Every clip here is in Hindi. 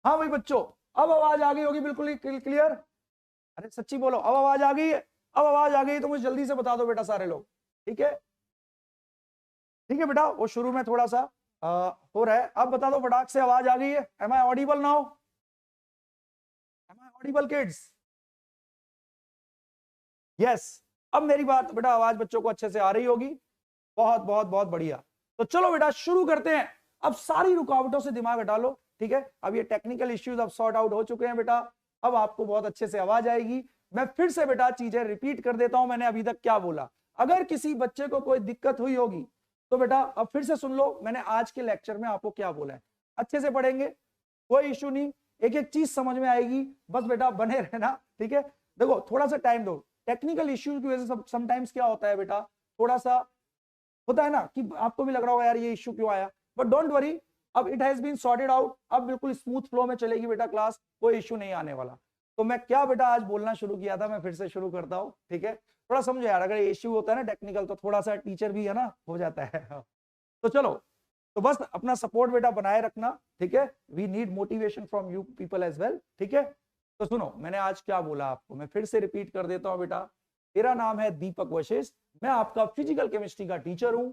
हाँ भाई बच्चों, अब आवाज आ गई होगी बिल्कुल क्लियर। अरे सच्ची बोलो, अब आवाज आ गई है? अब आवाज आ गई तो मुझे जल्दी से बता दो बेटा सारे लोग। ठीक है, ठीक है बेटा, वो शुरू में थोड़ा सा हो रहा है। अब बता दो फटाक से, आवाज आ गई है? Am I audible now? Am I audible kids? Yes. अब मेरी बात बेटा, आवाज बच्चों को अच्छे से आ रही होगी। बहुत बहुत बहुत बढ़िया। तो चलो बेटा शुरू करते हैं। अब सारी रुकावटों से दिमाग हटा लो। ठीक है, अब ये टेक्निकल इश्यूज अब सॉर्ट आउट हो चुके हैं बेटा। अब आपको बहुत अच्छे से आवाज आएगी। मैं फिर से बेटा चीजें रिपीट कर देता हूं, मैंने अभी तक क्या बोला। अगर किसी बच्चे को कोई दिक्कत हुई होगी तो बेटा अब फिर से सुन लो, मैंने आज के लेक्चर में आपको क्या बोला है। अच्छे से पढ़ेंगे, कोई इश्यू नहीं, एक एक चीज समझ में आएगी। बस बेटा बने रहना। ठीक है, देखो थोड़ा सा टाइम दो। टेक्निकल इश्यूज की वजह से समटाइम्स क्या होता है बेटा, थोड़ा सा होता है ना कि आपको भी लग रहा होगा यार ये इश्यू क्यों आया, बट डोंट वरी, अब it has been sorted out. अब बिल्कुल स्मूथ फ्लो में चलेगी बेटा क्लास, कोई इश्यू नहीं आने वाला। तो मैं क्या बेटा आज बोलना शुरू किया था, मैं फिर से शुरू करता हूँ। ठीक है, थोड़ा समझो यार, अगर इश्यू होता है ना टेक्निकल तो थोड़ा सा टीचर भी है ना हो जाता है। तो चलो, तो बस अपना सपोर्ट बेटा बनाए रखना। ठीक है, we need motivation from you people as well. ठीक है, तो सुनो मैंने आज क्या बोला आपको, मैं फिर से रिपीट कर देता हूं बेटा। मेरा नाम है दीपक वशिष्ठ, मैं आपका फिजिकल केमिस्ट्री का टीचर हूं।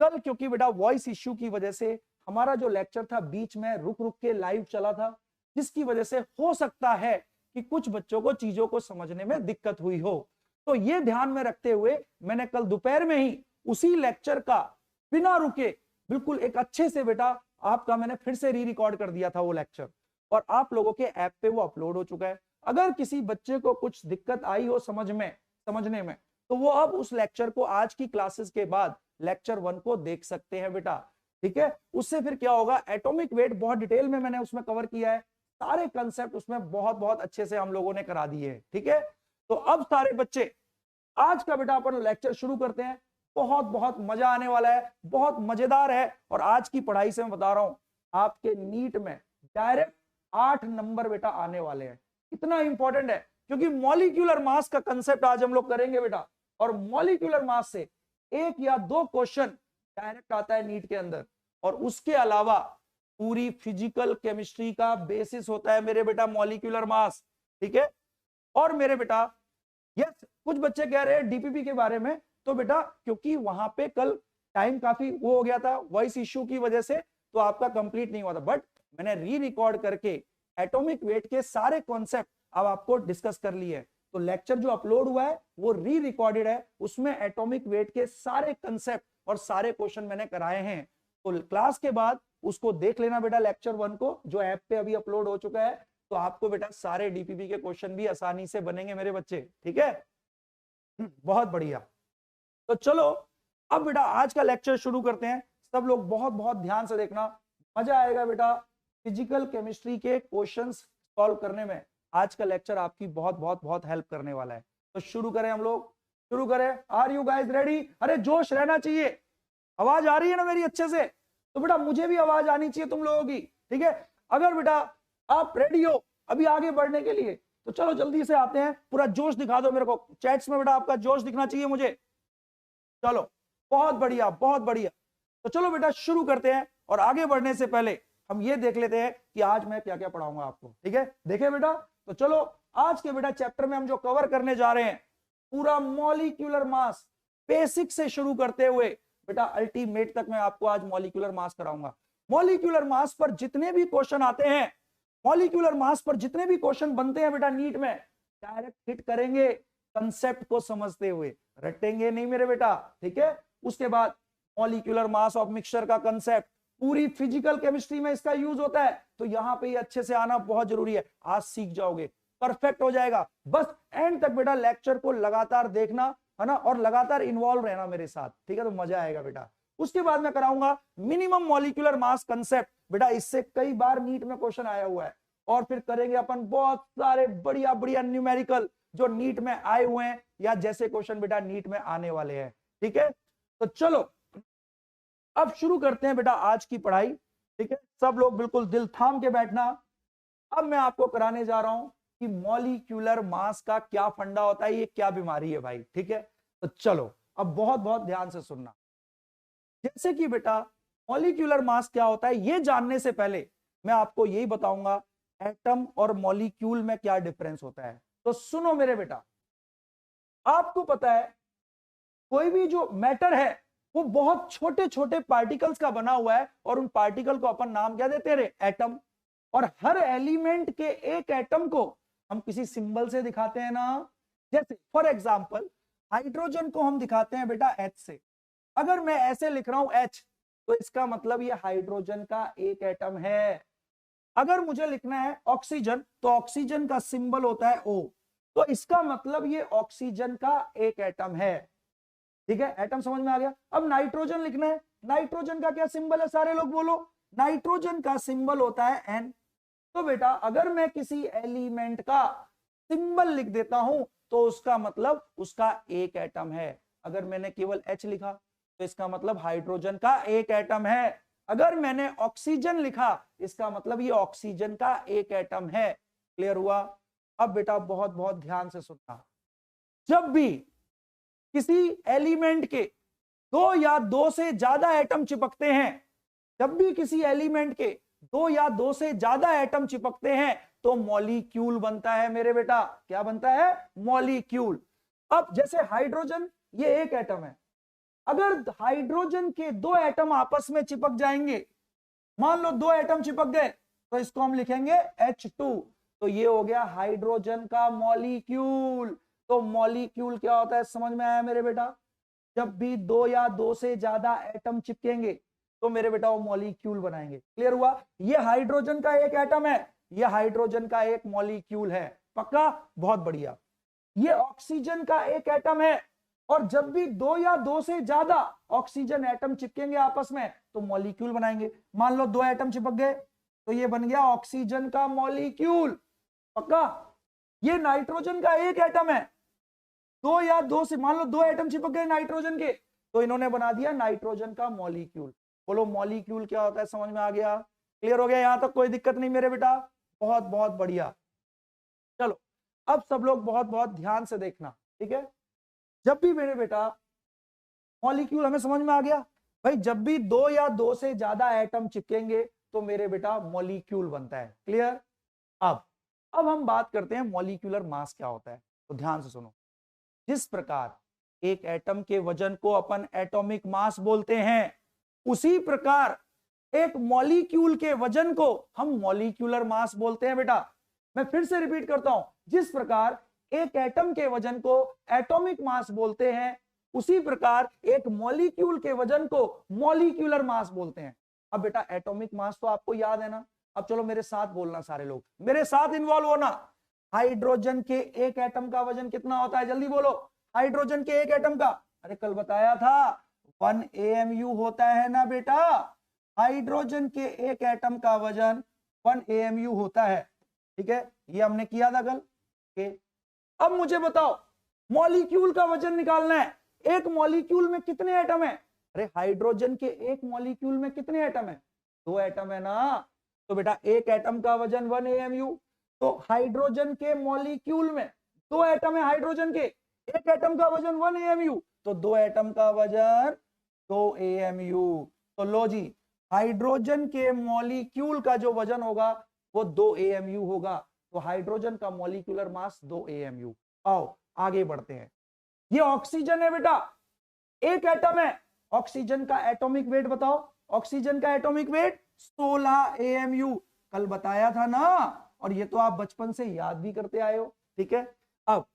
कल क्योंकि बेटा वॉइस इश्यू की वजह से हमारा जो लेक्चर था बीच में रुक रुक के लाइव चला था, जिसकी वजह से हो सकता है कि कुछ बच्चों को चीजों को समझने में दिक्कत हुई हो। तो ये ध्यान में रखते हुए मैंने कल दोपहर में ही उसी लेक्चर का बिना रुके बिल्कुल एक अच्छे से बेटा आपका मैंने फिर से री रिकॉर्ड कर दिया था वो लेक्चर, और आप लोगों के ऐप पे वो अपलोड हो चुका है। अगर किसी बच्चे को कुछ दिक्कत आई हो समझने में, तो वो अब उस लेक्चर को आज की क्लासेस के बाद लेक्चर 1 को देख सकते हैं बेटा। ठीक है, उससे फिर क्या होगा, एटॉमिक वेट बहुत डिटेल में मैंने उसमें कवर किया है, सारे कंसेप्ट उसमें बहुत बहुत अच्छे से हम लोगों ने करा दिए हैं। ठीक है, तो अब सारे बच्चे आज का बेटा अपन लेक्चर शुरू करते हैं। बहुत बहुत मजा आने वाला है, बहुत मजेदार है। और आज की पढ़ाई से मैं बता रहा हूं, आपके नीट में डायरेक्ट 8 नंबर बेटा आने वाले हैं। कितना इंपॉर्टेंट है, क्योंकि मॉलिक्यूलर मास का कंसेप्ट आज हम लोग करेंगे बेटा, और मॉलिक्यूलर मास से 1 या 2 क्वेश्चन डायरेक्ट आता है नीट के अंदर। और उसके अलावा पूरी फिजिकल केमिस्ट्री का बेसिस होता है मेरे बेटा मॉलिक्यूलर मास। ठीक है, और मेरे बेटा यस, कुछ बच्चे कह रहे हैं डीपीपी के बारे में, तो बेटा क्योंकि वहां पे कल टाइम काफी वो हो गया था वॉइस इश्यू की वजह से, तो आपका कंप्लीट नहीं हुआ था, बट मैंने री रिकॉर्ड करके एटॉमिक वेट के सारे कॉन्सेप्ट अब आपको डिस्कस कर लिए। तो लेक्चर जो अपलोड हुआ है वो री रिकॉर्डेड है, उसमें एटॉमिक वेट के सारे कंसेप्ट और सारे क्वेश्चन मैंने कराए हैं। तो क्लास के बाद उसको देख लेना बेटा लेक्चर 1 को, जो ऐप पे अभी अपलोड हो चुका है। तो आपको बेटा सारे डीपीपी के क्वेश्चन भी आसानी से बनेंगे मेरे बच्चे। ठीक है, बहुत बढ़िया। तो चलो अब बेटा आज का लेक्चर शुरू करते हैं। सब लोग बहुत बहुत ध्यान से देखना, मजा आएगा बेटा। फिजिकल केमिस्ट्री के क्वेश्चंस सॉल्व करने में आज का लेक्चर आपकी बहुत बहुत बहुत हेल्प करने वाला है। तो शुरू करें हम लोग, शुरू करें। Are you guys ready? अरे जोश रहना चाहिए। आवाज आ रही है ना मेरी अच्छे से? तो बेटा मुझे भी आवाज आनी चाहिए तुम लोगों की। ठीक है, अगर बेटा आप रेडी हो अभी आगे बढ़ने के लिए, तो चलो जल्दी से आते हैं, पूरा जोश दिखा दो मेरे को चैट्स में बेटा, आपका जोश दिखना चाहिए मुझे। चलो बहुत बढ़िया बहुत बढ़िया। तो चलो बेटा शुरू करते हैं, और आगे बढ़ने से पहले हम ये देख लेते हैं कि आज मैं क्या क्या पढ़ाऊंगा आपको। ठीक है, देखे बेटा? तो चलो आज के बेटा चैप्टर में हम जो कवर करने जा रहे हैं, पूरा मॉलिक्यूलर मास बेसिक से शुरू करते हुए बेटा अल्टीमेट तक मैं आपको आज मॉलिक्यूलर मास कराऊंगा। मॉलिक्यूलर मास पर जितने भी क्वेश्चन आते हैं, मॉलिक्यूलर मास पर जितने भी क्वेश्चन बनते हैं बेटा नीट में, डायरेक्ट हिट करेंगे कंसेप्ट को समझते हुए, रटेंगे नहीं मेरे बेटा। ठीक है, उसके बाद मॉलिक्यूलर मास ऑफ मिक्सचर का कंसेप्ट पूरी फिजिकल केमिस्ट्री में इसका यूज होता है, तो यहां पे अच्छे से आना बहुत जरूरी है। आज सीख जाओगे, परफेक्ट हो जाएगा। बस एंड तक बेटा लेक्चर को लगातार देखना है ना, और लगातार इन्वॉल्व रहना मेरे साथ। ठीक है, तो मजा आएगा बेटा। उसके बाद मैं कराऊंगा मिनिमम मॉलिक्यूलर मास कंसेप्ट बेटा, इससे कई बार नीट में क्वेश्चन आया हुआ है। और फिर करेंगे अपन बहुत सारे बढ़िया बढ़िया न्यूमेरिकल जो नीट में आए हुए हैं, या जैसे क्वेश्चन बेटा नीट में आने वाले हैं। ठीक है, तो चलो अब शुरू करते हैं बेटा आज की पढ़ाई। ठीक है, सब लोग बिल्कुल दिल थाम के बैठना। अब मैं आपको कराने जा रहा हूं कि मॉलिक्यूलर मास का क्या फंडा होता है, ये क्या बीमारी है भाई। ठीक है, तो चलो अब बहुत बहुत ध्यान से सुनना। जैसे कि बेटा मॉलिक्यूलर मास क्या होता है ये जानने से पहले मैं आपको यही बताऊंगा एटम और मॉलिक्यूल में क्या डिफरेंस होता है। तो सुनो मेरे बेटा, आपको पता है कोई भी जो मैटर है वो बहुत छोटे छोटे पार्टिकल्स का बना हुआ है, और उन पार्टिकल को अपन नाम क्या देते हैं? एटम। और हर एलिमेंट के एक एटम को हम किसी सिंबल से दिखाते हैं ना। जैसे फॉर एग्जांपल हाइड्रोजन को हम दिखाते हैं बेटा H से। अगर मैं ऐसे लिख रहा हूं H, तो इसका मतलब ये हाइड्रोजन का एक एटम है। अगर मुझे लिखना है ऑक्सीजन, तो ऑक्सीजन का सिंबल होता है O, तो इसका मतलब ये ऑक्सीजन का एक एटम है। ठीक है, एटम समझ में आ गया। अब नाइट्रोजन लिखना है, नाइट्रोजन का क्या सिंबल है? सारे लोग बोलो। नाइट्रोजन का सिंबल होता है N। तो बेटा अगर मैं किसी एलिमेंट का सिंबल लिख देता हूं तो उसका मतलब उसका एक एटम है। अगर मैंने केवल H लिखा तो इसका मतलब हाइड्रोजन का एक एटम है। अगर मैंने ऑक्सीजन लिखा इसका मतलब ये ऑक्सीजन का एक एटम है। क्लियर हुआ? अब बेटा बहुत बहुत ध्यान से सुनना, जब भी किसी एलिमेंट के दो या दो से ज्यादा एटम चिपकते हैं, जब भी किसी एलिमेंट के दो या दो से ज्यादा एटम चिपकते हैं तो मॉलिक्यूल बनता है मेरे बेटा। क्या बनता है? मॉलिक्यूल। अब जैसे हाइड्रोजन, ये एक एटम है। अगर हाइड्रोजन के दो एटम आपस में चिपक जाएंगे, मान लो दो एटम चिपक गए, तो इसको हम लिखेंगे H2। तो ये हो गया हाइड्रोजन का मॉलिक्यूल। तो मॉलिक्यूल क्या होता है समझ में आया मेरे बेटा? जब भी दो या दो से ज्यादा एटम चिपकेंगे तो मेरे बेटा वो मॉलिक्यूल बनाएंगे। क्लियर हुआ? ये हाइड्रोजन का एक एटम है, ये हाइड्रोजन का एक मॉलिक्यूल है। पक्का? बहुत बढ़िया। ये ऑक्सीजन का एक एटम है, और जब भी दो या दो से ज्यादा ऑक्सीजन एटम चिपकेंगे आपस में तो मॉलिक्यूल बनाएंगे। मान लो दो एटम चिपक गए तो ये बन गया ऑक्सीजन का मॉलिक्यूल। पक्का? ये नाइट्रोजन का एक एटम है, दो या दो से, मान लो दो एटम चिपक गए नाइट्रोजन के, तो इन्होंने बना दिया नाइट्रोजन का मॉलिक्यूल। बोलो मॉलिक्यूल क्या होता है? समझ में आ गया? क्लियर हो गया? यहां तक कोई दिक्कत नहीं मेरे बेटा? बहुत बहुत बढ़िया। चलो अब सब लोग बहुत बहुत ध्यान से देखना, ठीक है? जब भी मेरे बेटा मॉलिक्यूल हमें समझ में आ गया भाई, जब भी दो या दो से ज्यादा एटम चिपकेंगे तो मेरे बेटा मॉलिक्यूल बनता है। क्लियर? अब हम बात करते हैं मॉलिक्यूलर मास क्या होता है। तो ध्यान से सुनो, जिस प्रकार एक एटम के वजन को अपन एटॉमिक मास बोलते हैं, उसी प्रकार एक मॉलिक्यूल के वजन को हम मॉलिक्यूलर मास बोलते हैं बेटा। मैं फिर से रिपीट करता हूं, जिस प्रकार एक एटम के वजन को एटॉमिक मास बोलते हैं, उसी प्रकार एक मॉलिक्यूल के वजन को मॉलिक्यूलर मास बोलते हैं। अब बेटा एटॉमिक मास तो आपको याद है ना? अब चलो मेरे साथ बोलना, सारे लोग मेरे साथ इन्वॉल्व होना। हाइड्रोजन के एक एटम का वजन कितना होता है? जल्दी बोलो। हाइड्रोजन के एक एटम का, अरे कल बताया था 1 AMU होता है ना बेटा। हाइड्रोजन के एक एटम का वजन 1 AMU होता है। ठीक है, ये हमने किया था कल। अब मुझे बताओ मॉलिक्यूल का वजन निकालना है। एक मॉलिक्यूल में कितने एटम है? अरे हाइड्रोजन के एक मॉलिक्यूल में कितने एटम है? दो एटम है ना। तो बेटा एक एटम का वजन 1 AMU। तो हाइड्रोजन के मॉलिक्यूल में दो एटम है हाइड्रोजन के, एक एटम का वजन 1 AMU, तो दो एटम का वजन 2 AMU। तो लो जी, हाइड्रोजन के मॉलिक्यूल का जो वजन होगा वो 2 AMU होगा। तो हाइड्रोजन का मॉलिक्यूलर मास 2 AMU। आओ आगे बढ़ते हैं। ये ऑक्सीजन है बेटा, एक एटम है। ऑक्सीजन का एटॉमिक वेट बताओ। ऑक्सीजन का एटॉमिक वेट 16 AMU। कल बताया था ना, और ये तो आप बचपन से याद भी करते आए हो। ठीक है, अब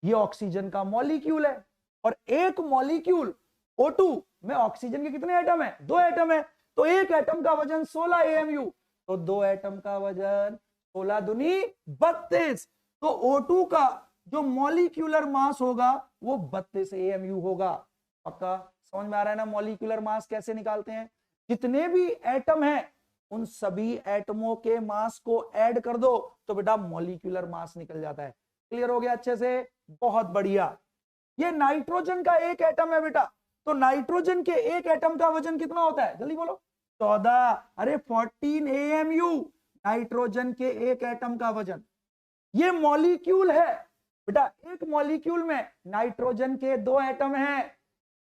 ये ऑक्सीजन का मॉलिक्यूल है, और एक मॉलिक्यूल O2 में ऑक्सीजन के कितने एटम है? दो एटम है। तो एक एटम का वजन 16 AMU, तो दो एटम का वजन 16 दूनी 32। तो O2 का जो मॉलिक्यूलर मास होगा वो 32 AMU होगा। पक्का समझ में आ रहा है ना मॉलिक्यूलर मास कैसे निकालते हैं? जितने भी एटम हैं उन सभी एटमों के मास को ऐड कर दो तो बेटा मॉलिक्यूलर मास निकल जाता है। क्लियर हो गया अच्छे से? बहुत बढ़िया। ये नाइट्रोजन का एक एटम है बेटा, तो नाइट्रोजन के एक एटम का वजन कितना होता है? जल्दी बोलो। 14, अरे 14 AMU नाइट्रोजन के एक एटम का वजन। ये मॉलिक्यूल है बेटा, एक मॉलिक्यूल में नाइट्रोजन के दो एटम हैं,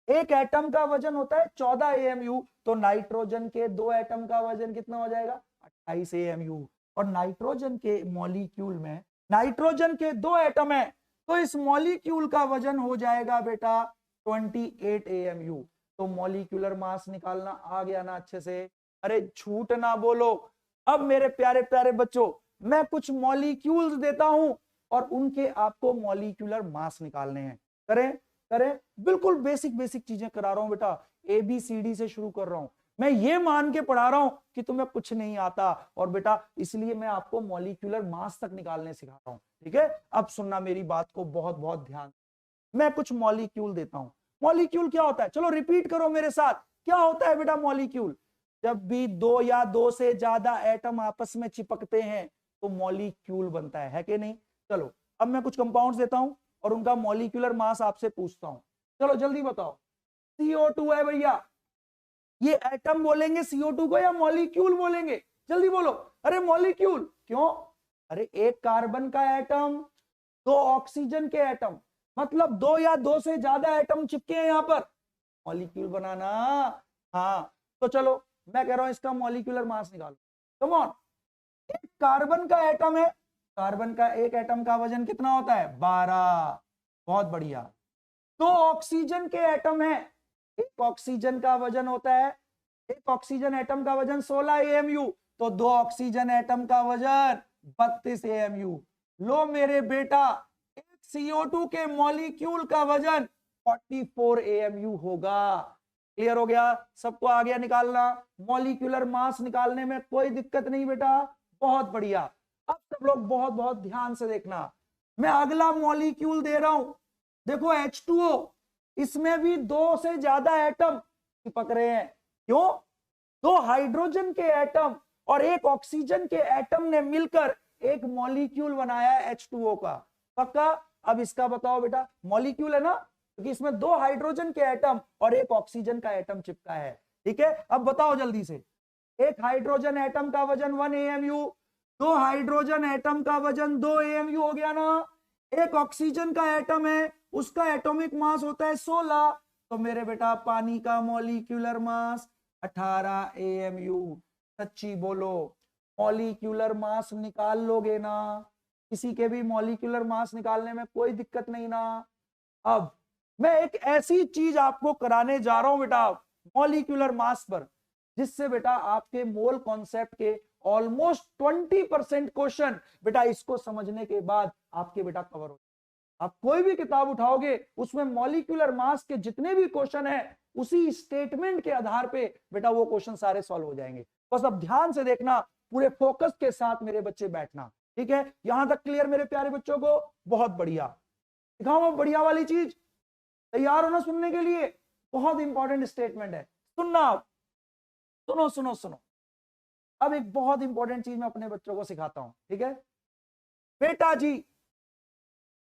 एक एटम का वजन होता है 14 AMU। तो नाइट्रोजन के दो एटम का वजन कितना हो जाएगा? 28 AMU। और नाइट्रोजन के मॉलिक्यूल में नाइट्रोजन के 2 एटम है, तो इस मॉलिक्यूल का वजन हो जाएगा बेटा 28 AMU। तो मॉलिक्यूलर मास निकालना आ गया ना अच्छे से? अरे झूठ ना बोलो। अब मेरे प्यारे प्यारे बच्चों, मैं कुछ मॉलिक्यूल्स देता हूं और उनके आपको मॉलिक्यूलर मास निकालने हैं। करें करें, बिल्कुल बेसिक बेसिक चीजें करा रहा हूं बेटा, ABCD से शुरू कर रहा हूं। मैं ये मान के पढ़ा रहा हूं कि तुम्हें कुछ नहीं आता, और बेटा इसलिए मैं आपको मॉलिक्यूलर मास तक निकालने सिखा रहा हूं। ठीक है, अब सुनना मेरी बात को बहुत बहुत ध्यान। मैं कुछ मॉलिक्यूल देता हूं। मॉलिक्यूल क्या होता है? चलो रिपीट करो मेरे साथ, क्या होता है बेटा मॉलिक्यूल? जब भी 2 या 2 से ज्यादा एटम आपस में चिपकते हैं तो मॉलिक्यूल बनता है कि नहीं? चलो अब मैं कुछ कंपाउंड्स देता हूं और उनका मॉलिक्यूलर मास आपसे पूछता हूं। चलो जल्दी बताओ। CO2 है भैया, ये एटम बोलेंगे CO2 को या मॉलिक्यूल बोलेंगे? जल्दी बोलो। अरे मॉलिक्यूल क्यों? अरे एक कार्बन का एटम, 2 ऑक्सीजन के एटम, मतलब 2 या 2 से ज्यादा एटम चिपके हैं यहां पर, मॉलिक्यूल बनाना। हाँ तो चलो मैं कह रहा हूं इसका मॉलिक्यूलर मास निकालो। Come on. एक कार्बन का एटम है, कार्बन का एक एटम का वजन कितना होता है? 12। बहुत बढ़िया। 2 ऑक्सीजन के एटम है, एक ऑक्सीजन का वजन होता है, एक ऑक्सीजन एटम का वजन 16 AMU, तो 2 ऑक्सीजन एटम का वजन 32 AMU। लो मेरे बेटा, एक CO2 के मॉलिक्यूल का वजन 44 AMU होगा। क्लियर हो गया? सबको आ गया निकालना? मॉलिक्यूलर मास निकालने में कोई दिक्कत नहीं बेटा, बहुत बढ़िया। अब सब लोग बहुत बहुत ध्यान से देखना, मैं अगला मॉलिक्यूल दे रहा हूं। देखो H2O, इसमें भी 2 से ज्यादा एटम चिपक रहे हैं। क्यों? 2 हाइड्रोजन के एटम और एक ऑक्सीजन के एटम ने मिलकर एक मॉलिक्यूल बनाया है H2O का। पक्का? अब इसका बताओ बेटा, मॉलिक्यूल है ना, क्योंकि इसमें 2 हाइड्रोजन के एटम और एक ऑक्सीजन का एटम चिपका है। ठीक है, अब बताओ जल्दी से। एक हाइड्रोजन एटम का वजन 1 AMU, 2 हाइड्रोजन एटम का वजन 2 AMU हो गया ना। एक ऑक्सीजन का एटम है, उसका एटॉमिक मास होता है 16, तो मेरे बेटा पानी का मॉलिक्यूलर मास 18 AMU। सच्ची बोलो, मॉलिक्यूलर मास निकाल लोगे ना? किसी के भी मॉलिक्यूलर मास निकालने में कोई दिक्कत नहीं ना? अब मैं एक ऐसी चीज आपको कराने जा रहा हूं बेटा मॉलिक्यूलर मास पर, जिससे बेटा आपके मोल कॉन्सेप्ट के ऑलमोस्ट 20% क्वेश्चन बेटा इसको समझने के बाद आपके बेटा कवर हो। आप कोई भी किताब उठाओगे उसमें मॉलिक्यूलर मास के जितने भी क्वेश्चन है उसी स्टेटमेंट के आधार पे बेटा वो क्वेश्चन सारे सॉल्व हो जाएंगे। बस अब ध्यान से देखना, पूरे फोकस के साथ मेरे बच्चे बैठना। ठीक है, यहां तक क्लियर मेरे प्यारे बच्चों को? बहुत बढ़िया। दिखाओ बढ़िया वाली चीज, तैयार हो ना सुनने के लिए? बहुत इंपॉर्टेंट स्टेटमेंट है, सुनना। सुनो सुनो सुनो, अब एक बहुत इंपॉर्टेंट चीज मैं अपने बच्चों को सिखाता हूं। ठीक है बेटा जी,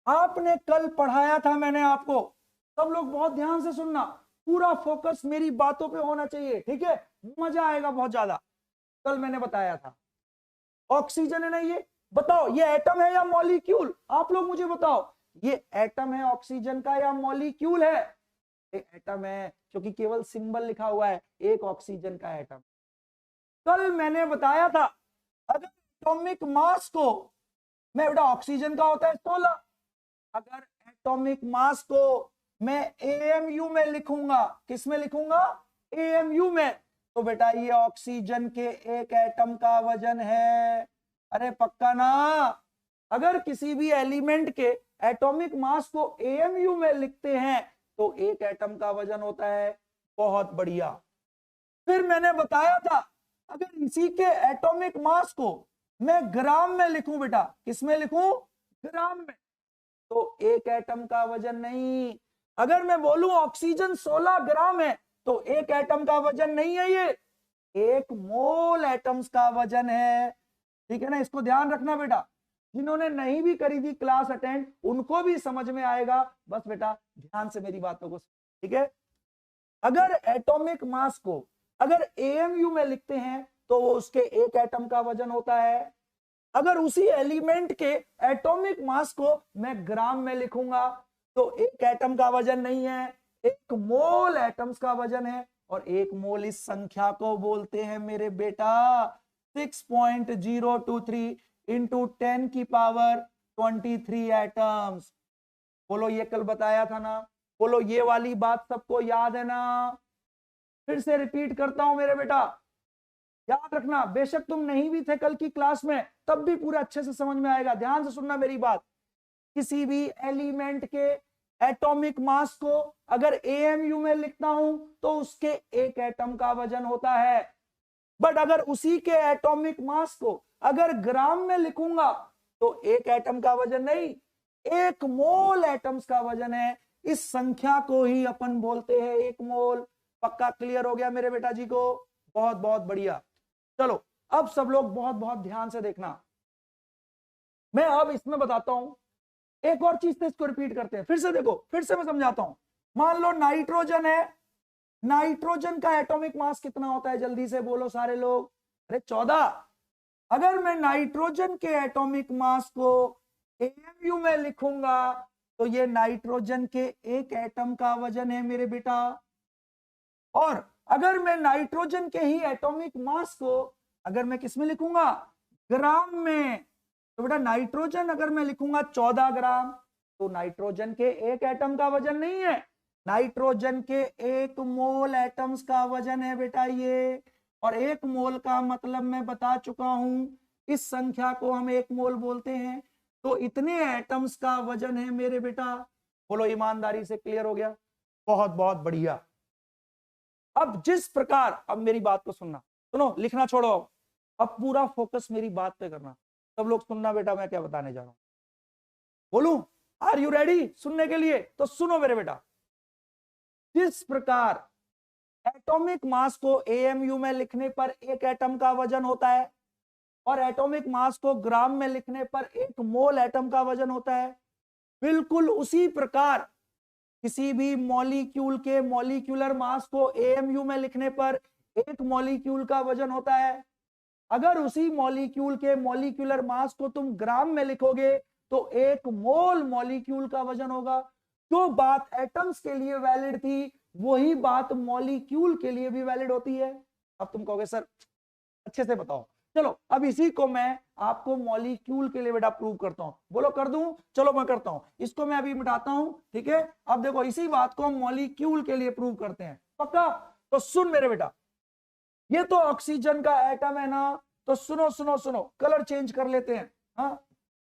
आपने कल पढ़ाया था मैंने आपको, सब लोग बहुत ध्यान से सुनना, पूरा फोकस मेरी बातों पे होना चाहिए। ठीक है, मजा आएगा बहुत ज्यादा। कल मैंने बताया था ऑक्सीजन है ना, ये बताओ ये एटम है या मॉलिक्यूल? आप लोग मुझे बताओ, ये एटम है ऑक्सीजन का या मॉलिक्यूल है? ये एटम है, क्योंकि केवल सिंबल लिखा हुआ है, एक ऑक्सीजन का एटम। कल मैंने बताया था अगर एटॉमिक मास को, मैं बेटा ऑक्सीजन का होता है 16, अगर एटॉमिक मास को मैं AMU में लिखूंगा, किस में लिखूंगा? AMU में, तो बेटा ये ऑक्सीजन के एक एटम का वजन है। अरे पक्का ना? अगर किसी भी एलिमेंट के एटॉमिक मास को AMU में लिखते हैं तो एक एटम का वजन होता है। बहुत बढ़िया। फिर मैंने बताया था अगर इसी के एटॉमिक मास को मैं ग्राम में लिखूं बेटा, किस में लिखूं? ग्राम में, तो एक एटम का वजन नहीं। अगर मैं बोलूं ऑक्सीजन 16 ग्राम है तो एक एटम का वजन नहीं है, ये 1 मोल एटम्स का वजन है। ठीक है ना, इसको ध्यान रखना बेटा। जिन्होंने नहीं भी करी थी क्लास अटेंड उनको भी समझ में आएगा, बस बेटा ध्यान से मेरी बातों को। ठीक है, अगर एटॉमिक मास को अगर AMU में लिखते हैं तो वो उसके एक एटम का वजन होता है। अगर उसी एलिमेंट के एटॉमिक मास को मैं ग्राम में लिखूंगा तो एक एटम का वजन नहीं है, 1 मोल एटम्स का वजन है। और 1 मोल इस संख्या को बोलते हैं मेरे बेटा 6.023 इंटू 10 की पावर 23 एटम्स। बोलो ये कल बताया था ना, बोलो ये वाली बात सबको याद है ना? फिर से रिपीट करता हूं मेरे बेटा, याद रखना, बेशक तुम नहीं भी थे कल की क्लास में, तब भी पूरा अच्छे से समझ में आएगा। ध्यान से सुनना मेरी बात। किसी भी एलिमेंट के एटॉमिक मास को अगर एएमयू में लिखता हूं तो उसके एक एटम का वजन होता है। बट अगर उसी के एटॉमिक मास को अगर ग्राम में लिखूंगा तो एक एटम का वजन नहीं, 1 मोल एटम्स का वजन है। इस संख्या को ही अपन बोलते हैं 1 मोल। पक्का क्लियर हो गया मेरे बेटा जी को? बहुत बहुत बढ़िया। चलो अब सब लोग बहुत बहुत ध्यान से देखना, मैं अब इसमें बताता हूं एक और चीज से, इसको रिपीट करते हैं। फिर से देखो, फिर से मैं समझाता हूं। मान लो नाइट्रोजन है, नाइट्रोजन का एटॉमिक मास कितना होता है? जल्दी से बोलो सारे लोग। अरे 14। अगर मैं नाइट्रोजन के एटॉमिक मास को एएमयू में लिखूंगा तो ये नाइट्रोजन के एक एटम का वजन है मेरे बेटा। और अगर मैं नाइट्रोजन के ही एटॉमिक मास को अगर मैं किस में लिखूंगा? ग्राम में, तो बेटा नाइट्रोजन अगर मैं लिखूंगा 14 ग्राम तो नाइट्रोजन के एक एटम का वजन नहीं है, नाइट्रोजन के 1 मोल एटम्स का वजन है बेटा ये। और 1 मोल का मतलब मैं बता चुका हूं, इस संख्या को हम 1 मोल बोलते हैं। तो इतने एटम्स का वजन है मेरे बेटा। बोलो ईमानदारी से क्लियर हो गया? बहुत बहुत बढ़िया। अब जिस प्रकार, अब मेरी बात को सुनना, सुनो, लिखना छोड़ो, अब पूरा फोकस मेरी बात पे करना। सब लोग सुनना बेटा, मैं क्या बताने जा रहा हूं। बोलूं? आर यू रेडी सुनने के लिए? तो सुनो मेरे बेटा, जिस प्रकार एटॉमिक मास को एएमयू में लिखने पर 1 एटम का वजन होता है और एटॉमिक मास को ग्राम में लिखने पर 1 मोल एटम का वजन होता है, बिल्कुल उसी प्रकार किसी भी मॉलिक्यूल के मॉलिक्यूलर मास को एएमयू में लिखने पर 1 मॉलिक्यूल का वजन होता है। अगर उसी मॉलिक्यूल के मॉलिक्यूलर मास को तुम ग्राम में लिखोगे तो 1 मोल मॉलिक्यूल का वजन होगा। जो बात एटम्स के लिए वैलिड थी वही बात मॉलिक्यूल के लिए भी वैलिड होती है। अब तुम कहोगे सर अच्छे से बताओ। चलो अब इसी को मैं आपको मॉलिक्यूल के लिए बेटा प्रूव करता हूं। बोलो कर दूं? चलो मैं करता हूं, इसको मैं अभी मिटाता हूं, ठीक है? अब देखो इसी बात को हम मॉलिक्यूल के लिए प्रूव करते हैं। पक्का? तो सुन मेरे बेटा, ये तो ऑक्सीजन का एटम है ना, तो सुनो सुनो सुनो, कलर चेंज कर लेते हैं। हाँ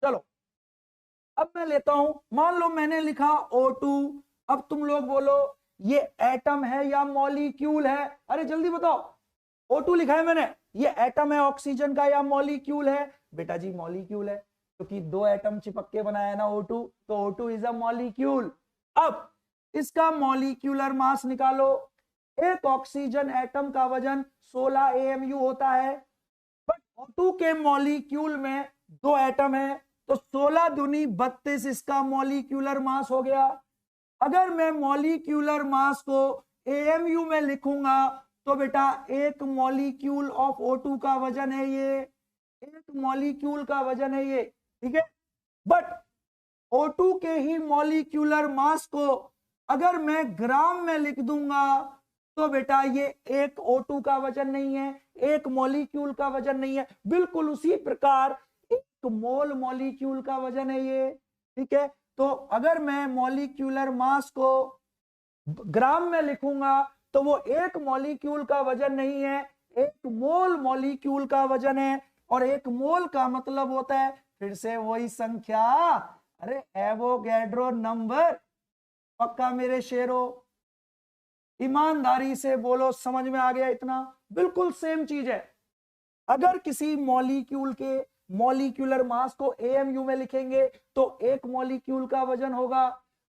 चलो, अब मैं लेता हूं, मान लो मैंने लिखा O2। अब तुम लोग बोलो ये एटम है या मॉलिक्यूल है? अरे जल्दी बताओ। O2 लिखा है मैंने, ये एटम है ऑक्सीजन का या मॉलिक्यूल है? बेटा जी मॉलिक्यूल है, क्योंकि 2 एटम चिपक के बनाया ना O2, तो O2 इज अ मॉलिक्यूल। अब इसका मॉलिक्यूलर मास निकालो। एक ऑक्सीजन एटम का वजन 16 AMU होता है, बट O2 के मॉलिक्यूल में 2 एटम है, तो 16 दूनी 32 इसका मॉलिक्यूलर मास हो गया। अगर मैं मॉलिक्यूलर मास को AMU में लिखूंगा तो बेटा 1 मॉलिक्यूल ऑफ O2 का वजन है ये, 1 मॉलिक्यूल का वजन है ये, ठीक है? बट O2 के ही मॉलिक्यूलर मास को अगर मैं ग्राम में लिख दूंगा तो बेटा ये 1 O2 का वजन नहीं है, 1 मॉलिक्यूल का वजन नहीं है। बिल्कुल उसी प्रकार 1 मोल मॉलिक्यूल का वजन है ये, ठीक है? तो अगर मैं मॉलिक्यूलर मास को ग्राम में लिखूंगा तो वो 1 मॉलिक्यूल का वजन नहीं है, 1 मोल मॉलिक्यूल का वजन है। और 1 मोल का मतलब होता है फिर से वही संख्या, अरे एवोगैड्रो नंबर। पक्का मेरे शेरों? ईमानदारी से बोलो, समझ में आ गया इतना? बिल्कुल सेम चीज है। अगर किसी मॉलिक्यूल के मॉलिक्यूलर मास को AMU में लिखेंगे तो 1 मॉलिक्यूल का वजन होगा।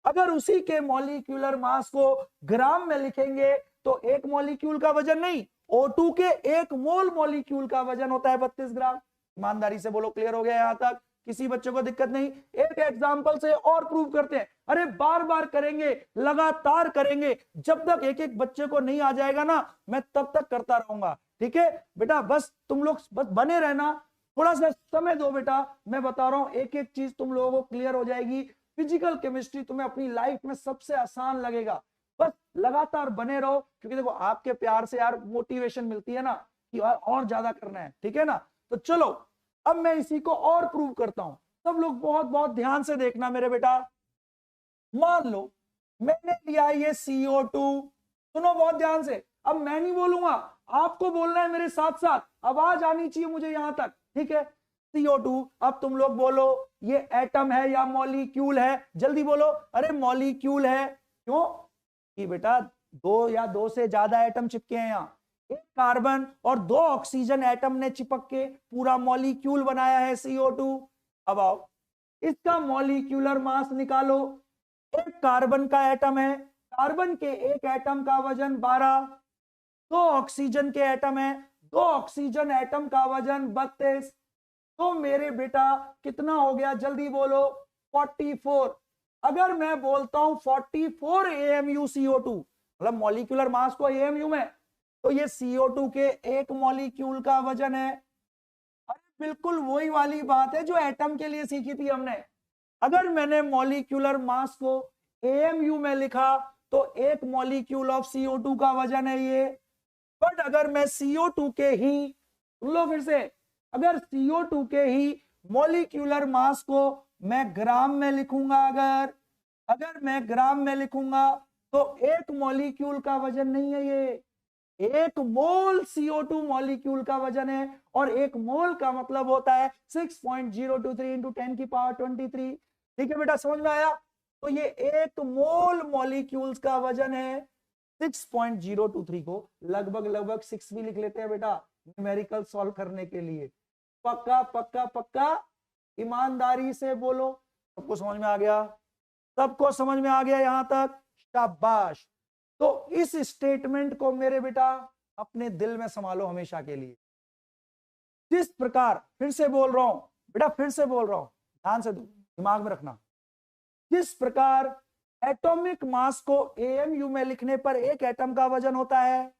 अगर उसी के मॉलिक्यूलर मास को ग्राम में लिखेंगे तो 1 मॉलिक्यूल का वजन नहीं, O2 के 1 मोल मॉलिक्यूल का वजन होता है 32 ग्राम। ईमानदारी से बोलो क्लियर हो गया यहां तक? किसी बच्चे को दिक्कत नहीं? एक एग्जांपल से और प्रूव करते हैं। अरे बार बार करेंगे, लगातार करेंगे, जब तक एक एक बच्चे को नहीं आ जाएगा ना मैं तब तक करता रहूंगा, ठीक है बेटा? बस तुम लोग बस बने रहना, थोड़ा सा समय दो बेटा, मैं बता रहा हूं एक एक चीज तुम लोगों को क्लियर हो जाएगी। फिजिकल केमिस्ट्री तुम्हें अपनी लाइफ में सबसे आसान लगेगा। बस लगातार बने रहो, क्योंकि देखो आपके प्यार से यार मोटिवेशन मिलती है ना कि और ज्यादा करना है, ठीक है ना। तो चलो अब मैं इसी को और प्रूव करता हूं। सब लोग बहुत बहुत ध्यान से देखना मेरे बेटा। मान लो मैंने लिया ये CO2, सुनो बहुत ध्यान से, अब मैं नहीं बोलूंगा, आपको बोलना है मेरे साथ साथ, आवाज आनी चाहिए मुझे यहां तक, ठीक है। CO2, अब तुम लोग बोलो ये एटम है या मॉलिक्यूल है, जल्दी बोलो। अरे मॉलिक्यूल है, क्यों कि बेटा दो या दो से ज्यादा एटम चिपके हैं यहाँ, एक कार्बन और दो ऑक्सीजन एटम ने चिपक के पूरा मॉलिक्यूल बनाया है CO2। अब आओ इसका मॉलिक्यूलर मास निकालो। एक कार्बन का एटम है, कार्बन के एक एटम का वजन 12, दो ऑक्सीजन के एटम है, दो ऑक्सीजन एटम का वजन 32, तो मेरे बेटा कितना हो गया, जल्दी बोलो, 44। अगर मैं बोलता हूं 44 AMU CO2, मतलब मॉलिक्यूलर मास को AMU में, तो ये CO2 के एक मॉलिक्यूल का वजन है। अरे बिल्कुल वही वाली बात है जो एटम के लिए सीखी थी हमने। अगर मैंने मॉलिक्यूलर मास को AMU में लिखा तो एक मॉलिक्यूल ऑफ CO2 का वजन है ये। बट अगर मैं CO2 के ही, सुन लो फिर से, अगर CO2 के ही मॉलिक्यूलर मास को मैं ग्राम में लिखूंगा, अगर मैं ग्राम में लिखूंगा तो एक मॉलिक्यूल का वजन नहीं है ये, एक मोल CO2 मॉलिक्यूल का वजन है, और एक मोल का मतलब होता है 6.023 इंटू 10 की पावर 23। ठीक है बेटा, समझ में आया। तो ये एक मोल मॉलिक्यूल्स का वजन है 6.023 को लगभग लगभग 6 भी लिख लेते हैं बेटा न्यूमेरिकल सॉल्व करने के लिए। पक्का पक्का पक्का, ईमानदारी से बोलो। सबको समझ में आ गया, सबको समझ में आ गया यहां तक, शाबाश। तो इस स्टेटमेंट को मेरे बेटा अपने दिल में संभालो हमेशा के लिए। जिस प्रकार, फिर से बोल रहा हूं बेटा, फिर से बोल रहा हूं, ध्यान से दिमाग में रखना, जिस प्रकार एटॉमिक मास को AMU में लिखने पर एक एटम का वजन होता है,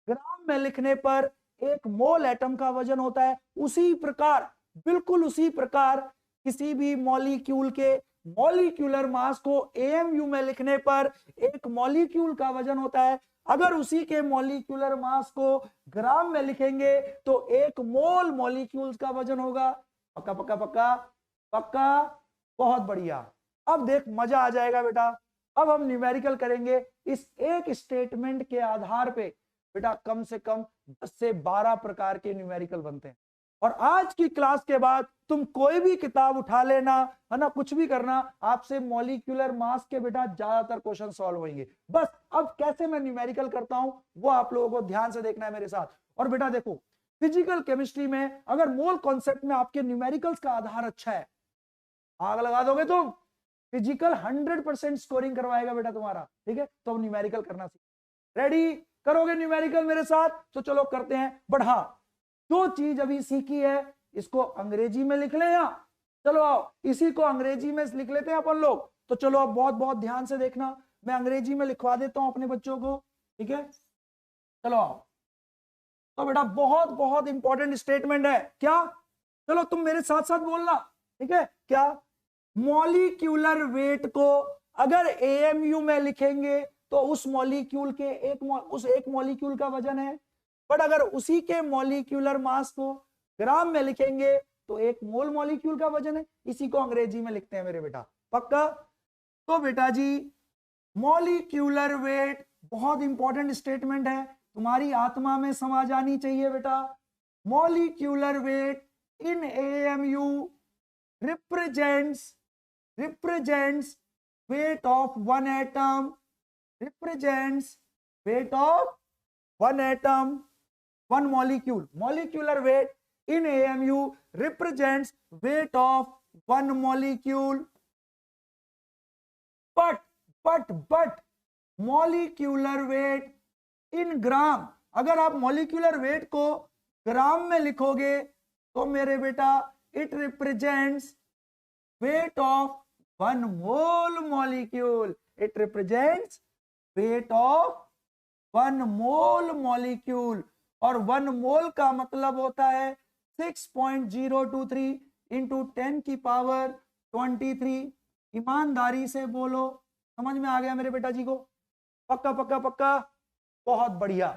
ग्राम में लिखने पर एक मोल एटम का वजन होता है, उसी प्रकार, बिल्कुल उसी प्रकार किसी भी मॉलिक्यूल के मॉलिक्यूलर मास को AMU में लिखने पर एक मॉलिक्यूल का वजन होता है। अगर उसी के मॉलिक्यूलर मास को ग्राम में लिखेंगे तो एक मोल मॉलिक्यूल्स का वजन होगा। पक्का पक्का पक्का पक्का, बहुत बढ़िया। अब देख मजा आ जाएगा बेटा। अब हम न्यूमेरिकल करेंगे इस एक स्टेटमेंट के आधार पे बेटा, कम से कम 10 से 12 प्रकार के न्यूमेरिकल बनते हैं। और आज की क्लास के बाद तुम कोई भी किताब उठा लेना, है ना, कुछ भी करना, आपसे मॉलिक्यूलर मास के बेटा ज्यादातर क्वेश्चन सॉल्व होंगे। बस अब कैसे मैं न्यूमेरिकल करता हूं वो आप लोगों को ध्यान से देखना है मेरे साथ। और बेटा देखो, फिजिकल केमिस्ट्री में अगर मोल कॉन्सेप्ट में आपके न्यूमेरिकल्स का आधार अच्छा है, आग लगा दोगे तुम, फिजिकल 100% स्कोरिंग करवाएगा बेटा तुम्हारा। ठीक है, तो अब न्यूमेरिकल करना सीख, रेडी करोगे न्यूमेरिकल मेरे साथ? तो चलो करते हैं। बट हाँ, जो चीज अभी सीखी है इसको अंग्रेजी में लिख ले, या चलो आओ इसी को अंग्रेजी में लिख लेते हैं अपन लोग। तो चलो अब बहुत बहुत ध्यान से देखना, मैं अंग्रेजी में लिखवा देता हूं अपने बच्चों को, ठीक है। चलो आओ। तो बेटा बहुत बहुत इंपॉर्टेंट स्टेटमेंट है, क्या? चलो तुम मेरे साथ साथ बोलना, ठीक है। क्या? मॉलिक्यूलर वेट को अगर AMU में लिखेंगे तो उस मॉलिक्यूल के उस एक मॉलिक्यूल का वजन है। बट अगर उसी के मॉलिक्यूलर मास को ग्राम में लिखेंगे तो एक मोल मॉलिक्यूल का वजन है। इसी को अंग्रेजी में लिखते हैं मेरे बेटा, पक्का? तो बेटा जी मॉलिक्यूलर वेट बहुत इंपॉर्टेंट स्टेटमेंट है, तुम्हारी आत्मा में समा जानी चाहिए बेटा। Molecular weight in AMU represents weight of one atom, represents weight of one atom, one molecule. Molecular weight in AMU represents weight of one molecule. But molecular weight in gram, अगर आप molecular weight को ग्राम में लिखोगे तो मेरे बेटा it represents weight of one mole molecule. It represents weight of one mole molecule, और वन मोल का मतलब होता है 6.023 इंटू 10 की पावर 23। ईमानदारी से बोलो, समझ में आ गया मेरे बेटा जी को? पक्का पक्का पक्का, बहुत बढ़िया।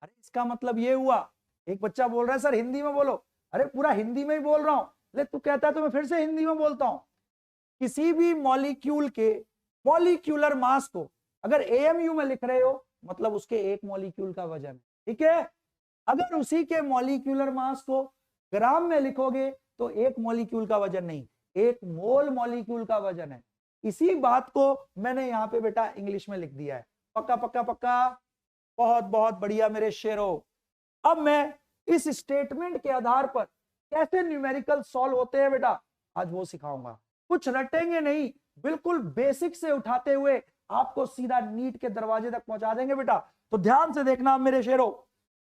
अरे इसका मतलब ये हुआ, एक बच्चा बोल रहा है सर हिंदी में बोलो, अरे पूरा हिंदी में ही बोल रहा हूं, ले तू कहता है तो मैं फिर से हिंदी में बोलता हूं। किसी भी मॉलिक्यूल के मॉलिक्यूलर मास को अगर एएमयू में लिख रहे हो मतलब उसके एक मॉलिक्यूल का वजन है, ठीक है। अगर उसी के मॉलिक्यूलर मास को ग्राम में लिखोगे तो एक मॉलिक्यूल का वजन नहीं, एक मोल मॉलिक्यूल का वजन है। इसी बात को मैंने यहाँ पे बेटा इंग्लिश में लिख दिया है। पक्का पक्का पक्का, बहुत बहुत बढ़िया मेरे शेरों। अब मैं इस स्टेटमेंट के आधार पर कैसे न्यूमेरिकल सॉल्व होते हैं बेटा आज वो सिखाऊंगा। कुछ रटेंगे नहीं, बिल्कुल बेसिक से उठाते हुए आपको सीधा नीट के दरवाजे तक पहुंचा देंगे बेटा। तो ध्यान से देखना मेरे शेरों।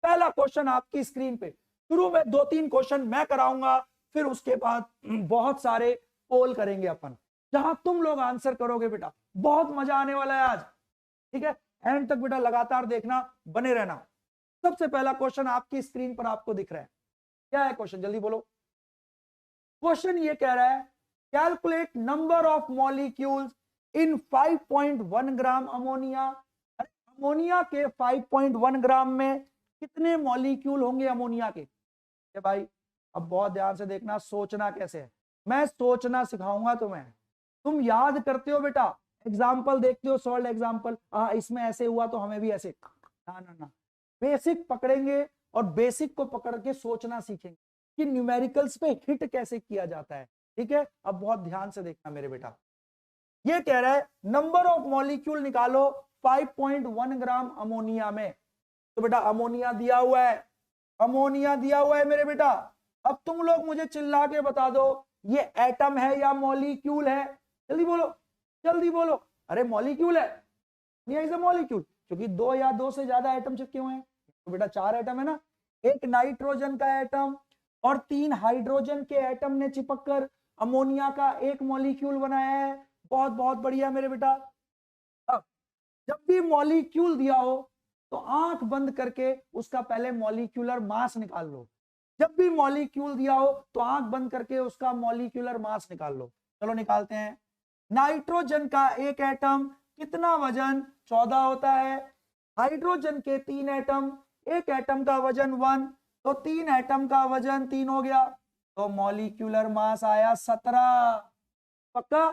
पहला क्वेश्चन आपकी स्क्रीन पे, शुरू में 2-3 क्वेश्चन मैं कराऊंगा, फिर उसके बाद बहुत सारे पोल करेंगे अपन, जहां तुम लोग आंसर करोगे बेटा। बहुत मजा आने वाला है आज, ठीक है। एंड तक बेटा लगातार देखना, बने रहना। सबसे पहला क्वेश्चन आपकी स्क्रीन पर आपको दिख रहा है, क्या है क्वेश्चन जल्दी बोलो। क्वेश्चन ये कह रहा है calculate number of molecules in 5.1 gram ammonia. Ammonia के 5.1 ग्राम में कितने मॉलिक्यूल होंगे अमोनिया के। भाई अब बहुत ध्यान से देखना, सोचना कैसे है, मैं सोचना सिखाऊंगा तुम्हें। तुम याद करते हो बेटा, एग्जाम्पल देखते हो, सॉल्व एग्जाम्पल, इसमें ऐसे हुआ तो हमें भी ऐसे, ना ना ना, बेसिक पकड़ेंगे और बेसिक को पकड़ के सोचना सीखेंगे कि न्यूमेरिकल्स पे हिट कैसे किया जाता है, ठीक है। अब बहुत ध्यान से देखना मेरे बेटा। ये कह रहा है नंबर ऑफ मॉलिक्यूल निकालो 5.1 ग्राम अमोनिया में। तो बेटा अमोनिया दिया हुआ है, अमोनिया दिया हुआ है मेरे बेटा। अब तुम लोग मुझे चिल्ला के बता दो ये एटम है या मॉलिक्यूल है, जल्दी बोलो जल्दी बोलो। अरे मॉलिक्यूल है, मॉलिक्यूल, क्योंकि 2 या 2 से ज्यादा एटम चिपके हुए हैं। तो बेटा 4 एटम है ना, एक नाइट्रोजन का एटम और 3 हाइड्रोजन के एटम ने चिपककर अमोनिया का एक मॉलिक्यूल बनाया है। बहुत बहुत बढ़िया मेरे बेटा। अब जब भी मॉलिक्यूल दिया हो तो आंख बंद करके उसका पहले मॉलिक्यूलर मास निकाल लो। जब भी मॉलिक्यूल दिया हो तो आंख बंद करके उसका मॉलिक्यूलर मास निकाल लो। चलो निकालते हैं। नाइट्रोजन का एक एटम कितना वजन 14 होता है। हाइड्रोजन के 3 एटम, एक एटम का वजन 1, तो 3 एटम का वजन 3 हो गया, तो मॉलिक्यूलर मास आया 17। पक्का।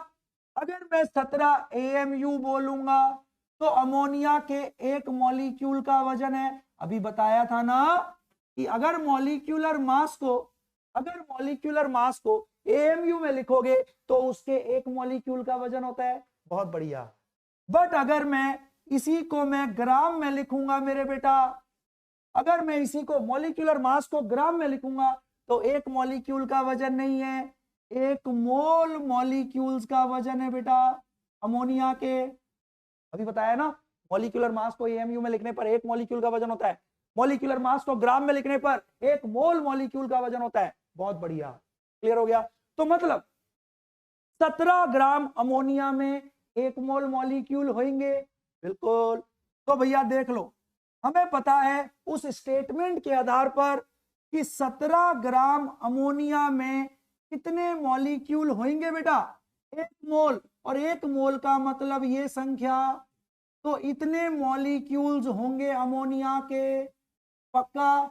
अगर मैं 17 AMU बोलूंगा तो अमोनिया के एक मॉलिक्यूल का वजन है। अभी बताया था ना कि अगर मॉलिक्यूलर मास को AMU में लिखोगे तो उसके एक मॉलिक्यूल का वजन होता है। बहुत बढ़िया। बट अगर मैं इसी को मैं ग्राम में लिखूंगा मेरे बेटा, अगर मैं इसी को मॉलिक्यूलर मास को ग्राम में लिखूंगा तो एक मॉलिक्यूल का वजन नहीं है, एक मोल मॉलिक्यूल्स का वजन है बेटा अमोनिया के। अभी बताया ना, मॉलिक्यूलर मास को AMU में लिखने पर एक मॉलिक्यूल का वजन होता है, मॉलिक्यूलर मास को ग्राम में लिखने पर एक मोल मॉलिक्यूल का वजन होता है। बहुत बढ़िया, क्लियर हो गया। तो मतलब 17 ग्राम अमोनिया में एक मोल मॉलिक्यूल होंगे, बिल्कुल। तो भैया देख लो, हमें पता है उस स्टेटमेंट के आधार पर कि 17 ग्राम अमोनिया में कितने मॉलिक्यूल होंगे बेटा, एक मोल, और एक मोल का मतलब ये संख्या, तो इतने मॉलिक्यूल्स होंगे अमोनिया के। पक्का।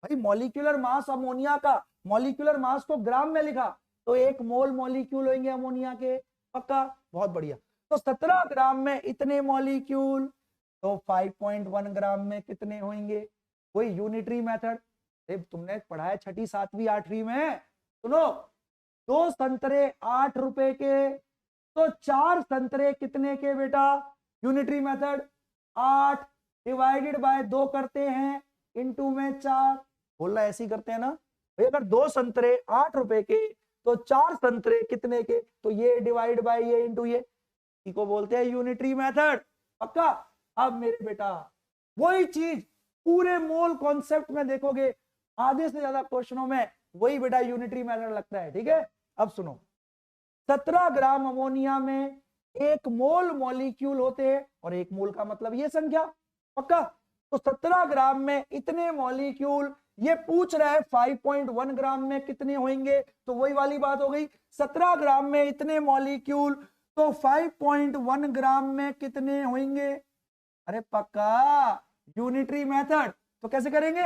भाई मॉलिक्यूलर मास अमोनिया का, मॉलिक्यूलर मास को ग्राम में लिखा तो एक मोल मॉलिक्यूल होंगे अमोनिया के। पक्का। बहुत बढ़िया। तो 17 ग्राम में इतने मॉलिक्यूल, तो 5.1 ग्राम में कितने होंगे। कोई यूनिटरी मेथड तुमने पढ़ा है 6ठी 7वीं 8वीं में। सुनो, 2 संतरे 8 रुपए के, तो 4 संतरे कितने के बेटा। यूनिटरी मेथड 8 डिवाइडेड बाय 2 करते हैं, इनटू में 4, बोलना ऐसे ही करते हैं ना भाई। अगर 2 संतरे 8 रुपए के तो 4 संतरे कितने के, तो ये डिवाइड बाय ये इनटू ये, को बोलते हैं यूनिटरी मेथड। पक्का। अब मेरे बेटा वही चीज पूरे मोल कॉन्सेप्ट में देखोगे, आधे से ज्यादा क्वेश्चनों में वही बेटा यूनिटरी मेथड लगता है, ठीक है। अब सुनो, 17 ग्राम अमोनिया में एक मोल मॉलिक्यूल होते हैं, और एक मोल का मतलब ये संख्या। पक्का। तो 17 ग्राम में इतने मॉलिक्यूल, ये पूछ रहा है 5.1 ग्राम में कितने होंगे, तो वही वाली बात हो गई। 17 ग्राम में इतने मॉलिक्यूल, तो 5.1 ग्राम में कितने होंगे। अरे पक्का, यूनिटरी मेथड। तो कैसे करेंगे,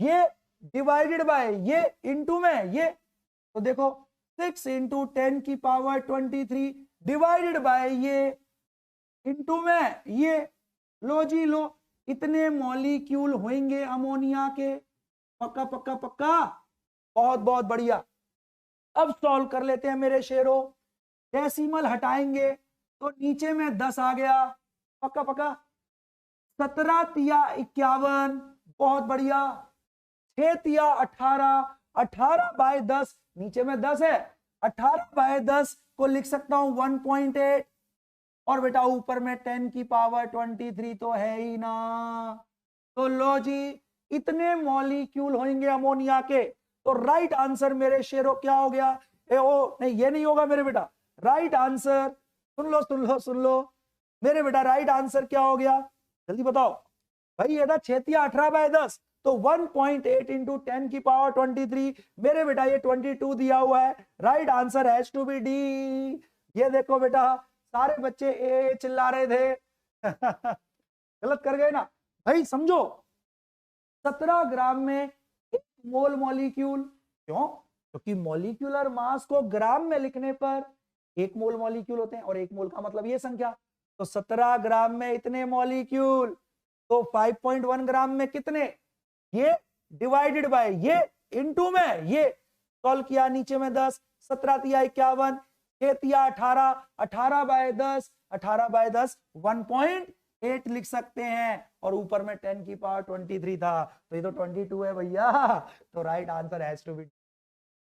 ये डिवाइडेड बाय ये इनटू में ये, तो देखो 6 इंटू 10 की पावर 23 डिवाइडेड बाय ये इनटू में ये, लो जी लो, इतने मॉलिक्यूल होंगे अमोनिया के, पक्का पक्का पक्का, बहुत बहुत बढ़िया। अब सॉल्व कर लेते हैं मेरे शेरों, डेसिमल हटाएंगे तो नीचे में 10 आ गया, पक्का पक्का, 17 तिया 51, बहुत बढ़िया, 6 तिया 18, 18 बाय 10, नीचे में 10 है, 18 बाय 10 को लिख सकता हूं 1.8, और बेटा ऊपर में 10 की पावर 23 तो है ही ना, तो लो जी इतने मॉलिक्यूल होंगे अमोनिया के। तो राइट आंसर मेरे शेरों क्या हो गया, नहीं ये नहीं होगा मेरे बेटा, राइट आंसर, सुन लो सुन लो सुन लो मेरे बेटा, राइट आंसर क्या हो गया, जल्दी बताओ भाई, ये था 6 18 बाय 10, तो 1.8 इंटू 10 की पावर 23, मेरे बेटा ये 22 दिया हुआ है, right answer has to be D. ये देखो बेटा सारे बच्चे ए चिल्ला रहे थे गलत कर गए ना भाई, समझो 17 ग्राम में 1 मोल मॉलिक्यूल, क्यों, क्योंकि मॉलिक्यूलर मास को ग्राम में लिखने पर 1 मोल मॉलिक्यूल होते हैं, और 1 मोल का मतलब ये संख्या, तो 17 ग्राम में इतने मॉलिक्यूल, तो 5.1 ग्राम में कितने, ये डिवाइडेड बाय ये इनटू में ये, सॉल्व किया नीचे में 10, 17 तिया 51, 6 तिया 18, 18 बाय 10, 18 बाय 10 1.8 लिख सकते हैं, और ऊपर में 10 की पावर 23 था, तो ये तो 22 है भैया, तो right answer has to be.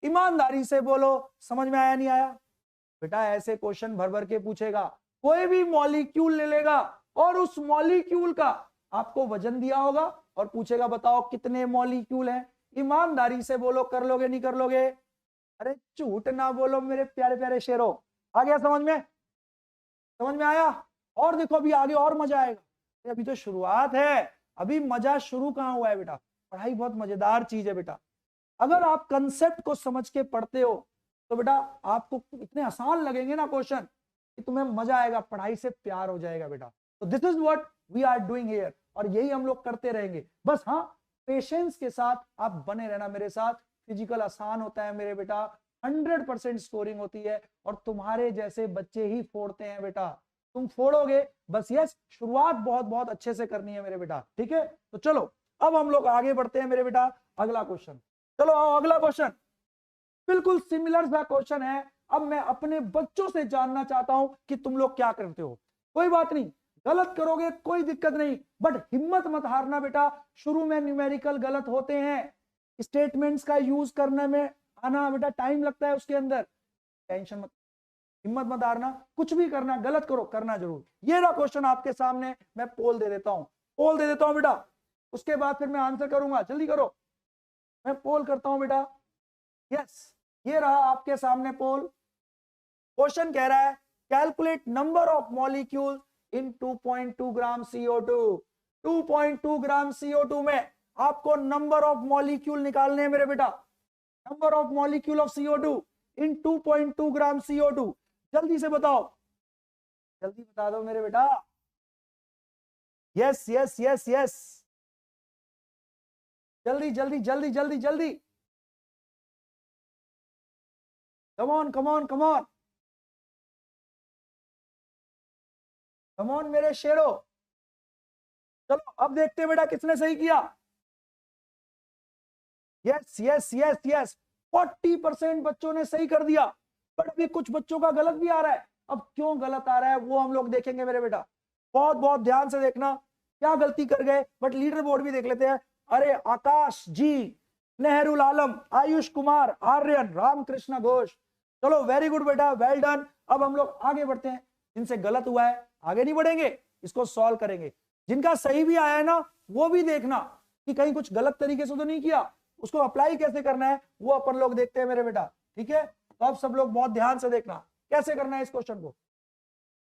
ईमानदारी से बोलो समझ में आया नहीं आया, बेटा ऐसे क्वेश्चन भर भर के पूछेगा, कोई भी मॉलिक्यूल ले लेगा और उस मॉलिक्यूल का आपको वजन दिया होगा और पूछेगा बताओ कितने मॉलिक्यूल हैं, ईमानदारी से बोलो कर लोगे नहीं कर लोगे, अरे झूठ ना बोलो मेरे प्यारे प्यारे शेरों, आ गया समझ में, समझ में आया, और देखो अभी आगे और मजा आएगा, अभी तो शुरुआत है, अभी मजा शुरू कहां हुआ है बेटा, पढ़ाई बहुत मजेदार चीज है बेटा, अगर आप कंसेप्ट को समझ के पढ़ते हो तो बेटा आपको इतने आसान लगेंगे ना क्वेश्चन कि तुम्हें मजा आएगा, पढ़ाई से प्यार हो जाएगा बेटा, तो this is what we are doing here, और यही हम लोग करते रहेंगे, बस हाँ पेशेंस के साथ आप बने रहना मेरे साथ, फिजिकल आसान होता है मेरे बेटा, 100% स्कोरिंग होती है, और तुम्हारे जैसे बच्चे ही फोड़ते हैं बेटा, तुम फोड़ोगे बस, यस शुरुआत बहुत बहुत अच्छे से करनी है मेरे बेटा, ठीक है, तो चलो अब हम लोग आगे बढ़ते हैं मेरे बेटा, अगला क्वेश्चन, चलो आओ अगला क्वेश्चन, बिल्कुल सिमिलर सा क्वेश्चन है, अब मैं अपने बच्चों से जानना चाहता हूं कि तुम लोग क्या करते हो, कोई बात नहीं गलत करोगे कोई दिक्कत नहीं, बट हिम्मत मत हारना बेटा, शुरू में न्यूमेरिकल गलत होते हैं, स्टेटमेंट्स का यूज करने में आना बेटा टाइम लगता है उसके अंदर, टेंशन मत, हिम्मत मत हारना, कुछ भी करना गलत करो करना जरूर। ये रहा क्वेश्चन आपके सामने, मैं पोल दे देता हूं, पोल दे देता हूं बेटा, उसके बाद फिर मैं आंसर करूंगा, जल्दी करो, मैं पोल करता हूं बेटा, यस ये रहा आपके सामने पोल, क्वेश्चन कह रहा है calculate number of molecule in 2.2 gram CO2, 2.2 gram CO2 में आपको नंबर ऑफ मॉलिक्यूल निकालने हैं मेरे बेटा, number of molecule of CO2 in 2.2 gram CO2, जल्दी से बताओ, जल्दी बता दो मेरे बेटा, यस यस यस यस, जल्दी जल्दी जल्दी जल्दी जल्दी, कम on come on come on come on मेरे शेरों, चलो अब देखते हैं बेटा किसने सही किया, यस यस यस यस 40% बच्चों ने सही कर दिया, बट अभी कुछ बच्चों का गलत भी आ रहा है, अब क्यों गलत आ रहा है वो हम लोग देखेंगे मेरे बेटा, बहुत बहुत ध्यान से देखना क्या गलती कर गए, बट लीडर बोर्ड भी देख लेते हैं, अरे आकाश जी, नेहरू आलम, आयुष कुमार, आर्यन, रामकृष्ण घोष, चलो वेरी गुड बेटा, वेल डन। अब हम लोग आगे बढ़ते हैं, जिनसे गलत हुआ है आगे नहीं बढ़ेंगे, इसको सॉल्व करेंगे, जिनका सही भी आया है ना वो भी देखना कि कहीं कुछ गलत तरीके से तो नहीं किया, उसको अप्लाई कैसे करना है वो अपन लोग देखते हैं मेरे बेटा, ठीक है, तो अब सब लोग बहुत ध्यान से देखना कैसे करना है इस क्वेश्चन को,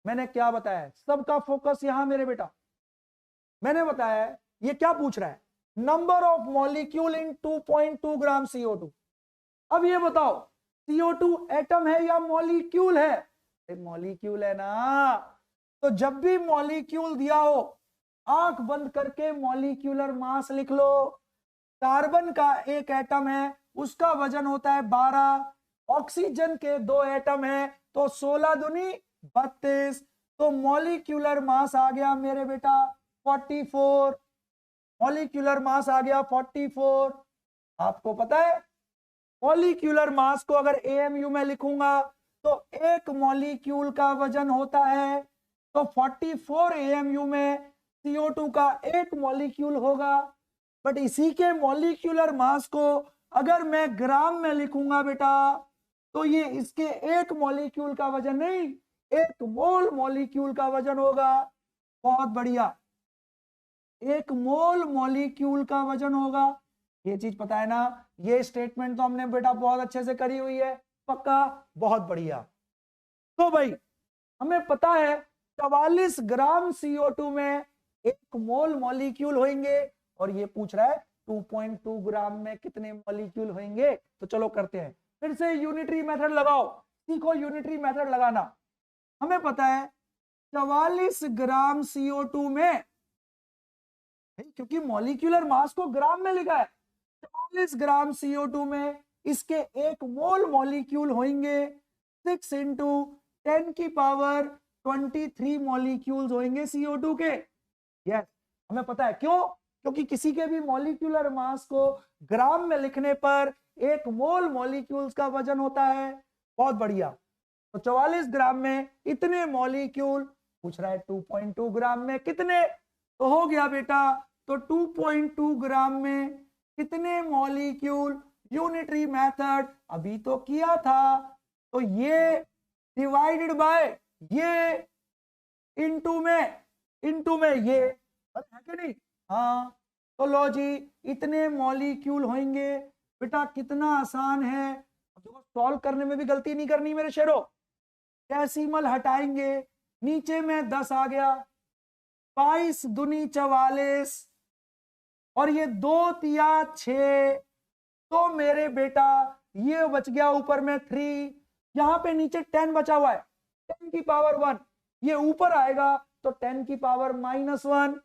मैंने क्या बताया है, सबका फोकस यहां मेरे बेटा, मैंने बताया है ये क्या पूछ रहा है, number of molecule in 2.2 gram CO2, अब ये बताओ CO2 एटम है या मॉलिक्यूल है, मॉलिक्यूल है ना, तो जब भी मॉलिक्यूल दिया हो आंख बंद करके मॉलिक्यूलर मास लिख लो। कार्बन का एक एटम है, उसका वजन होता है 12, ऑक्सीजन के 2 एटम है तो 16 दूनी 32, तो मॉलिक्यूलर मास आ गया मेरे बेटा 44, मॉलिक्यूलर मास आ गया 44। आपको पता है मॉलिक्यूलर मास को अगर एएमयू में लिखूंगा तो एक मॉलिक्यूल का वजन होता है, तो 44 एएमयू में CO2 का एक मॉलिक्यूल होगा। बट इसी के मॉलिक्यूलर मास को अगर मैं ग्राम में लिखूंगा बेटा तो ये इसके एक मॉलिक्यूल का वजन नहीं, एक मोल मॉलिक्यूल का वजन होगा। बहुत बढ़िया, एक मोल मॉलिक्यूल का वजन होगा। ये चीज पता है ना, ये स्टेटमेंट तो हमने बेटा बहुत अच्छे से करी हुई है, पक्का, बहुत बढ़िया। तो भाई हमें पता है 44 ग्राम CO2 में एक मोल मॉलिक्यूल होंगे, और ये पूछ रहा है 2.2 ग्राम में कितने मॉलिक्यूल होंगे। तो चलो करते हैं, फिर से यूनिटरी मेथड लगाओ, सीखो यूनिटरी मेथड लगाना। हमें पता है 44 ग्राम CO2 में, क्योंकि मॉलिक्यूलर मास को ग्राम में लिखा है, 44 ग्राम CO2 में इसके एक मोल मॉलिक्यूल होंगे, 6 इंटू 10 की पावर 23 मॉलिक्यूल्स होंगे CO2 के। यस, हमें पता है, क्यों? क्योंकि किसी के भी मॉलिक्यूलर मास को ग्राम में लिखने पर एक मोल मॉलिक्यूल्स का वजन होता है। बहुत बढ़िया, तो 44 ग्राम में इतने मॉलिक्यूल पूछ रहा है, 2.2 ग्राम में कितने, तो हो गया बेटा, तो 2.2 ग्राम में कितने मॉलिक्यूल, यूनिटरी मेथड अभी तो किया था, तो ये डिवाइडेड बाय ये इनटू में ये, है कि नहीं? हाँ, तो लो जी, इतने मॉलिक्यूल होंगे बेटा, कितना आसान है। देखो सॉल्व करने में भी गलती नहीं करनी मेरे शेरों। डेसिमल हटाएंगे, नीचे में 10 आ गया, 22 दूनी 44, और ये 2 तिया 6, तो मेरे बेटा ये बच गया ऊपर में 3, यहां पे नीचे 10 बचा हुआ है, 10 की पावर 1, ये ऊपर आएगा तो 10 की पावर -1,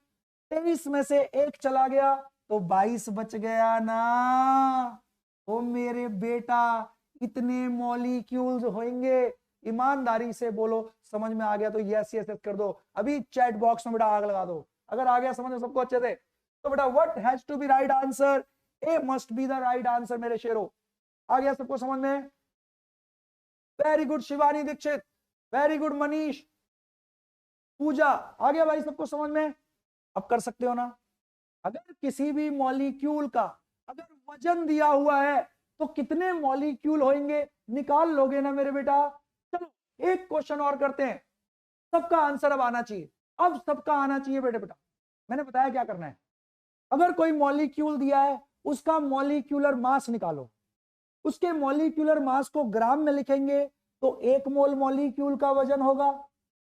23 में से 1 चला गया तो 22 बच गया ना। ओ मेरे बेटा इतने मॉलिक्यूल्स होंगे, ईमानदारी से बोलो, समझ में आ गया तो यस यस कर दो, अभी चैट बॉक्स में बेटा आग लगा दो अगर आ गया समझ में सबको अच्छे से। तो बेटा what has to be right answer, A must be the right answer मेरे शेरों। आ गया सबको समझ में? Very good Shivani Dikshit, very good Manish, Pooja, आ गया भाई सबको समझ में? अब कर सकते हो ना। अगर किसी भी मॉलिक्यूल का अगर वजन दिया हुआ है तो कितने मॉलिक्यूल होंगे निकाल लोगे ना मेरे बेटा। चलो एक क्वेश्चन और करते हैं, सबका आंसर अब आना चाहिए, अब सबका आना चाहिए बेटे। बेटा मैंने बताया क्या करना है, अगर कोई मॉलिक्यूल दिया है उसका मॉलिक्यूलर मास निकालो, उसके मॉलिक्यूलर मास को ग्राम में लिखेंगे तो 1 मोल मॉलिक्यूल का वजन होगा,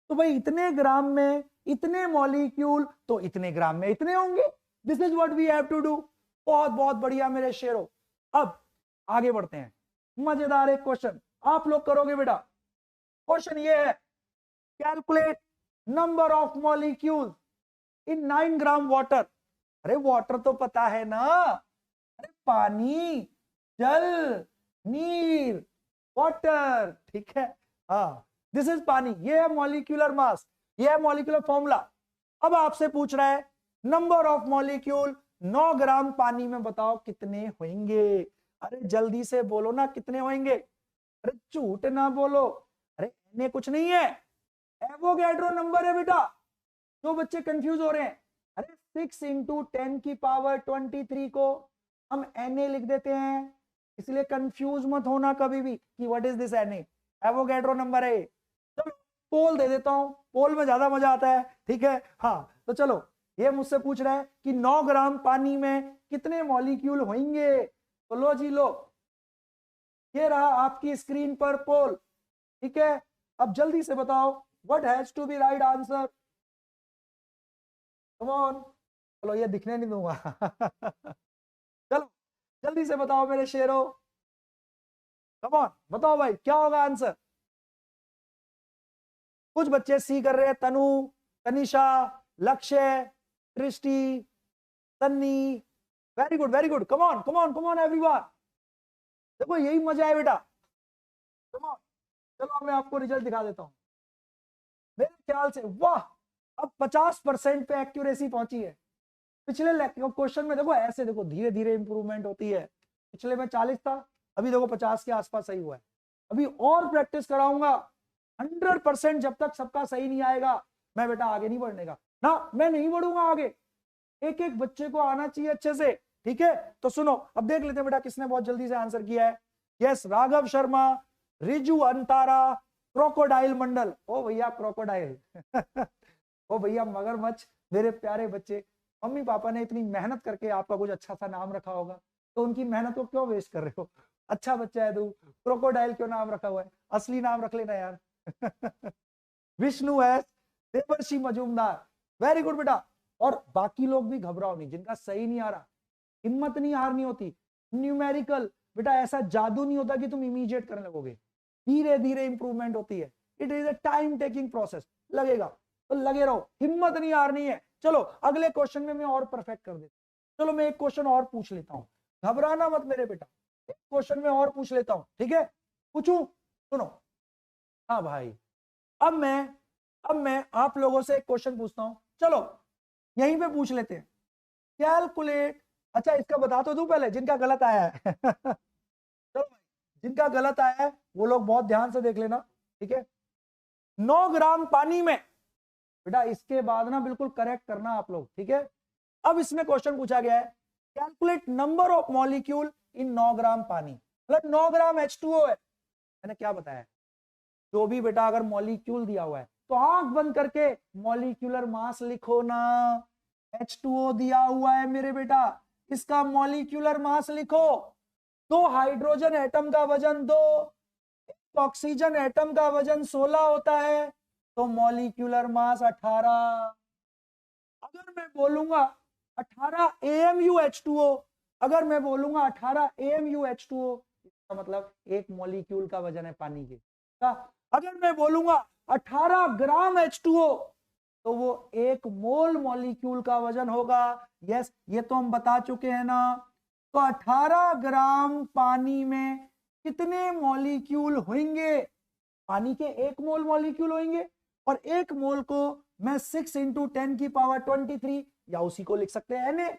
तो भाई इतने ग्राम में इतने मॉलिक्यूल तो इतने ग्राम में इतने होंगे। This is what we have to do. बहुत बहुत बढ़िया मेरे शेरों। अब आगे बढ़ते हैं, मजेदार एक क्वेश्चन आप लोग करोगे बेटा। क्वेश्चन ये है, calculate number of molecule in 9 gram water. अरे वाटर तो पता है ना, अरे पानी, जल, नीर, वाटर, ठीक है, हाँ दिस इज पानी, ये है मॉलिक्यूलर मास, ये है मॉलिक्यूलर फॉर्मूला। अब आपसे पूछ रहा है नंबर ऑफ मॉलिक्यूल 9 ग्राम पानी में बताओ कितने होंगे। अरे जल्दी से बोलो ना कितने होंगे, अरे झूठ ना बोलो, अरे ने कुछ नहीं है, एवोगैड्रो नंबर है बेटा। जो बच्चे कंफ्यूज हो रहे हैं, अरे 6 इंटू 10 की पावर 23 को हम Na लिख देते हैं, इसलिए कंफ्यूज मत होना कभी भी कि what is this Na, Avogadro number है। चलो पोल दे देता हूं, पोल में ज्यादा मजा आता है, ठीक है। हाँ तो चलो, ये मुझसे पूछ रहा है कि 9 ग्राम पानी में कितने मॉलिक्यूल होंगे, तो लो जी लो, ये रहा आपकी स्क्रीन पर पोल, ठीक है। अब जल्दी से बताओ what has to be right answer, come on, चलो ये दिखने नहीं दूंगा चलो जल्दी से बताओ मेरे शेरों, कम ऑन बताओ भाई क्या होगा आंसर। कुछ बच्चे सी कर रहे हैं, Tanu, Tanisha, Lakshya, Christy, Sunny, very good very good, come on come on come on everyone. देखो यही मजा है बेटा, कम ऑन। चलो मैं आपको रिजल्ट दिखा देता हूं। मेरे ख्याल से वाह, अब 50% पे एक्यूरेसी पहुंची है। पिछले क्वेश्चन में देखो ऐसे, देखो धीरे धीरे इंप्रूवमेंट होती है। पिछले में 40 था, अभी देखो 50 के आसपास सही हुआ है। अभी और प्रैक्टिस कराऊंगा 100%, जब तक सबका सही नहीं आएगा मैं बेटा आगे नहीं बढ़ने का ना, मैं नहीं बढ़ूंगा आगे। एक एक बच्चे को आना चाहिए अच्छे से, ठीक है। तो सुनो अब देख लेते हैं बेटा किसने बहुत जल्दी से आंसर किया है। यस, राघव शर्मा, रिजू अंतारा, क्रोकोडाइल मंडल। ओ भैया क्रोकोडाइल ओ भैया मगरमच्छ। मेरे प्यारे बच्चे, मम्मी पापा ने इतनी मेहनत करके आपका कुछ अच्छा सा नाम रखा होगा, तो उनकी मेहनत को क्यों वेस्ट कर रहे हो। अच्छा बच्चा है तू, क्रोकोडाइल क्यों नाम रखा हुआ है, असली नाम रख लेना यार विष्णु एस, देवर्षि मजूमदार, वेरी गुड बेटा। और बाकी लोग भी घबराओ नहीं, जिनका सही नहीं आ रहा, हिम्मत नहीं हारनी होती। न्यूमेरिकल बेटा ऐसा जादू नहीं होता कि तुम इमीडिएट करने लगोगे, धीरे धीरे इंप्रूवमेंट होती है। It is a time taking process, लगेगा तो लगे रहो, हिम्मत नहीं हारनी है। चलो अगले क्वेश्चन में मैं और परफेक्ट कर देता हूं। चलो मैं एक क्वेश्चन और पूछ लेता हूं, घबराना मत मेरे बेटा, एक क्वेश्चन में और पूछ लेता हूं, ठीक है। पूछूं, सुनो। हाँ भाई, अब मैं आप लोगों से एक क्वेश्चन पूछता हूं, चलो यहीं पे पूछ लेते हैं। कैलकुलेट, अच्छा इसका बता तो दूं पहले जिनका गलत आया है चलो भाई, जिनका गलत आया है वो लोग बहुत ध्यान से देख लेना, ठीक है। 9 ग्राम पानी में, बेटा इसके बाद ना बिल्कुल करेक्ट करना आप लोग, ठीक है। अब इसमें क्वेश्चन पूछा गया है, कैलकुलेट नंबर ऑफ मॉलिक्यूल इन 9 ग्राम पानी, मतलब 9 ग्राम H2O है। मैंने क्या बताया, जो भी बेटा अगर मॉलिक्यूल दिया हुआ है तो आंख बंद करके मॉलिक्यूलर मास लिखो ना। H2O दिया हुआ है मेरे बेटा, इसका मॉलिक्यूलर मास लिखो। 2 हाइड्रोजन एटम का वजन 2, ऑक्सीजन एटम का वजन 16 होता है, तो मॉलिक्यूलर मास 18। अगर मैं बोलूंगा 18 AMuH2O, अगर मैं बोलूंगा 18 AMuH2O, इसका मतलब एक मॉलिक्यूल का वजन है पानी के। अगर मैं बोलूंगा 18 ग्राम H2O, तो वो 1 मोल मॉलिक्यूल का वजन होगा। यस, ये तो हम बता चुके हैं ना। तो 18 ग्राम पानी में कितने मॉलिक्यूल होंगे, पानी के 1 मोल मॉलिक्यूल होंगे, और 1 मोल को मैं 6 × 10⁻23 या उसी को लिख सकते हैं Na,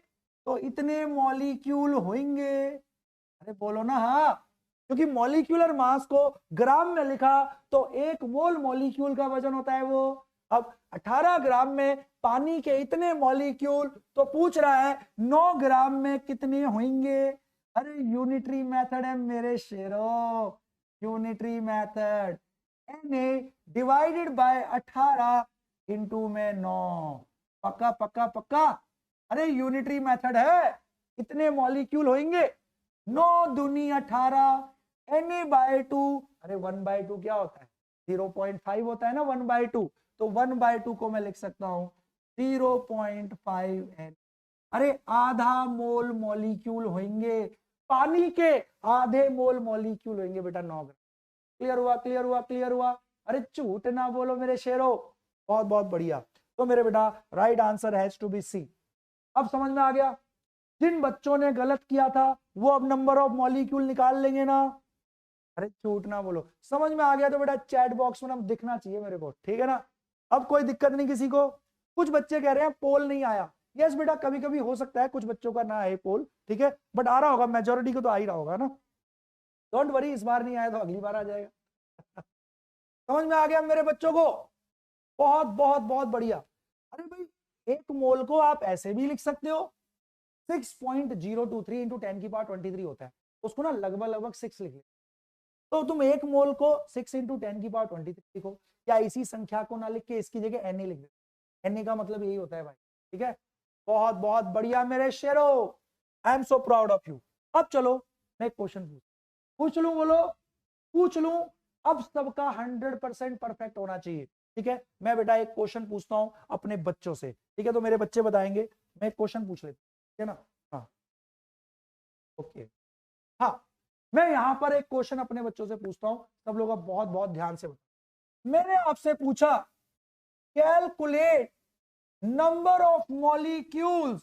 तो इतने मॉलिक्यूल होंगे। अरे बोलो ना हाँ, क्योंकि मॉलिक्यूलर मास को ग्राम में लिखा तो 1 मोल मॉलिक्यूल का वजन होता है वो। अब 18 ग्राम में पानी के इतने मॉलिक्यूल, तो पूछ रहा है 9 ग्राम में कितने होंगे। अरे यूनिटरी मेथड है मेरे शेरों, unitary method. Na divided by 18 into में 9, पक्का पक्का पक्का। अरे यूनिटरी मेथड है, कितने मॉलिक्यूल होंगे, 9 दूनी 18, Na/2। अरे 1/2 क्या होता है, 0.5 होता है ना 1/2, तो 1/2 को मैं लिख सकता हूं 0.5 N। अरे आधा मोल मॉलिक्यूल होंगे, पानी के आधे मोल मॉलिक्यूल होंगे बेटा 9 ग्राम। क्लियर हुआ क्लियर हुआ क्लियर हुआ। अरे झूठ ना बोलो मेरे शेरों, बहुत बहुत बढ़िया। तो मेरे बेटा right answer has to be C. अब समझ में आ गया, जिन बच्चों ने गलत किया था वो अब नंबर ऑफ मॉलिक्यूल निकाल लेंगे ना। अरे झूठ ना बोलो, समझ में आ गया तो बेटा चैट बॉक्स में ना दिखना चाहिए मेरे को, ठीक है ना। अब कोई दिक्कत नहीं किसी को। कुछ बच्चे कह रहे हैं पोल नहीं आया। यस बेटा, कभी कभी हो सकता है कुछ बच्चों का ना आए पोल, ठीक है, बट आ रहा होगा, मेजोरिटी को तो आ ही रहा होगा ना। डोंट वरी, इस बार नहीं आया तो अगली बार आ जाएगा समझ में आ गया मेरे बच्चों को, बहुत बहुत बहुत बढ़िया। अरे भाई 1 मोल को आप ऐसे भी लिख सकते हो, 6.023 × 10⁻23 होता है, उसको ना लगभग लगभग 6 लिख ले, तो तुम 1 मोल को 6 × 10⁻23 लिखो, या इसी संख्या को ना लिख के इसकी जगह Na लिख दो। Na का मतलब यही होता है भाई, ठीक है। बहुत बहुत बढ़िया मेरे शेरो, I am so proud of you. अब चलो मैं एक क्वेश्चन पूछ लूं, बोलो पूछ लूं। अब सबका 100% परफेक्ट होना चाहिए, ठीक है। मैं बेटा एक क्वेश्चन पूछता हूं अपने बच्चों से, ठीक है, तो मेरे बच्चे बताएंगे। मैं एक क्वेश्चन पूछ लेता हूं, ठीक है ना। हाँ ओके, हाँ मैं यहां पर एक क्वेश्चन अपने बच्चों से पूछता हूं, सब लोग अब बहुत बहुत ध्यान से बताओ। मैंने आपसे पूछा कैलकुलेट नंबर ऑफ मॉलिक्यूल्स,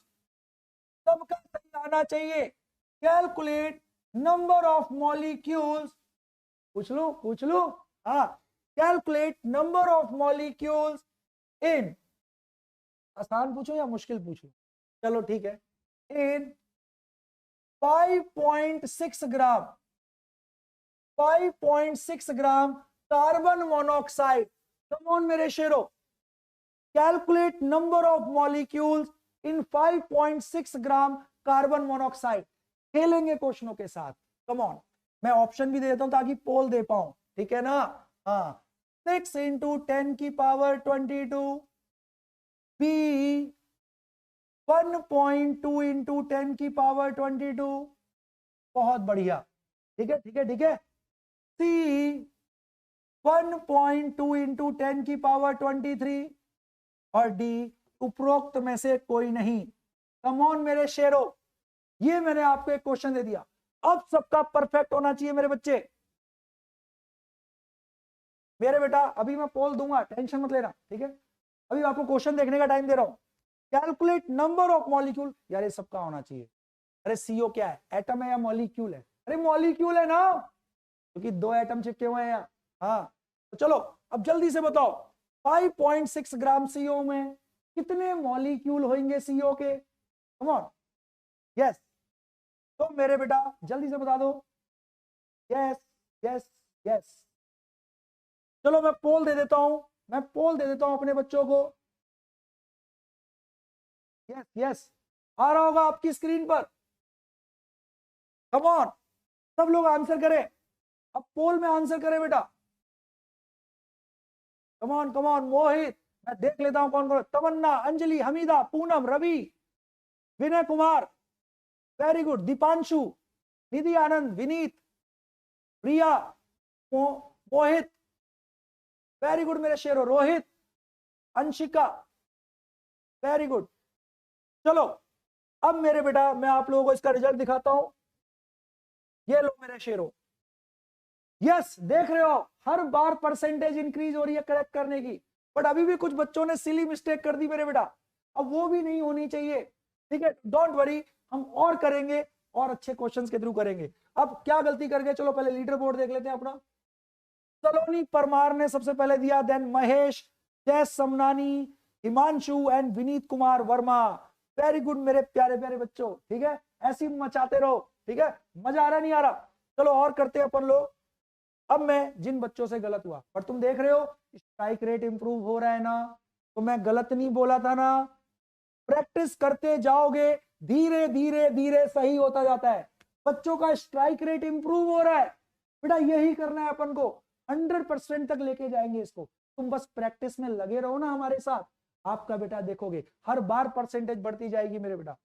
सबका सही आना चाहिए। कैलकुलेट नंबर ऑफ मॉलिक्यूल्स, पूछ लो हाँ। Calculate number of molecules in, आसान पूछो या मुश्किल पूछो? चलो ठीक है, इन 5.6 ग्राम, 5.6 gram carbon monoxide. Come on मेरे शेरों, calculate number of molecules in 5.6 gram carbon monoxide. खेलेंगे क्वेश्चनों के साथ, कम ऑन। मैं ऑप्शन भी दे देता हूं ताकि पोल दे पाऊं, ठीक है ना? हाँ, 6 इंटू 10 की पावर 22, बी 1.2 इंटू 10 की पावर 22, बहुत बढ़िया, ठीक है ठीक है ठीक है। सी 1.2 इंटू 10 की पावर 23, और डी उपरोक्त में से कोई नहीं। कम ऑन मेरे शेरों, ये मैंने आपको एक क्वेश्चन दे दिया, अब सबका परफेक्ट होना चाहिए मेरे बच्चे। मेरे बेटा अभी मैं पोल दूंगा, टेंशन मत लेना, ठीक है? अभी आपको क्वेश्चन देखने का टाइम दे रहा हूं। कैलकुलेट नंबर ऑफ मॉलिक्यूल, यार ये सबका होना चाहिए। अरे सीओ क्या है, एटम है या मॉलिक्यूल है? अरे मॉलिक्यूल है ना, क्योंकि दो एटम चिपके हुए हैं यहाँ। हाँ तो चलो अब जल्दी से बताओ, 5.6 ग्राम सीओ में कितने मॉलिक्यूल होंगे सीओ के? Come on, yes. तो मेरे बेटा जल्दी से बता दो, यस यस यस। चलो मैं पोल दे देता हूं, मैं पोल दे देता हूं अपने बच्चों को। यस यस, आ रहा होगा आपकी स्क्रीन पर। कम ऑन, सब लोग आंसर करें, अब पोल में आंसर करें बेटा। कम ऑन मोहित, मैं देख लेता हूं कौन कौन। तमन्ना, अंजलि, हमीदा, पूनम, रवि, विनय कुमार, वेरी गुड। दीपांशु, निधि आनंद, विनीत, प्रिया, मोहित, वेरी गुड मेरे शेरों। Rohit, Anshika, very good. चलो अब मेरे बेटा मैं आप लोगों को इसका रिजल्ट दिखाता हूं। ये लो मेरे शेरों, यस देख रहे हो हर बार परसेंटेज इंक्रीज हो रही है करेक्ट करने की। बट अभी भी कुछ बच्चों ने सिली मिस्टेक कर दी मेरे बेटा, अब वो भी नहीं होनी चाहिए, ठीक है? डोंट वरी, हम और करेंगे और अच्छे क्वेश्चंस के थ्रू करेंगे। अब क्या गलती कर गए, चलो पहले लीडर बोर्ड देख लेते हैं अपना। सलोनी परमार ने सबसे पहले दिया, then Mahesh, Jay Samnani, Himanshu and Vineet Kumar Verma. Very good मेरे प्यारे प्यारे बच्चों, ठीक है? ऐसे ही मचाते रहो, ठीक है? मजा आ रहा नहीं आ रहा? चलो और करते हैं अपन लोग। अब मैं जिन बच्चों से गलत हुआ, पर तुम देख रहे हो स्ट्राइक रेट इंप्रूव हो रहा है ना, तो मैं गलत नहीं बोला था ना। प्रैक्टिस करते जाओगे, धीरे धीरे धीरे सही होता जाता है। बच्चों का स्ट्राइक रेट इंप्रूव हो रहा है बेटा, यही करना है अपन को, 100% तक लेके जाएंगे इसको। तुम बस प्रैक्टिस में लगे रहो ना हमारे साथ, आपका बेटा देखोगे हर बार परसेंटेज बढ़ती जाएगी मेरे बेटा।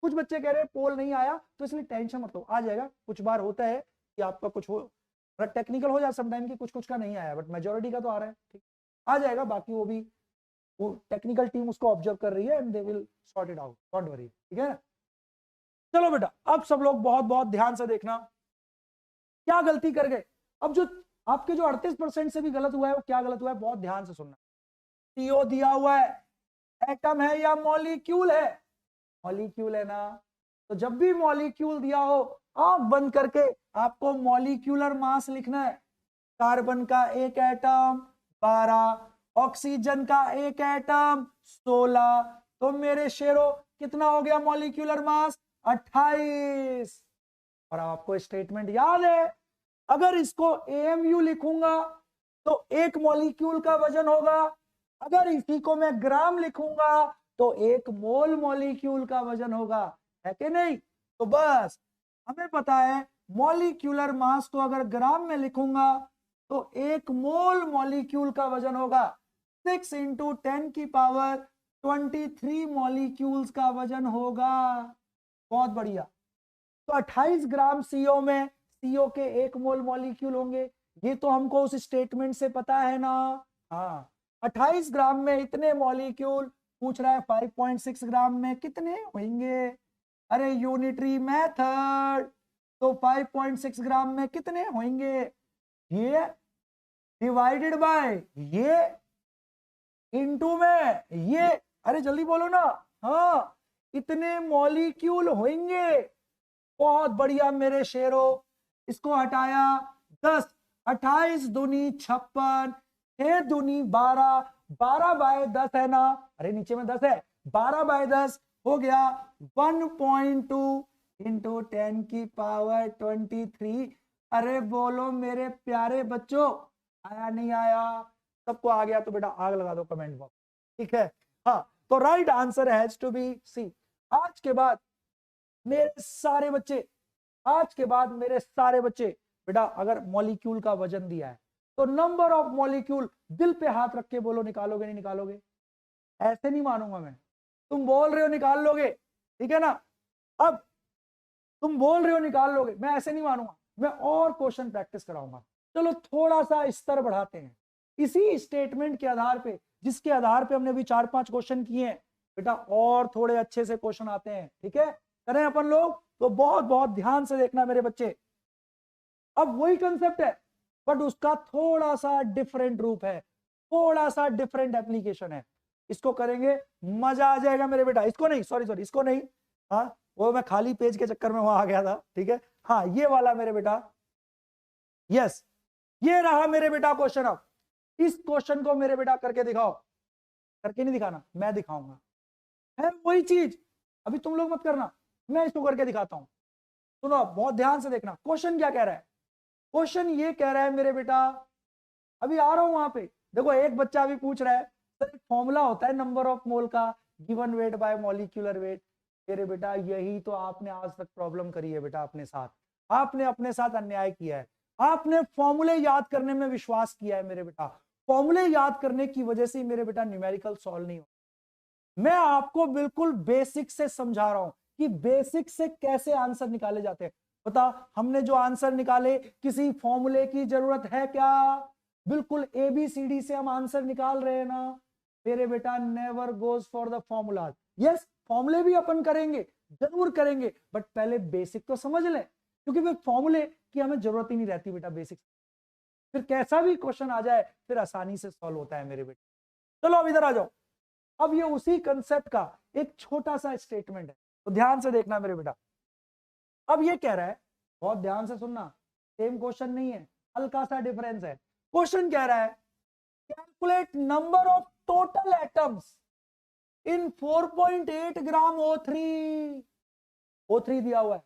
कुछ बच्चे कह रहे हैं पोल नहीं आया, तो इसलिए टेंशन मत लो, आ जाएगा। कुछ बार होता है कि आपका कुछ हो टेक्निकल हो जाए समटाइम की, कुछ कुछ का नहीं आया, बट मेजोरिटी का तो आ रहा है, ठीक आ जाएगा। बाकी वो टेक्निकल टीम उसको ऑब्जर्व कर रही है and they will sort it out, don't worry, ठीक है? चलो बेटा अब सब लोग बहुत बहुत ध्यान से देखना, क्या गलती कर गए। अब जो आपके जो 38% से भी गलत हुआ है, वो क्या गलत हुआ है, बहुत ध्यान से सुनना। सीओ दिया हुआ है, एटम है या मॉलिक्यूल है? मॉलिक्यूल है ना, तो जब भी मॉलिक्यूल दिया हो, आंख बंद करके आपको मॉलिक्यूलर मास लिखना है। कार्बन का एक एटम 12, ऑक्सीजन का एक एटम 16, तो मेरे शेरों कितना हो गया मॉलिक्यूलर मास? 28। और आपको स्टेटमेंट याद है, अगर इसको एएमयू लिखूंगा तो एक मॉलिक्यूल का वजन होगा, अगर इसी को मैं ग्राम लिखूंगा तो एक मोल मॉलिक्यूल का वजन होगा, है कि नहीं? तो बस हमें पता है मॉलिक्यूलर मास को अगर ग्राम में लिखूंगा तो एक मोल मॉलिक्यूल का वजन होगा। 6 इंटू 10 की पावर 23 मॉलिक्यूल्स का वजन होगा। बहुत बढ़िया। तो 28 ग्राम सीओ में सीओ के एक मोल मॉलिक्यूल होंगे, ये तो हमको उस स्टेटमेंट से पता है ना। हाँ, 28 ग्राम में इतने मॉलिक्यूल, पूछ रहा है 5.6 ग्राम में कितने होंगे। अरे यूनिटरी मेथड, तो 5.6 ग्राम में कितने होंगे, ये डिवाइडेड बाय ये, इनटू में ये अरे जल्दी बोलो ना। हाँ, इतने मॉलिक्यूल होंगे। बहुत बढ़िया मेरे शेरों। इसको हटाया 10, 28 दूनी 56, 6 दूनी 12, 12 बाय 10 है ना, अरे नीचे में 10 है, 12 बाय 10 हो गया 1.2 इंटू 10 की पावर 23। अरे बोलो मेरे प्यारे बच्चों, आया नहीं आया? सबको आ गया तो बेटा आग लगा दो कमेंट बॉक्स, ठीक है। हाँ, तो right answer has to be C. आज के बाद मेरे सारे बच्चे, आज के बाद मेरे सारे बच्चे, बेटा अगर मॉलिक्यूल का वजन दिया है तो नंबर ऑफ मॉलिक्यूल दिल पे हाथ रख के बोलो, निकालोगे नहीं निकालोगे? ऐसे नहीं मानूंगा मैं। तुम बोल रहे हो निकाल लोगे, ठीक है ना? अब तुम बोल रहे हो निकाल लोगे, मैं ऐसे नहीं मानूंगा, मैं और क्वेश्चन प्रैक्टिस कराऊंगा। चलो थोड़ा सा स्तर बढ़ाते हैं इसी स्टेटमेंट के आधार पे, जिसके आधार पे हमने अभी 4-5 क्वेश्चन किए हैं बेटा, और थोड़े अच्छे से क्वेश्चन आते हैं, ठीक है? करें अपन लोग तो बहुत बहुत ध्यान से देखना मेरे बच्चे। अब वही कंसेप्ट है बट उसका थोड़ा सा डिफरेंट रूप है, थोड़ा सा डिफरेंट एप्लीकेशन है। इसको करेंगे मजा आ जाएगा मेरे बेटा। इसको नहीं, सॉरी इसको नहीं, हाँ वो मैं खाली पेज के चक्कर में वहां आ गया था, ठीक है। हाँ ये वाला मेरे बेटा, यस ये रहा मेरे बेटा क्वेश्चन। अब इस क्वेश्चन को मेरे बेटा करके दिखाओ। करके नहीं दिखाना, मैं दिखाऊंगा, है वही चीज। अभी तुम लोग मत करना, मैं इसको करके दिखाता हूं। सुनो बहुत ध्यान से देखना, क्वेश्चन क्या कह रहा है। क्वेश्चन ये कह रहा है मेरे बेटा, अभी आ रहा हूं वहां पे। देखो एक बच्चा अभी पूछ रहा है सर फॉर्मूला होता है नंबर ऑफ मोल का, given weight by molecular weight. मेरे बेटा यही तो आपने आज तक प्रॉब्लम करी है बेटा अपने साथ, आपने अपने साथ अन्याय किया है। आपने फॉर्मूले याद करने में विश्वास किया है मेरे बेटा, फॉर्मूले याद करने की वजह से मेरे बेटा न्यूमेरिकल सॉल्व नहीं हो। मैं आपको बिल्कुल बेसिक से समझा रहा हूं कि बेसिक से कैसे आंसर निकाले जाते हैं। पता हमने जो आंसर निकाले किसी फॉर्मूले की जरूरत है क्या? बिल्कुल ABCD से हम आंसर निकाल रहे हैं ना मेरे बेटा। Never goes for the formula. Yes फॉर्मूले भी अपन करेंगे, जरूर करेंगे, बट पहले बेसिक तो समझ लें, क्योंकि फिर फॉर्मूले की हमें जरूरत ही नहीं रहती बेटा बेसिक। फिर कैसा भी क्वेश्चन आ जाए फिर आसानी से सॉल्व होता है मेरे बेटे। चलो अब इधर आ जाओ। अब ये उसी कंसेप्ट का एक छोटा सा स्टेटमेंट है, तो ध्यान से देखना मेरे बेटा। अब ये कह रहा है, बहुत ध्यान से सुनना, सेम क्वेश्चन नहीं है, हल्का सा डिफरेंस है। क्वेश्चन कह रहा है calculate number of total atoms in 4.8 gram O3। O3 दिया हुआ है,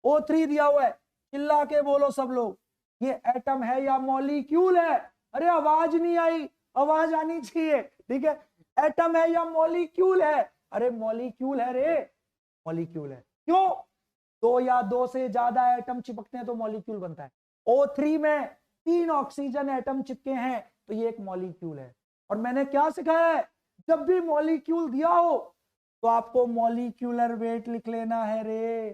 O3 दिया हुआ है, चिल्ला के बोलो सब लोग, ये एटम है या मॉलिक्यूल है? अरे आवाज नहीं आई, आवाज आनी चाहिए, ठीक है। एटम है या मॉलिक्यूल है? अरे मॉलिक्यूल है रे, मॉलिक्यूल है। क्यों? दो या दो से ज्यादा एटम चिपकते हैं तो मॉलिक्यूल बनता है। O3 में 3 ऑक्सीजन एटम चिपके हैं तो ये एक मॉलिक्यूल है। और मैंने क्या सिखाया है, जब भी मॉलिक्यूल दिया हो तो आपको मॉलिक्यूलर वेट लिख लेना है रे।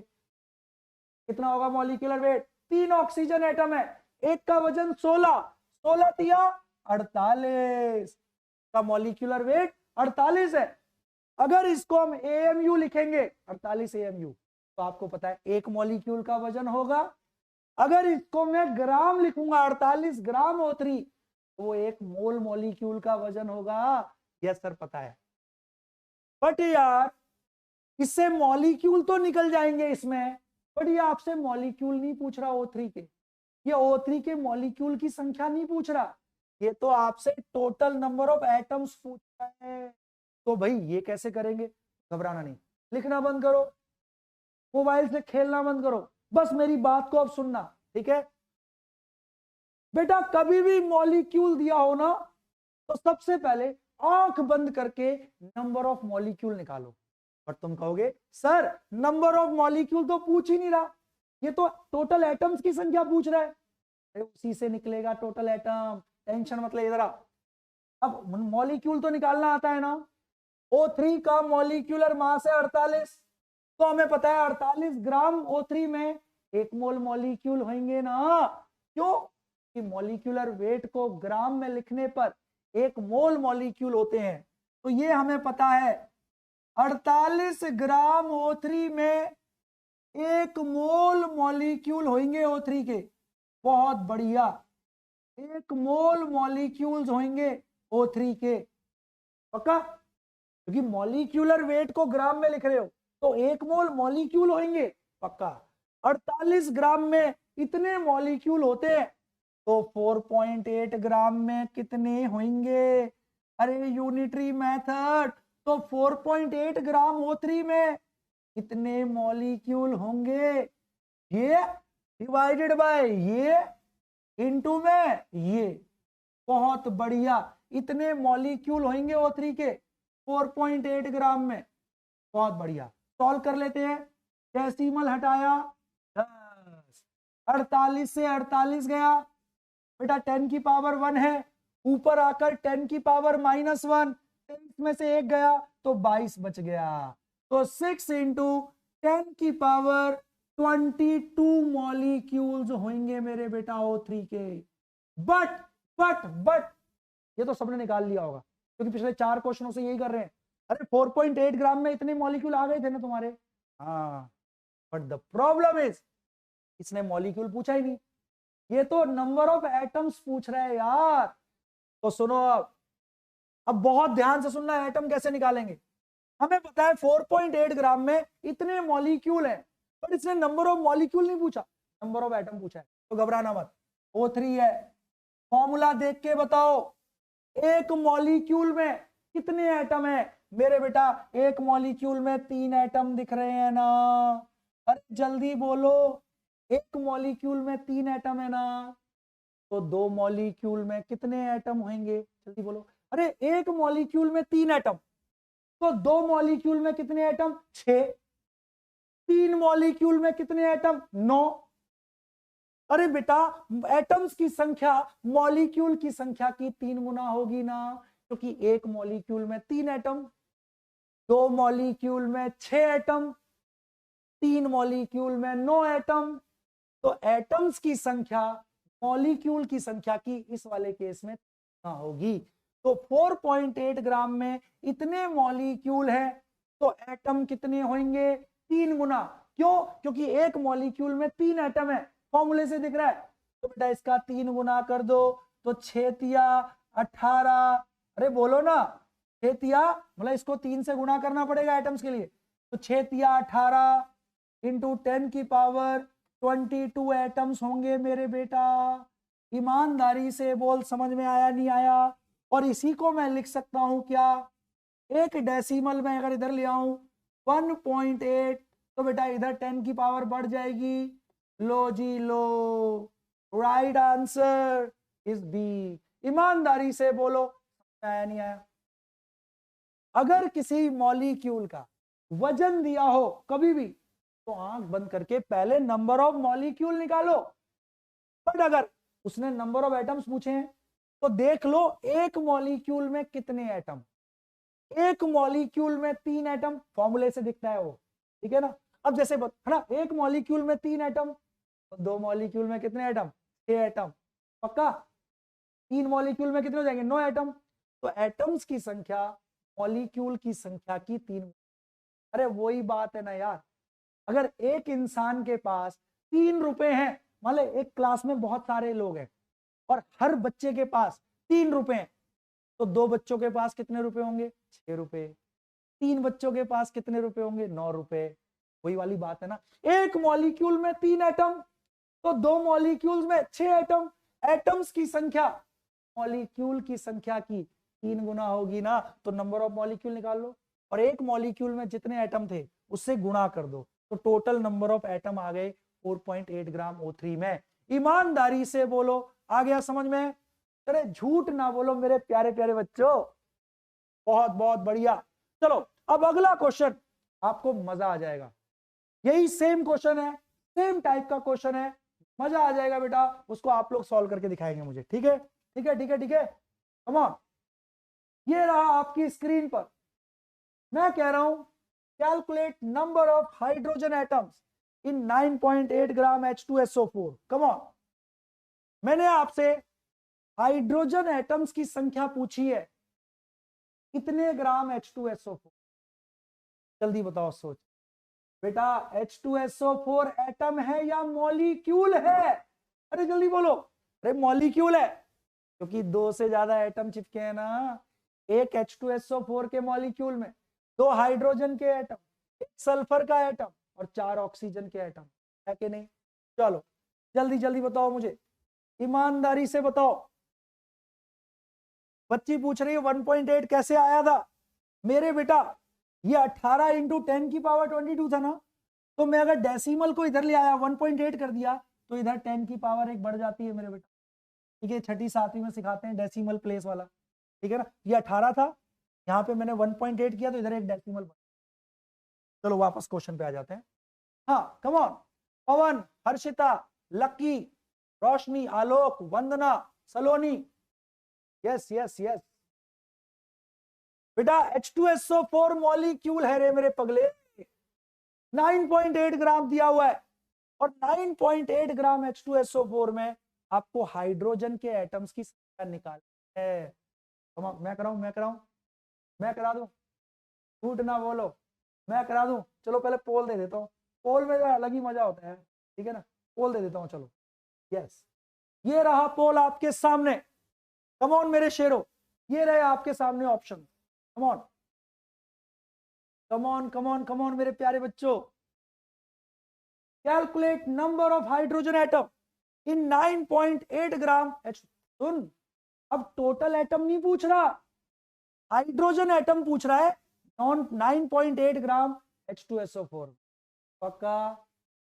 कितना होगा मॉलिक्यूलर वेट? 3 ऑक्सीजन एटम है, एक का वजन 16, 16 तिया 48 का मॉलिक्यूलर वेट 48 है। अगर इसको हम AMU लिखेंगे 48 AMU, तो आपको पता है एक मॉलिक्यूल का वजन होगा। अगर इसको मैं ग्राम लिखूंगा 48 ग्राम O3, तो वो एक मोल मॉलिक्यूल का वजन होगा। यस सर पता है, बट यार इससे मॉलिक्यूल तो निकल जाएंगे इसमें, बट ये आपसे मॉलिक्यूल नहीं पूछ रहा O3 के, ये O3 के मॉलिक्यूल की संख्या नहीं पूछ रहा, ये तो आपसे टोटल नंबर ऑफ एटम्स पूछ रहा है। तो भाई ये कैसे करेंगे? घबराना नहीं, लिखना बंद करो, मोबाइल से खेलना बंद करो, बस मेरी बात को अब सुनना, ठीक है बेटा। कभी भी मॉलिक्यूल दिया हो ना तो सबसे पहले आंख बंद करके नंबर ऑफ मॉलिक्यूल निकालो। और तुम कहोगे सर नंबर ऑफ मॉलिक्यूल तो पूछ ही नहीं रहा, ये तो टोटल एटम्स की संख्या पूछ रहा है। अरे उसी से निकलेगा टोटल एटम, टेंशन मत ले जरा। अब मॉलिक्यूल तो निकालना आता है ना। O3 का मॉलिक्यूलर मास है 48, तो हमें पता है 48 ग्राम O3 में 1 मोल मॉलिक्यूल होंगे ना। क्यों? कि मॉलिक्यूलर वेट को ग्राम में लिखने पर 1 मोल मॉलिक्यूल होते हैं, तो ये हमें पता है 48 ग्राम O3 में 1 मोल मॉलिक्यूल होंगे O3 के। बहुत बढ़िया, 1 मोल मॉलिक्यूल्स होंगे O3 के, पक्का? क्योंकि मॉलिक्यूलर वेट को ग्राम में लिख रहे हो, तो 1 मोल मॉलिक्यूल होंगे पक्का। 48 ग्राम में इतने मॉलिक्यूल होते हैं, तो 4.8 ग्राम में कितने होंगे? अरे यूनिटरी मेथड, तो 4.8 ग्राम O3 में कितने मॉलिक्यूल होंगे? ये डिवाइडेड बाय ये इनटू में ये। बहुत बढ़िया, इतने मॉलिक्यूल होंगे O3 के 4.8 ग्राम में। बहुत बढ़िया, सॉल्व कर लेते हैं। डेसिमल हटाया 10, 48 से 48 गया बेटा, 10 की पावर 1 है, ऊपर आकर 10 की पावर -1, 23 में से 1 गया तो 22 बच गया। तो 6 इंटू 10 की पावर 22 मॉलिक्यूल्स होंगे मेरे बेटा O3 के। बट ये तो सबने निकाल लिया होगा, क्योंकि पिछले 4 क्वेश्चनों से यही कर रहे हैं। अरे 4.8 ग्राम में इतने मॉलिक्यूल आ गए थे ना तुम्हारे। हाँ, बट द प्रॉब्लम इज इसने मॉलिक्यूल पूछा ही नहीं, ये तो नंबर ऑफ एटम्स पूछ रहा है यार। तो सुनो, अब बहुत ध्यान से सुनना, एटम कैसे निकालेंगे। हमें पता है 4.8 ग्राम में इतने मॉलिक्यूल हैं, पर इसने नंबर ऑफ मॉलिक्यूल नहीं पूछा, नंबर ऑफ एटम पूछा है। तो घबराना मत, O3 है। फॉर्मूला देख के बताओ, एक मॉलिक्यूल में कितने एटम है मेरे बेटा? एक मॉलिक्यूल में 3 एटम दिख रहे हैं ना। अरे जल्दी बोलो, एक मॉलिक्यूल में 3 एटम है ना, तो 2 मॉलिक्यूल में कितने एटम होंगे? जल्दी बोलो। अरे एक मॉलिक्यूल में 3 एटम, तो 2 मॉलिक्यूल में कितने एटम? 6। 3 मॉलिक्यूल में कितने एटम? 9। अरे बेटा, एटम्स की संख्या मॉलिक्यूल की संख्या की 3 गुना होगी ना, क्योंकि एक मॉलिक्यूल में 3 एटम, 2 मॉलिक्यूल में 6 एटम, 3 मॉलिक्यूल में 9 एटम। तो एटम्स की संख्या मॉलिक्यूल की संख्या की इस वाले केस में होगी। तो 4.8 ग्राम में इतने मॉलिक्यूल है, तो एटम कितने होंगे? 3 गुना। क्यों? क्योंकि एक मॉलिक्यूल में 3 एटम है, फॉर्मूले से दिख रहा है। तो बेटा इसका 3 गुना कर दो, तो 6 तिया 18। अरे बोलो ना, 6 तिया मतलब इसको 3 से गुना करना पड़ेगा एटम्स के लिए, तो 6 तिया 18 इंटू 10 की पावर 22 एटम्स होंगे मेरे बेटा। ईमानदारी से बोल, समझ में आया नहीं आया? और इसी को मैं लिख सकता हूं क्या? एक डेसिमल में अगर इधर ले आऊं 1.8, तो बेटा इधर 10 की पावर बढ़ जाएगी। लो जी लो, राइट आंसर इज बी। ईमानदारी से बोलो, आया नहीं आया? अगर किसी मॉलिक्यूल का वजन दिया हो कभी भी, तो आंख बंद करके पहले नंबर ऑफ मॉलिक्यूल निकालो। बट अगर उसने नंबर ऑफ एटम्स पूछे हैं, तो देख लो एक मॉलिक्यूल में कितने एटम। एक मॉलिक्यूल में 3 एटम, फॉर्मूले से दिखता है वो, ठीक है ना। अब जैसे है ना, एक मॉलिक्यूल में 3 एटम, तो 2 मॉलिक्यूल में कितने एटम? 6 एटम पक्का। 3 मॉलिक्यूल में कितने हो जाएंगे? 9 एटम। तो एटम्स की संख्या मॉलिक्यूल की संख्या की 3। अरे वही बात है ना यार, अगर एक इंसान के पास 3 रुपए हैं, मान लो एक क्लास में बहुत सारे लोग हैं और हर बच्चे के पास 3 रुपए हैं, तो 2 बच्चों के पास कितने रुपए होंगे? 6 रुपए। 3 बच्चों के पास कितने रुपए होंगे? 9 रुपए। वही वाली बात है ना, एक मॉलिक्यूल में 3 एटम, तो 2 मॉलिक्यूल्स में 6 एटम। एटम्स की संख्या मॉलिक्यूल की संख्या की 3 गुना होगी ना, तो नंबर ऑफ मॉलिक्यूल निकाल लो, और एक मॉलिक्यूल में जितने एटम थे उससे गुणा कर दो, तो टोटल नंबर ऑफ एटम आ गए 4.8 ग्राम O3 में। ईमानदारी से बोलो, आ गया समझ में? अरे झूठ ना बोलो मेरे प्यारे प्यारे बच्चों। बहुत बहुत बढ़िया। चलो अब अगला क्वेश्चन, आपको मजा आ जाएगा। यही सेम क्वेश्चन है, सेम टाइप का क्वेश्चन है, मजा आ जाएगा बेटा। उसको आप लोग सॉल्व करके दिखाएंगे मुझे, ठीक है? ठीक है ठीक है ठीक है, कम ऑन। ये रहा आपकी स्क्रीन पर, मैं कह रहा हूं calculate number of hydrogen atoms in 9.8 gram H2SO4। Come on, मैंने आपसे हाइड्रोजन एटम्स की संख्या पूछी है, कितने ग्राम H2SO4? जल्दी बताओ, सोच बेटा। H2SO4 एटम है या मॉलिक्यूल है? अरे जल्दी बोलो। अरे मॉलिक्यूल है, क्योंकि 2 से ज्यादा एटम चिपके हैं ना, एक H2SO4 के मॉलिक्यूल में 2 हाइड्रोजन के एटम, 1 सल्फर का एटम और 4 ऑक्सीजन के एटम, है कि नहीं? चलो जल्दी जल्दी बताओ मुझे, ईमानदारी से बताओ। बच्ची पूछ रही है 1.8 कैसे आया था? मेरे बेटा ये 18 इंटू 10 की पावर 22 था ना, तो मैं अगर डेसिमल को इधर ले आया 1.8 कर दिया तो इधर 10 की पावर 1 बढ़ जाती है मेरे बेटा। ठीक है, छठी सातवीं में सिखाते हैं डेसिमल प्लेस वाला, ठीक है ना। ये 18 था, यहाँ पे मैंने 1.8 किया तो इधर एक डेसिमल। चलो वापस क्वेश्चन पे आ जाते हैं। हाँ come on, Pawan, Harshita, lucky, Roshni, Alok, Vandana, Saloni, yes yes yes बेटा। H2SO4 मॉलिक्यूल है रे मेरे पगले, 9.8 ग्राम दिया हुआ है, और 9.8 ग्राम H2SO4 में आपको हाइड्रोजन के एटम्स की संख्या निकालनी है। मैं करा दूं, झूठ ना बोलो, मैं करा दूं। चलो पहले पोल दे देता हूँ, पोल में अलग ही मजा होता है, ठीक है ना। पोल दे देता हूँ, चलो यस, ये रहा पोल आपके सामने। कम ऑन मेरे शेरों, ये रहे आपके सामने option. Come on come on come on come on मेरे प्यारे बच्चों, calculate number of hydrogen atom in 9.8 gram H। सुन, अब टोटल एटम नहीं पूछ रहा, हाइड्रोजन एटम पूछ रहा है, 9.8 ग्राम H2SO4। पक्का?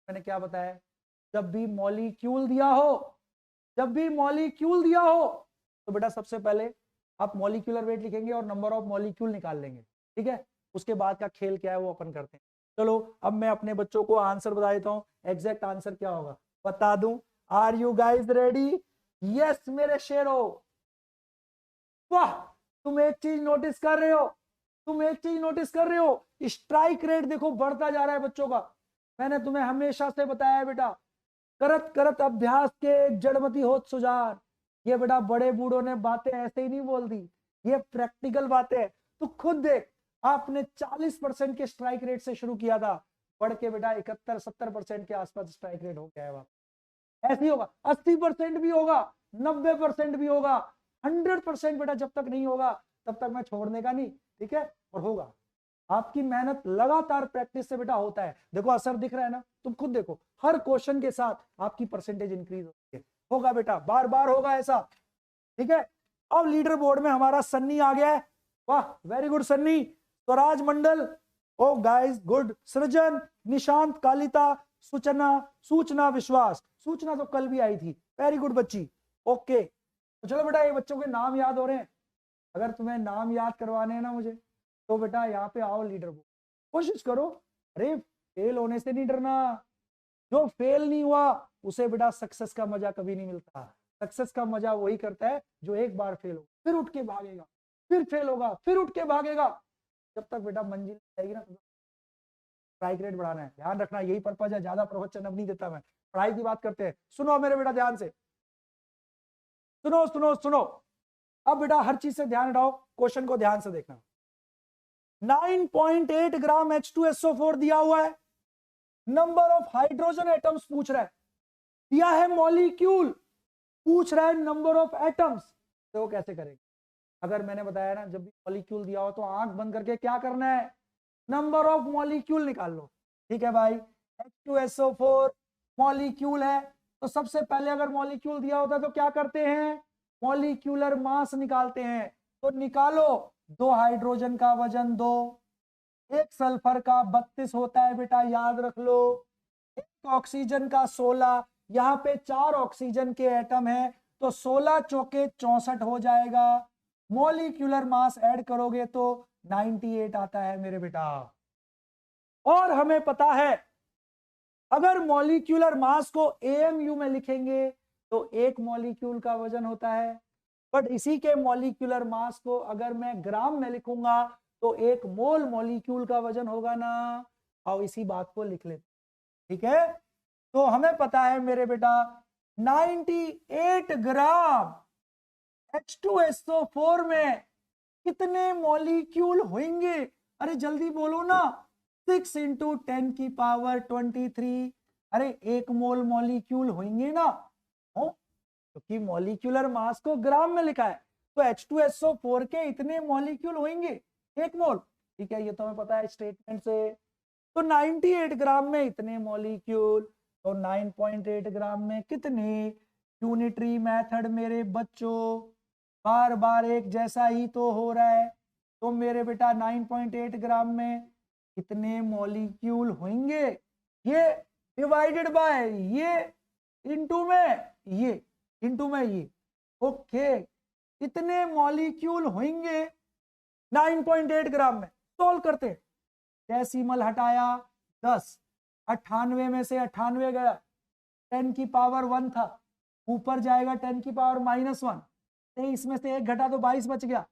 मैंने क्या बताया, जब भी मॉलिक्यूल दिया हो, जब भी मॉलिक्यूल दिया हो तो बेटा सबसे पहले आप मॉलिक्यूलर वेट लिखेंगे और नंबर ऑफ मॉलिक्यूल निकाल लेंगे, ठीक है। उसके बाद का खेल क्या है वो अपन करते हैं। चलो अब मैं अपने बच्चों को आंसर बता देता हूं, एग्जैक्ट आंसर क्या होगा बता दूं। Are you guys ready? Yes मेरे शेरो। वाह, तुम एक चीज नोटिस कर रहे हो, तुम एक चीज नोटिस कर रहे हो, स्ट्राइक रेट देखो बढ़ता जा रहा है बच्चों का। मैंने तुम्हें हमेशा से बताया है बेटा, करत करत अभ्यास के जड़मती होत सुजान। ये बेटा बड़े बूढ़ों ने बातें ऐसे ही नहीं बोल दी, ये प्रैक्टिकल बातें है। तू खुद देख, आपने 40% के स्ट्राइक रेट से शुरू किया था, बढ़ के बेटा 71-70% के आसपास स्ट्राइक रेट हो गया है। ऐसे ही होगा, 80% भी होगा, 90% भी होगा, 100% बेटा जब तक नहीं होगा तब तक मैं छोड़ने का नहीं, ठीक है। और होगा, आपकी मेहनत लगातार प्रैक्टिस से बेटा होता है। देखो असर दिख रहा है ना, तुम खुद देखो, हर क्वेश्चन के साथ आपकी परसेंटेज इंक्रीज होती है। होगा बेटा, बार बार होगा ऐसा, ठीक है। अब लीडर बोर्ड में हमारा सन्नी आ गया है, वाह वेरी गुड सन्नी। स्वराज मंडल, ओ गाइस गुड। सृजन, निशांत, कालिता, सूचना विश्वास, सूचना तो कल भी आई थी, वेरी गुड बच्ची, ओके। तो चलो बेटा ये बच्चों के नाम याद हो रहे हैं, अगर तुम्हें नाम याद करवाने हैं ना मुझे, तो बेटा यहाँ पे आओ लीडर बोर्ड, कोशिश करो। अरे फेल होने से नहीं डरना, जो फेल नहीं हुआ उसे बेटा सक्सेस का मजा कभी नहीं मिलता। सक्सेस का मजा वही करता है जो एक बार फेल हो फिर उठ के भागेगा, फिर फेल होगा फिर उठ के भागेगा, जब तक बेटा मंजिल आएगी ना। स्ट्राइक रेट बढ़ाना है, ध्यान रखना, यही पर्पज है। ज्यादा प्रवचन अब नहीं देता मैं, पढ़ाई की बात करते हैं। सुनो मेरे बेटा ध्यान से, सुनो सुनो सुनो। अब बेटा हर चीज से ध्यान हटाओ, क्वेश्चन को ध्यान से देखना। 9.8 ग्राम H2SO4 दिया हुआ है, नंबर ऑफ हाइड्रोजन एटम्स पूछ रहा है, दिया है मॉलिक्यूल, पूछ रहा है नंबर ऑफ एटम्स। तो वो कैसे करेंगे? अगर मैंने बताया ना, जब भी मॉलिक्यूल दिया हो तो आंख बंद करके क्या करना है, नंबर ऑफ मॉलिक्यूल निकाल लो, ठीक है भाई। H2SO4 मॉलिक्यूल है, तो सबसे पहले अगर मॉलिक्यूल दिया होता तो क्या करते हैं, मॉलिक्यूलर मास निकालते हैं। तो निकालो, 2 हाइड्रोजन का वजन 2, 1 सल्फर का 32 होता है बेटा, याद रख लो, 1 ऑक्सीजन का 16, यहाँ पे 4 ऑक्सीजन के एटम है, तो 16 चौके 64 हो जाएगा। मॉलिक्यूलर मास ऐड करोगे तो 98 आता है मेरे बेटा। और हमें पता है अगर मॉलिक्यूलर मास को AMU में लिखेंगे तो 1 मॉलिक्यूल का वजन होता है, बट इसी के मॉलिक्यूलर मास को अगर मैं ग्राम में लिखूंगा तो 1 मोल मॉलिक्यूल का वजन होगा ना। और इसी बात को लिख लेते, ठीक है। तो हमें पता है मेरे बेटा 98 ग्राम H2SO4 में कितने मॉलिक्यूल होंगे? अरे जल्दी बोलो ना, 6 इंटू 10 की पावर 23। अरे 1 मोल मॉलिक्यूल होंगे ना, क्योंकि मॉलिक्यूलर मास को ग्राम में लिखा है। तो H2SO4 के इतने मॉलिक्यूल होंगे, 1 मोल, ठीक है, ये तो हमें पता है स्टेटमेंट से। तो 98 ग्राम में इतने मॉलिक्यूल, तो 9.8 ग्राम में कितने, यूनिटरी मेथड मेरे बच्चों, बार बार एक जैसा ही तो हो रहा है। तो मेरे बेटा 9.8 ग्राम में कितने मॉलिक्यूल होंगे, ये डिवाइडेड बाय ये इनटू में ये, इनटू में ये, ओके, इतने मॉलिक्यूल होंगे 9.8 ग्राम में। सॉल्व करते, डेसिमल हटाया 10, 98 में से 98 गया, 10 की पावर 1 था, ऊपर जाएगा 10 की पावर -1, 23 में से 1 घटा तो 22 बच गया।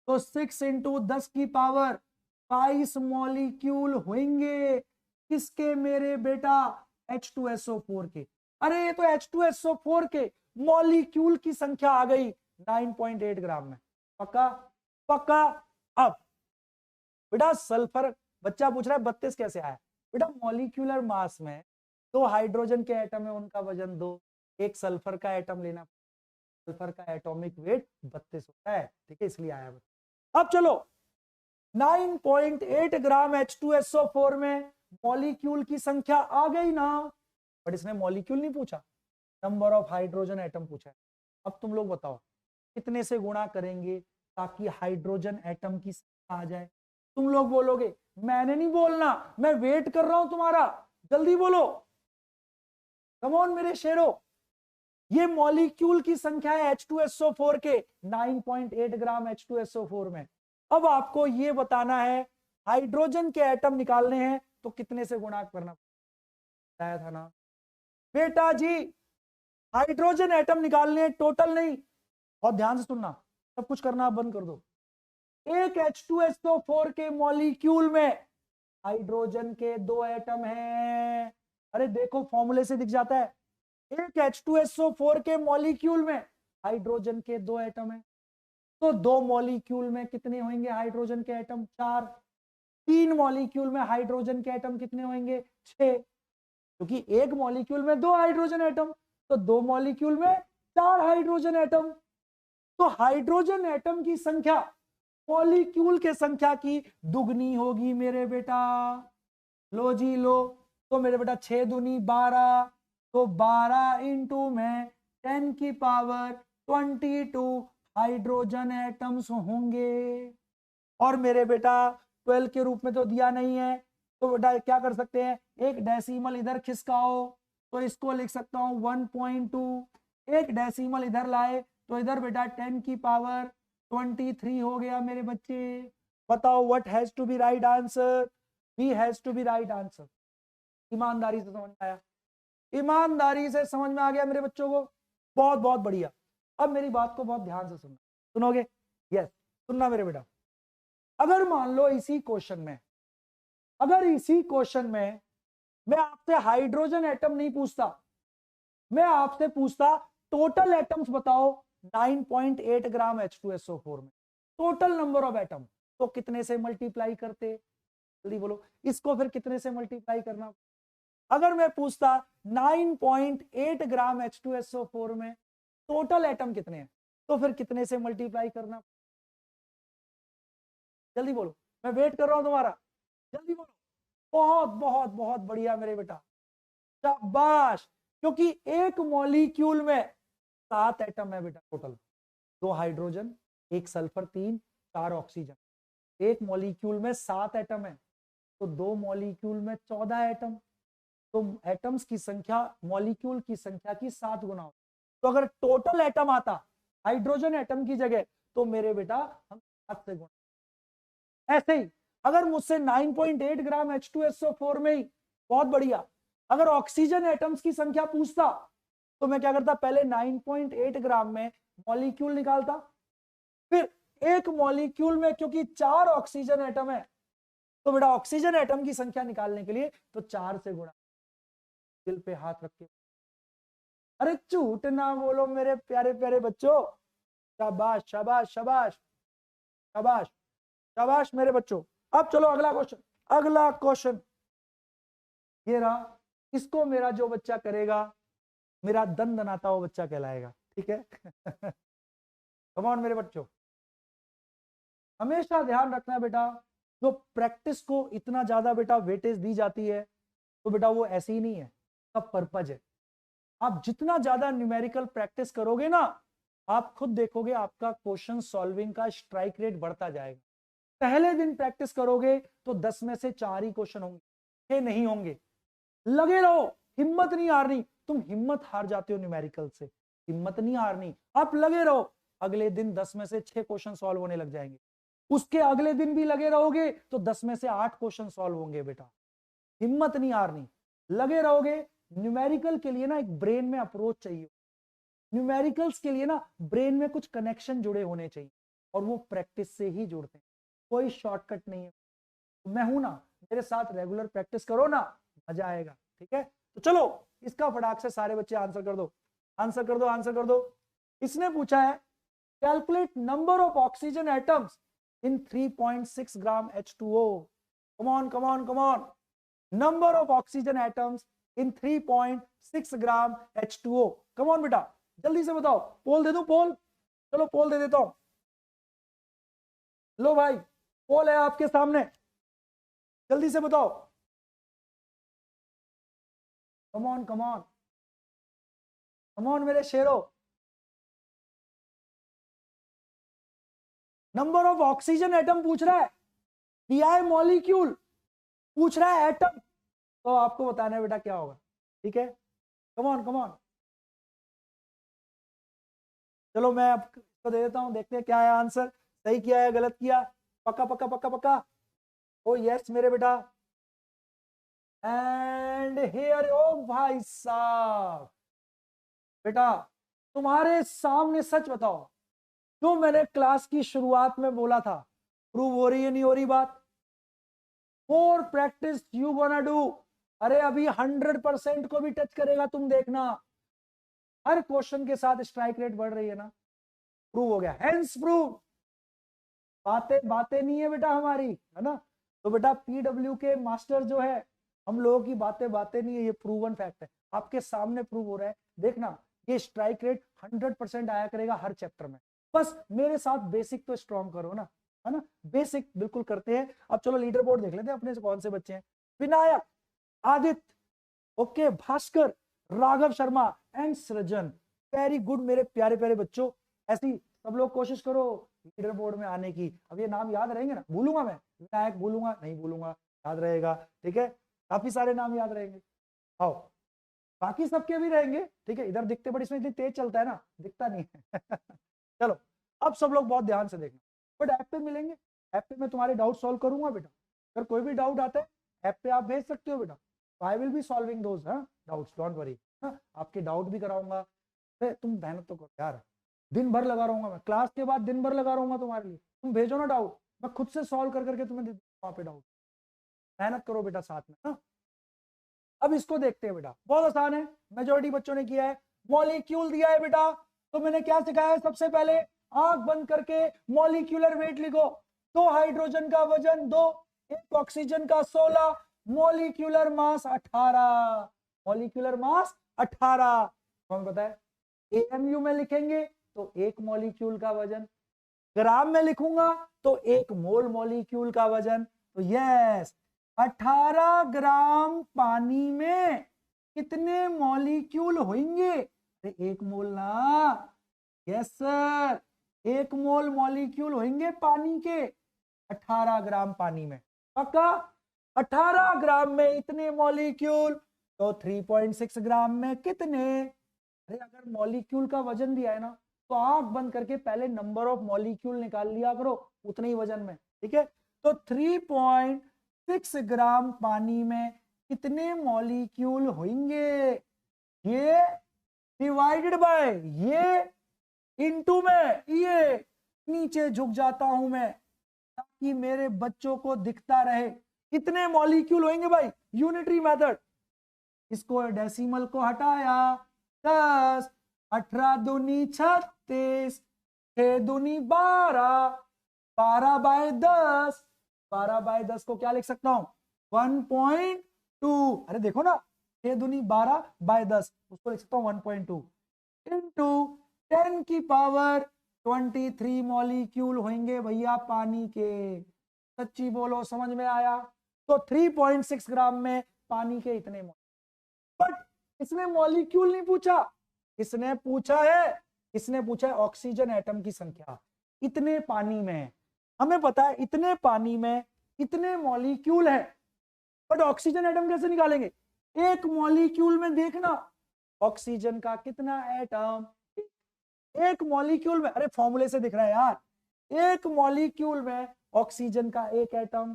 तो 6 इंटू 10 की पावर 22 मॉलिक्यूल होंगे किसके मेरे बेटा, H2SO4 के। अरे ये तो H2SO4 के मॉलिक्यूल की संख्या आ गई 9.8 ग्राम में, पक्का पक्का। अब बेटा सल्फर, बच्चा पूछ रहा है 32 कैसे आया, बेटा मॉलिक्यूलर मास में 2 हाइड्रोजन के एटम है, उनका वजन 2, एक सल्फर का एटम लेना, सल्फर का एटॉमिक वेट 32 होता है, ठीक है, इसलिए आया। अब चलो 9.8 ग्राम H2SO4 में मॉलिक्यूल की संख्या आ गई ना, बट इसने मॉलिक्यूल नहीं पूछा, नंबर ऑफ हाइड्रोजन एटम पूछा है। अब तुम लोग बताओ कितने से गुणा करेंगे ताकि हाइड्रोजन एटम की संख्या आ जाए। तुम लोग बोलोगे मैंने नहीं बोलना, मैं वेट कर रहा हूं तुम्हारा, जल्दी बोलो, कम ऑन मेरे शेरों। ये मॉलिक्यूल की संख्या है H2SO4 के 9.8 ग्राम H2SO4 में। अब आपको ये बताना है हाइड्रोजन के एटम निकालने हैं तो कितने से गुणा करना बताया था ना बेटा जी। हाइड्रोजन एटम निकालने हैं, टोटल नहीं, बहुत ध्यान से सुनना, सब कुछ करना आप बंद कर दो। एक H2SO4 के मॉलिक्यूल में हाइड्रोजन के 2 एटम हैं, अरे देखो फॉर्मूले से दिख जाता है, एक H2SO4 के मॉलिक्यूल में हाइड्रोजन के 2 एटम हैं, तो 2 मॉलिक्यूल में कितने होंगे हाइड्रोजन के एटम, 4। 3 मॉलिक्यूल में हाइड्रोजन के एटम कितने होंगे, 6, क्योंकि एक मॉलिक्यूल में 2 हाइड्रोजन एटम, तो 2 मॉलिक्यूल में 4 हाइड्रोजन एटम। तो हाइड्रोजन एटम की संख्या मॉलिक्यूल के संख्या की दुगनी होगी मेरे बेटा, लो जी लो। तो मेरे बेटा 6 दूनी 12, तो 12 इंटू में 10 की पावर 22 हाइड्रोजन एटम्स होंगे। और मेरे बेटा 12 के रूप में तो दिया नहीं है, तो बेटा क्या कर सकते हैं, एक डेसिमल इधर खिसकाओ, तो इसको लिख सकता हूं 1.2, एक डेसिमल इधर लाए तो इधर बेटा 10 की पावर 23 हो गया मेरे बच्चे। बताओ what has to be right answer, B has to be right answer. ईमानदारी से समझ में आया, ईमानदारी से समझ में आ गया मेरे बच्चों को, बहुत बहुत बढ़िया। अब मेरी बात को बहुत ध्यान से सुनना, सुनोगे, यस सुनना मेरे बेटा। अगर मान लो इसी क्वेश्चन में, अगर इसी क्वेश्चन में मैं आपसे हाइड्रोजन एटम नहीं पूछता, मैं आपसे पूछता टोटल एटम्स बताओ 9.8 ग्राम H2SO4 में, टोटल नंबर ऑफ एटम, तो कितने से मल्टीप्लाई करते, जल्दी बोलो, इसको फिर कितने से मल्टीप्लाई करना। अगर मैं पूछता 9.8 ग्राम H2SO4 में टोटल एटम कितने हैं, तो फिर कितने से मल्टीप्लाई करना, जल्दी बोलो, मैं वेट कर रहा हूं तुम्हारा, जल्दी बोलो। बहुत बहुत बहुत बढ़िया मेरे बेटा, शाबाश, क्योंकि एक मॉलिक्यूल में 7 एटम है बेटा टोटल, 2 हाइड्रोजन, 1 सल्फर, 3 4 ऑक्सीजन, एक मॉलिक्यूल में 7 एटम है, तो 2 मॉलिक्यूल में 14 एटम, तो एटम्स की संख्या मॉलिक्यूल की संख्या की 7 गुना होती। तो अगर टोटल एटम आता हाइड्रोजन एटम की जगह, तो मेरे बेटा हम 7 से गुणा। ऐसे ही अगर मुझसे 9.8 ग्राम H2SO4 में ही, बहुत बढ़िया, अगर ऑक्सीजन एटम्स की संख्या पूछता, तो मैं क्या करता, पहले 9.8 ग्राम में मॉलिक्यूल निकालता, फिर एक मॉलिक्यूल में क्योंकि 4 ऑक्सीजन एटम है, तो बेटा ऑक्सीजन एटम की संख्या निकालने के लिए तो 4 से गुणा। दिल पे हाथ रख के, अरे झूठ ना बोलो मेरे प्यारे प्यारे बच्चों, शाबाश शाबाश शाबाश शाबाश शाबाश मेरे बच्चों। अब चलो अगला क्वेश्चन, अगला क्वेश्चन ये रहा, इसको मेरा जो बच्चा करेगा, मेरा दंद नाता वो बच्चा कहलाएगा, ठीक है। कम ऑन मेरे बच्चों, हमेशा ध्यान रखना बेटा, जो प्रैक्टिस को इतना ज्यादा बेटा वेटेज दी जाती है तो बेटा वो ऐसे ही नहीं है, सब पर्पज है। आप जितना ज्यादा न्यूमेरिकल प्रैक्टिस करोगे ना, आप खुद देखोगे आपका क्वेश्चन सॉल्विंग का स्ट्राइक रेट बढ़ता जाएगा। पहले दिन प्रैक्टिस करोगे तो 10 में से 4 ही क्वेश्चन होंगे, 6 नहीं होंगे। लगे रहो, हिम्मत नहीं हारनी। तुम हिम्मत हार जाते हो न्यूमेरिकल से, हिम्मत नहीं हारनी, आप लगे रहो। अगले दिन 10 में से 6 क्वेश्चन सॉल्व होने लग जाएंगे, उसके अगले दिन भी लगे रहोगे तो 10 में से 8 क्वेश्चन सॉल्व होंगे। बेटा हिम्मत नहीं हारनी, लगे रहोगे। न्यूमेरिकल के लिए ना एक ब्रेन में अप्रोच चाहिए, न्यूमेरिकल्स के लिए ना ब्रेन में कुछ कनेक्शन जुड़े होने चाहिए, और वो प्रैक्टिस से ही जुड़ते हैं, कोई शॉर्टकट नहीं है। मैं हूं ना, मेरे साथ रेगुलर प्रैक्टिस करो ना, मजा आएगा। ठीक है, तो चलो इसका फटाक से सारे बच्चे आंसर कर दो, आंसर कर दो, आंसर कर दो। इसने पूछा है calculate number of oxygen atoms in 3.6 gram H2O। Come on come on come on, number of oxygen atoms in 3.6 gram H2O। Come on बेटा, जल्दी से बताओ। पोल दे दूं, पोल? चलो पोल दे देता हूं। लो भाई, पोल है आपके सामने, जल्दी से बताओ। कम on come on come on मेरे शेरो। नंबर ऑफ ऑक्सीजन एटम पूछ रहा है, दिया है मॉलिक्यूल, पूछ रहा है एटम, तो आपको बताना है बेटा क्या होगा। ठीक है, कम ऑन कम ऑन। चलो मैं आपको दे देता हूं, देखते हैं क्या है आंसर, सही किया है गलत किया। पक्का पक्का पक्का पक्का, ओ यस मेरे बेटा। एंड हियर, ओ भाई साहब, बेटा तुम्हारे सामने सच बताओ, जो मैंने क्लास की शुरुआत में बोला था, प्रूव हो रही है नहीं हो रही बात? More practice you gonna do. अरे अभी 100% को भी टच करेगा, तुम देखना, हर क्वेश्चन के साथ स्ट्राइक रेट बढ़ रही है ना। प्रूव हो गया, हेंस प्रूव। बातें बातें नहीं है बेटा हमारी, है ना। तो बेटा पीडब्ल्यू के मास्टर जो है, हम लोगों की बातें बातें नहीं है, ये प्रूवन फैक्ट है, आपके सामने प्रूव हो रहा है। देखना ये स्ट्राइक रेट 100% आया करेगा हर चैप्टर में। बस मेरे साथ बेसिक तो स्ट्रॉन्ग करो ना, है ना। बेसिक बिल्कुल करते हैं। अब चलो लीडर बोर्ड देख लेते हैं अपने से कौन से बच्चे हैं। विनायक, आदित्य, ओके, भास्कर, राघव शर्मा एंड सृजन। वेरी गुड मेरे प्यारे प्यारे बच्चों, ऐसी सब लोग कोशिश करो लीडर बोर्ड में आने की। अब ये नाम याद रहेंगे ना, भूलूंगा मैं, विनायक भूलूंगा नहीं, भूलूंगा, याद रहेगा। ठीक है, काफी सारे नाम याद रहेंगे। आओ, बाकी सबके भी रहेंगे। ठीक है, इधर दिखते बट इसमें इतनी तेज चलता है ना, दिखता नहीं है चलो अब सब लोग बहुत ध्यान से देखना, बट ऐप पे मिलेंगे, ऐप पे मैं तुम्हारे डाउट सॉल्व करूंगा बेटा। अगर कोई भी डाउट आता है ऐप पे आप भेज सकते हो बेटा, I will be solving those doubts, don't worry. आपके डाउट भी कराऊंगा। तुम मेहनत तो करो यार, दिन भर लगा रहूंगा मैं, क्लास के बाद दिन भर लगा रहूंगा तुम्हारे लिए। तुम भेजो ना डाउट, मैं खुद से सॉल्व कर करके तुम्हें वहां पे डाउट। मेहनत करो बेटा साथ में ना। अब इसको देखते हैं बेटा, बहुत आसान है, मेजोरिटी बच्चों ने किया है। मॉलिक्यूल दिया है बेटा, तो मैंने क्या सिखाया है? सबसे पहले आंख बंद करके मॉलिक्यूलर वेट लिखो। 2 हाइड्रोजन का वजन 2, 1 ऑक्सीजन का 16, मॉलिक्यूलर मास 18। मॉलिक्यूलर मास 18 कौन पता है? एएमयू में लिखेंगे तो 1 मॉलिक्यूल का वजन, ग्राम में लिखूंगा तो 1 मोल मॉलिक्यूल का वजन। तो यस, 18 ग्राम पानी में कितने मॉलिक्यूल होंगे? अरे 1 मोल ना, यस सर, 1 मोल मॉलिक्यूल होंगे पानी के 18 ग्राम पानी में। पक्का? 18 ग्राम में इतने मॉलिक्यूल, तो 3.6 ग्राम में कितने? अरे अगर मॉलिक्यूल का वजन दिया है ना, तो आंख बंद करके पहले नंबर ऑफ मॉलिक्यूल निकाल लिया करो उतने ही वजन में। ठीक है, तो 3.6 ग्राम पानी में कितने मॉलिक्यूल होंगे? ये डिवाइडेड बाय ये इनटू में, ये नीचे झुक जाता हूं मैं ताकि मेरे बच्चों को दिखता रहे कितने मॉलिक्यूल होंगे भाई। यूनिटरी मेथड, इसको डेसिमल को हटाया, 10, 18 दूनी 36, 6 दूनी 12, 12 बाय 10, 12 बाय 10 को क्या लिख सकता हूं? 1.2। अरे देखो ना, 6 दूनी 12 बाय 10, उसको लिख सकता हूं 1.2 इंटू 10 की पावर 23 मॉलिक्यूल होंगे भैया पानी के। सच्ची बोलो, समझ में आया? तो 3.6 ग्राम में पानी के इतने बट इसने मॉलिक्यूल नहीं पूछा, इसने पूछा है ऑक्सीजन एटम की संख्या। इतने पानी में हमें पता है इतने पानी में इतने मॉलिक्यूल है, बट ऑक्सीजन एटम कैसे निकालेंगे? एक मॉलिक्यूल में देखना ऑक्सीजन का कितना एटम, एक मॉलिक्यूल में, अरे फॉर्मूले से दिख रहा है यार, एक मॉलिक्यूल में ऑक्सीजन का एक एटम,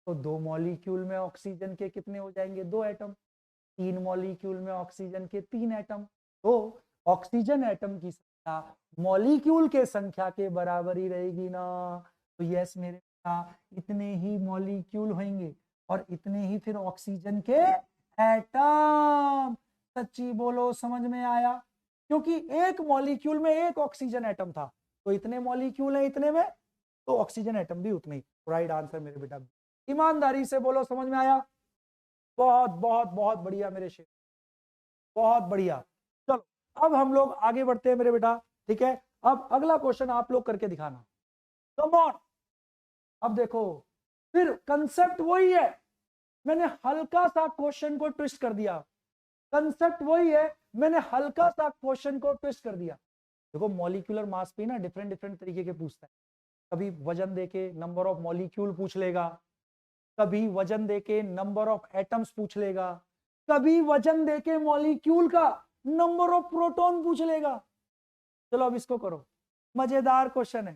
तो 2 मॉलिक्यूल में ऑक्सीजन के कितने हो जाएंगे? 2 एटम। 3 मॉलिक्यूल में ऑक्सीजन के 3 एटम। तो ऑक्सीजन एटम की संख्या मॉलिक्यूल के संख्या के बराबर ही रहेगी ना। तो यस मेरे इतने ही मॉलिक्यूल होंगे और इतने ही फिर ऑक्सीजन के एटम। सच्ची बोलो, समझ में आया? क्योंकि एक मॉलिक्यूल में एक ऑक्सीजन एटम था, तो इतने मॉलिक्यूल है इतने में, तो ऑक्सीजन एटम भी उतने ही। राइट आंसर मेरे बेटा। ईमानदारी से बोलो, समझ में आया? बहुत बहुत बहुत बढ़िया मेरे शेर, बहुत बढ़िया। चलो अब हम लोग आगे बढ़ते हैं मेरे बेटा, ठीक है? अब अगला क्वेश्चन आप लोग करके दिखाना। Come on. अब देखो फिर कंसेप्ट वही है, मैंने हल्का सा क्वेश्चन को ट्विस्ट कर दिया। कंसेप्ट वही है, मैंने हल्का सा क्वेश्चन को ट्विस्ट कर दिया। देखो मॉलिक्यूलर मास पे ना डिफरेंट डिफरेंट तरीके के पूछता है। कभी वजन देके नंबर ऑफ मॉलिक्यूल पूछ लेगा, कभी वजन देके नंबर ऑफ एटम्स पूछ लेगा, कभी वजन देके मॉलिक्यूल का नंबर ऑफ प्रोटॉन पूछ लेगा। चलो अब इसको करो, मजेदार क्वेश्चन है।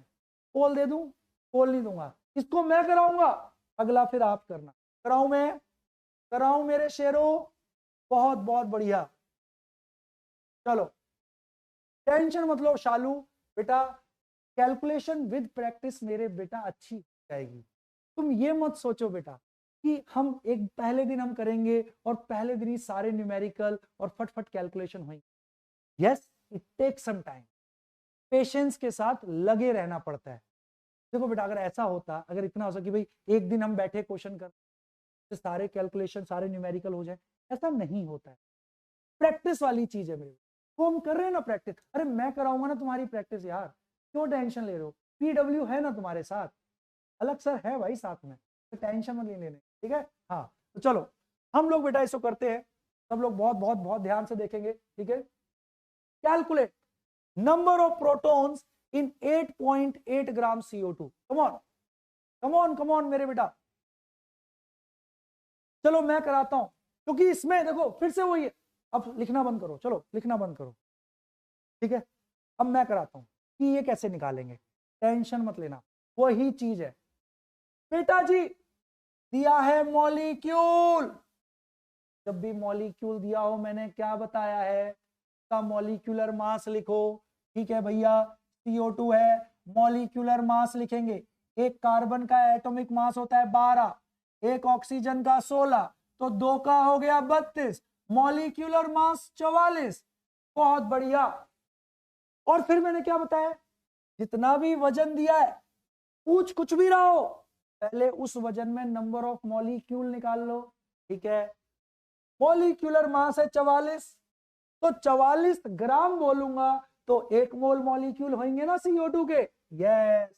पोल दे दूं? पोल नहीं दूंगा, इसको मैं कराऊंगा, अगला फिर आप करना। कराऊं मैं? कराऊं मेरे शेरों? बहुत बहुत बढ़िया। चलो टेंशन मत लो शालू बेटा, कैलकुलेशन विद प्रैक्टिस मेरे बेटा अच्छी जाएगी। तुम ये मत सोचो बेटा कि हम एक पहले दिन हम करेंगे और पहले दिन ही सारे न्यूमेरिकल और फटफट कैलकुलेशन होंगे। Yes it takes some time, patience के साथ लगे रहना पड़ता है। देखो बेटा अगर ऐसा होता, अगर इतना हो सके कि भाई एक दिन हम बैठे क्वेश्चन कर तो सारे कैलकुलेशन सारे न्यूमेरिकल हो जाए, ऐसा नहीं होता है। प्रैक्टिस वाली चीज है मेरे, वो हम कर रहे हैं ना प्रैक्टिस। अरे मैं कराऊंगा ना तुम्हारी प्रैक्टिस यार, क्यों टेंशन ले रहे हो? पीडब्ल्यू है ना तुम्हारे साथ, अलग सर है भाई साथ में, तो टेंशन मत लेने, ठीक है? हाँ तो चलो हम लोग बेटा इसको करते हैं, सब लोग बहुत बहुत बहुत ध्यान से देखेंगे, ठीक है? Calculate number of protons in 8.8 gram CO2। Come on come on come on मेरे बेटा, चलो मैं कराता हूं, क्योंकि इसमें देखो फिर से वही है। अब लिखना बंद करो, चलो लिखना बंद करो, ठीक है? अब मैं कराता हूं कि ये कैसे निकालेंगे, टेंशन मत लेना, वही चीज है बेटा जी। दिया है मॉलिक्यूल, जब भी मॉलिक्यूल दिया हो मैंने क्या बताया है, का मॉलिक्यूलर मास लिखो, ठीक है भैया? CO2 है, मॉलिक्यूलर मास लिखेंगे। एक कार्बन का एटॉमिक मास होता है 12, एक ऑक्सीजन का 16, तो 2 का हो गया 32, मॉलिक्यूलर मास 44। बहुत बढ़िया। और फिर मैंने क्या बताया, जितना भी वजन दिया है, पूछ कुछ भी रहा हो, पहले उस वजन में नंबर ऑफ मॉलिक्यूल निकाल लो, ठीक है? मॉलिक्यूलर मास है 44, तो 44 ग्राम बोलूंगा तो 1 मोल मॉलिक्यूल होंगे ना CO2 के। यस,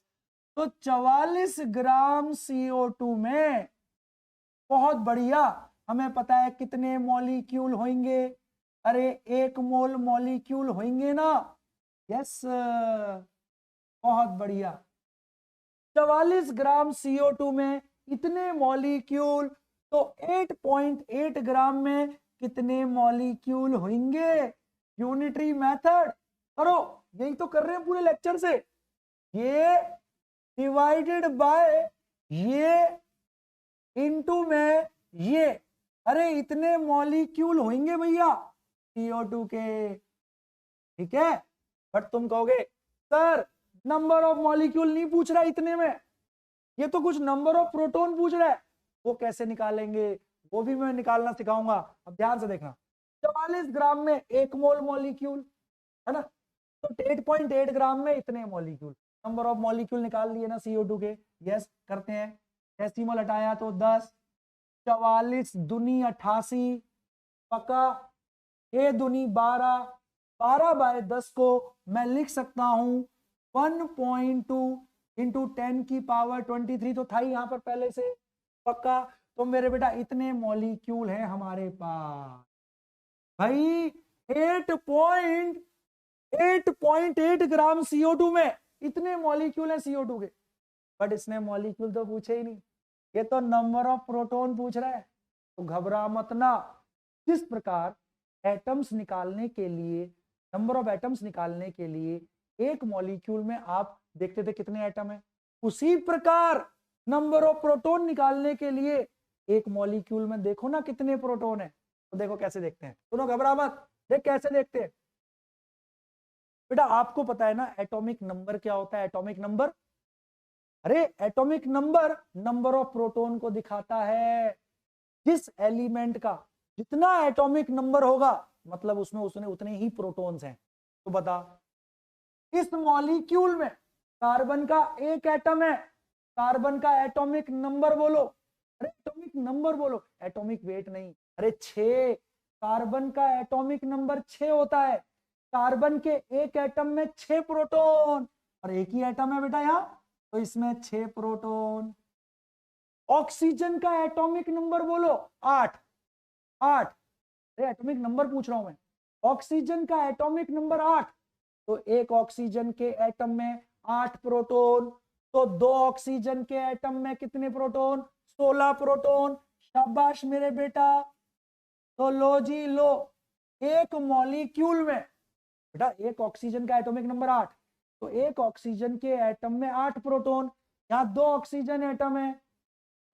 तो 44 ग्राम CO2 में, बहुत बढ़िया, हमें पता है कितने मॉलिक्यूल होंगे? अरे 1 मोल मॉलिक्यूल होंगे ना। यस बहुत बढ़िया, 44 ग्राम CO2 में इतने मॉलिक्यूल, तो 8.8 ग्राम में कितने मॉलिक्यूल होंगे? यूनिटरी मेथड करो, यही तो कर रहे हैं पूरे लेक्चर से। ये डिवाइडेड बाय ये इनटू में ये, अरे इतने मॉलिक्यूल होंगे भैया CO2 के, ठीक है? बट तुम कहोगे सर नंबर ऑफ मॉलिक्यूल नहीं पूछ रहा इतने में, ये तो कुछ नंबर ऑफ प्रोटॉन पूछ रहा है। वो कैसे निकालेंगे, वो भी मैं निकालना सिखाऊंगा। अब ध्यान से देखना, 44 ग्राम में 1 मोल मॉलिक्यूल है ना, तो 8.8 ग्राम में इतने मॉलिक्यूल, नंबर ऑफ मॉलिक्यूल निकाल लिए ना CO2 के। यस करते हैं, डेसिमल हटाया तो 10, 44 दूनी 88, पक्का, ए दूनी 12, 12 बाय 10 को मैं लिख सकता हूं 1.2 इंटू 10 की पावर 23 तो था ही यहां पर पहले से पक्का। तो मेरे बेटा इतने मॉलिक्यूल हैं हमारे पास भाई, 8.8 ग्राम CO2 में इतने मॉलिक्यूल हैं CO2 के। बट इसने मॉलिक्यूल तो पूछे ही नहीं, ये तो नंबर ऑफ प्रोटॉन पूछ रहा है। तो घबरा मत ना। जिस प्रकार एटम्स निकालने के लिए, नंबर ऑफ एटम्स निकालने के लिए एक मॉलिक्यूल में आप देखते थे कितने एटम है, उसी प्रकार नंबर ऑफ प्रोटॉन निकालने के लिए एक मॉलिक्यूल में देखो ना कितने प्रोटॉन है। तो देखो कैसे देखते हैं, सुनो घबरा मत, देख कैसे देखते हैं बेटा। आपको पता है ना एटॉमिक नंबर क्या होता है? एटॉमिक नंबर, अरे atomic number number of proton को दिखाता है। जिस एलिमेंट का जितना एटॉमिक नंबर होगा मतलब उसमें उसने उतने ही प्रोटॉन्स हैं। तो बता, इस मॉलिक्यूल में कार्बन का एक एटम है, कार्बन का एटॉमिक नंबर बोलो, अरे एटॉमिक नंबर बोलो, एटॉमिक वेट नहीं, अरे 6। कार्बन का एटॉमिक नंबर 6 होता है। कार्बन के एक एटम में 6 प्रोटॉन और एक ही एटम है बेटा यहाँ, तो इसमें 6 प्रोटॉन। ऑक्सीजन का एटॉमिक नंबर बोलो 8। 8, अरे एटॉमिक नंबर पूछ रहा हूं मैं। ऑक्सीजन का एटॉमिक नंबर 8, तो एक ऑक्सीजन के एटम में 8 प्रोटॉन। तो 2 ऑक्सीजन के एटम में कितने प्रोटॉन? 16 प्रोटॉन। शाबाश मेरे बेटा। तो लो जी लो, एक मॉलिक्यूल में बेटा एक ऑक्सीजन का एटॉमिक नंबर 8, तो एक ऑक्सीजन के एटम में 8 प्रोटॉन। यहाँ 2 ऑक्सीजन एटम है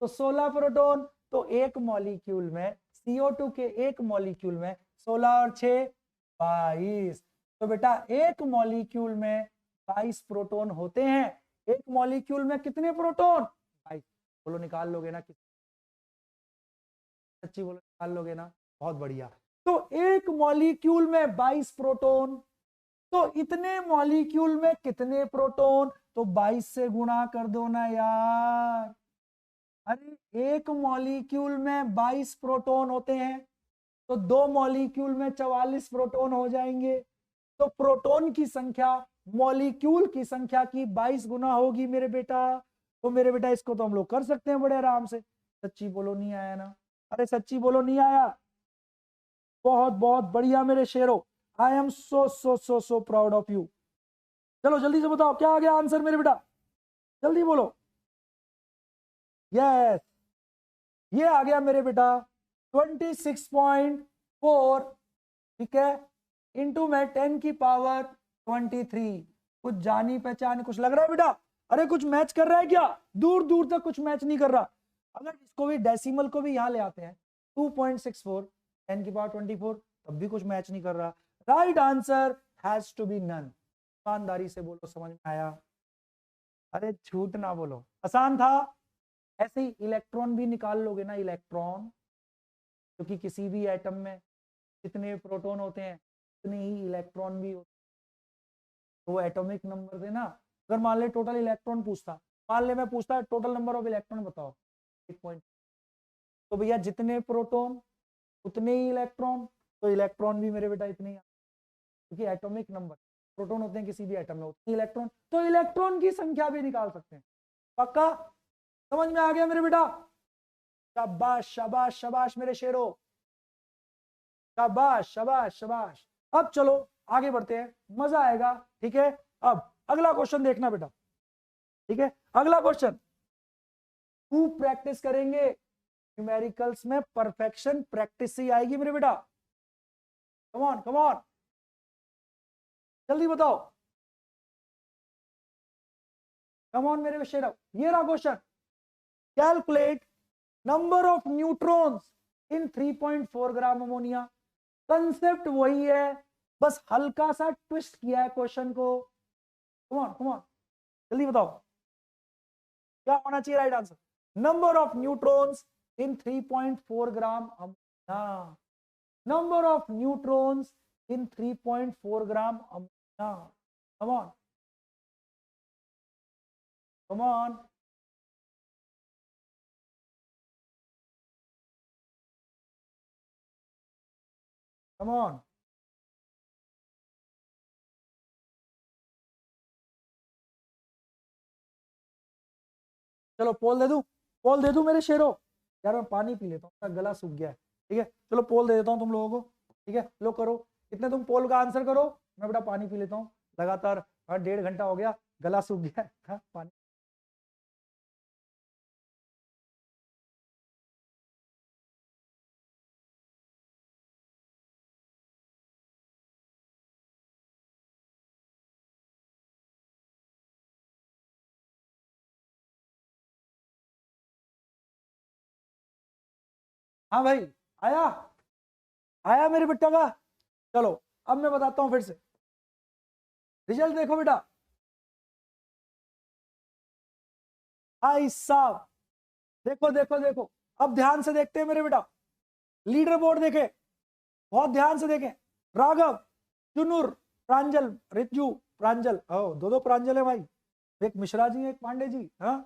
तो 16 प्रोटॉन। तो एक मॉलिक्यूल में CO2 के एक मॉलिक्यूल में 16 और 6 22। तो बेटा एक मॉलिक्यूल में 22 प्रोटॉन होते हैं। एक मॉलिक्यूल में कितने प्रोटॉन? 22। बोलो निकाल लोगे ना? सच्ची बोलो निकाल लोगे ना? बहुत बढ़िया। तो एक मॉलिक्यूल में 22 प्रोटॉन, तो इतने मॉलिक्यूल में कितने प्रोटॉन? तो 22 से गुणा कर दो ना यार। अरे एक मॉलिक्यूल में 22 प्रोटॉन होते हैं तो 2 मॉलिक्यूल में 44 प्रोटॉन हो जाएंगे। तो प्रोटॉन की संख्या मॉलिक्यूल की संख्या की 22 गुना होगी मेरे बेटा। तो मेरे बेटा इसको तो हम लोग कर सकते हैं बड़े आराम से। सच्ची बोलो नहीं आया ना? अरे सच्ची बोलो नहीं आया? बहुत बहुत बढ़िया मेरे शेरों, आई am so so so so proud of you. चलो जल्दी से बताओ क्या आ गया आंसर मेरे बेटा, जल्दी बोलो। यस, ये आ गया मेरे बेटा 26.4, ठीक है, इंटू में 10 की पावर 23। कुछ जानी पहचानी कुछ लग रहा है बेटा? अरे कुछ मैच कर रहा है क्या? दूर दूर तक कुछ मैच नहीं कर रहा। अगर इसको भी डेसिमल को भी यहाँ ले आते हैं 2.64 10 की पावर 24, तब भी कुछ मैच नहीं कर रहा। Right answer has to be none. ईमानदारी से बोलो समझ में आया? अरे झूठ ना बोलो, आसान था। ऐसे ही इलेक्ट्रॉन भी निकाल लोगे ना, इलेक्ट्रॉन, क्योंकि किसी भी एटम में जितने प्रोटॉन होते हैं उतने ही इलेक्ट्रॉन भी होते हैं। तो वो एटॉमिक नंबर से ना, अगर मान ले टोटल इलेक्ट्रॉन पूछता, मान ले मैं पूछता टोटल नंबर ऑफ इलेक्ट्रॉन बताओ 1 पॉइंट, तो भैया जितने प्रोटॉन उतने ही इलेक्ट्रॉन, तो इलेक्ट्रॉन भी मेरे बेटा इतने ही, क्योंकि एटॉमिक नंबर, प्रोटॉन होते हैं किसी भी एटम में उतने इलेक्ट्रॉन, तो इलेक्ट्रॉन की संख्या भी निकाल सकते हैं। पक्का समझ में आ गया मेरे बेटा? शाबाश शाबाश शाबाश मेरे शेरों, शाबाश शाबाश शाबाश। अब चलो आगे बढ़ते हैं, मजा आएगा। ठीक है, अब अगला क्वेश्चन देखना बेटा। ठीक है, अगला क्वेश्चन खूब प्रैक्टिस करेंगे, न्यूमेरिकल्स में परफेक्शन प्रैक्टिस से ही आएगी मेरे बेटा। कम ऑन कम ऑन, जल्दी बताओ, कम ऑन मेरे शेरों। ये रहा question, calculate number of neutrons in 3.4 gram ammonia. Concept वही है, बस हल्का सा ट्विस्ट किया है क्वेश्चन को। कम ऑन जल्दी बताओ क्या होना चाहिए right answer? Number of neutrons in 3.4 gram ammonia. Number of neutrons in 3.4 gram ammonia. Come on come on, come on. चलो पोल दे दूं, पोल दे दूं मेरे शेरों। यार मैं पानी पी लेता हूँ, मेरा गला सूख गया है। ठीक है, चलो पोल दे देता हूँ तुम लोगों को। ठीक है, लो करो, कितने तुम पोल का आंसर करो, मैं बेटा पानी पी लेता हूँ। लगातार 1.5 घंटा हो गया, गला सूख गया है। हाँ, पानी। हाँ भाई, आया आया मेरे बेटा का। चलो अब मैं बताता हूँ फिर से, रिजल्ट देखो बेटा। भाई साहब, देखो देखो देखो, अब ध्यान से देखते हैं मेरे बेटा, लीडर बोर्ड देखे, बहुत ध्यान से देखें। राघव, चुनूर, प्रांजल, रिज्जू, प्रांजल, ओ दो दो प्रांजल है भाई, एक मिश्रा जी एक पांडे जी। हाँ,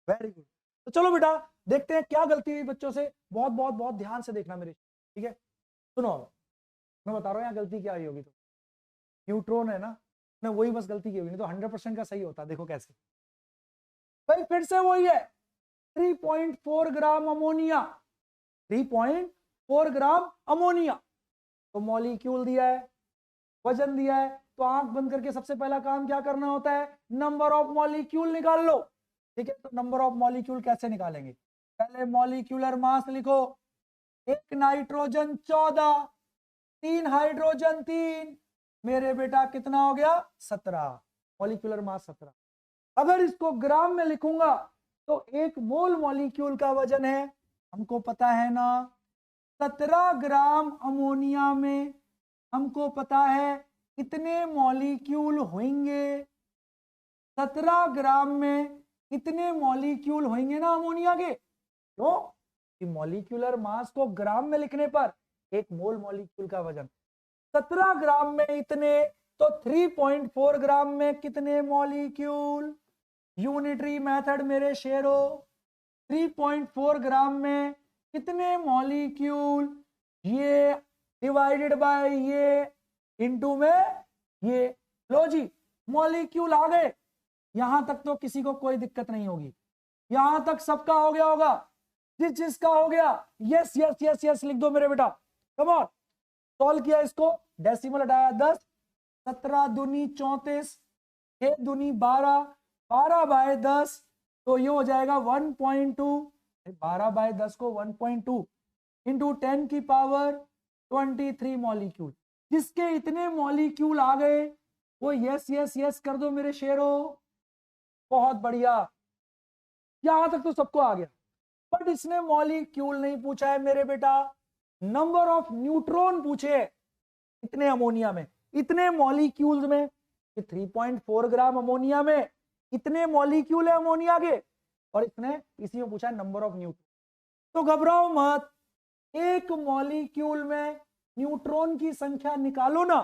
वेरी गुड। तो चलो बेटा देखते हैं क्या गलती हुई बच्चों से, बहुत बहुत बहुत ध्यान से देखना मेरे। ठीक है, सुनो अब मैं बता रहा हूँ यहाँ गलती क्या हुई होगी। तो न्यूट्रॉन है ना, मैं वही बस गलती की होगी, नहीं तो 100% का सही होता। देखो कैसे भाई, फिर से वही है, 3.4 ग्राम अमोनिया, 3.4 ग्राम अमोनिया। तो मॉलिक्यूल दिया है, वजन दिया है, तो आंख बंद करके सबसे पहला काम क्या करना होता है, नंबर ऑफ मॉलिक्यूल निकाल लो। ठीक है, तो नंबर ऑफ मॉलिक्यूल कैसे निकालेंगे, पहले मॉलिक्यूलर मास लिखो। एक नाइट्रोजन 14, 3 हाइड्रोजन 3, मेरे बेटा कितना हो गया 17, मॉलिक्यूलर मास 17। अगर इसको ग्राम में लिखूंगा तो एक मोल मॉलिक्यूल का वजन है, हमको पता है ना, 17 ग्राम अमोनिया में हमको पता है कितने मॉलिक्यूल होंगे, 17 ग्राम में कितने मॉलिक्यूल होंगे ना अमोनिया के। तो मॉलिक्यूलर मास को ग्राम में लिखने पर एक मोल मॉलिक्यूल का वजन 17 ग्राम में इतने, तो 3.4 ग्राम में कितने मॉलिक्यूल, यूनिटरी मेथड मेरे शेरो, 3.4 ग्राम में कितने मॉलिक्यूल, ये डिवाइडेड बाय ये इनटू में ये। लो जी, मॉलिक्यूल आ गए, यहां तक तो किसी को कोई दिक्कत नहीं होगी, यहां तक सबका हो गया होगा, जिस जिसका हो गया यस यस यस यस लिख दो मेरे बेटा। कम ऑन, सॉल्व किया इसको, डेसिमल हटाया 10, 17 दूनी 34, 6 दूनी 12, 12 बाय 10, तो ये हो जाएगा 1.2, 12 बाय 10 को 1.2 इंटू 10 की पावर 23 मॉलिक्यूल। जिसके इतने मॉलिक्यूल आ गए वो यस यस यस कर दो मेरे शेरो। बहुत बढ़िया, यहां तक तो सबको आ गया, बट इसने मॉलिक्यूल नहीं पूछा है मेरे बेटा, नंबर ऑफ न्यूट्रॉन पूछे। इतने अमोनिया में, इतने मॉलिक्यूल्स में, 3.4 ग्राम अमोनिया में इतने मॉलिक्यूल है अमोनिया के, और इसने इसी में पूछा है नंबर ऑफ न्यूट्रॉन। तो घबराओ मत, एक मॉलिक्यूल में न्यूट्रॉन की संख्या निकालो ना,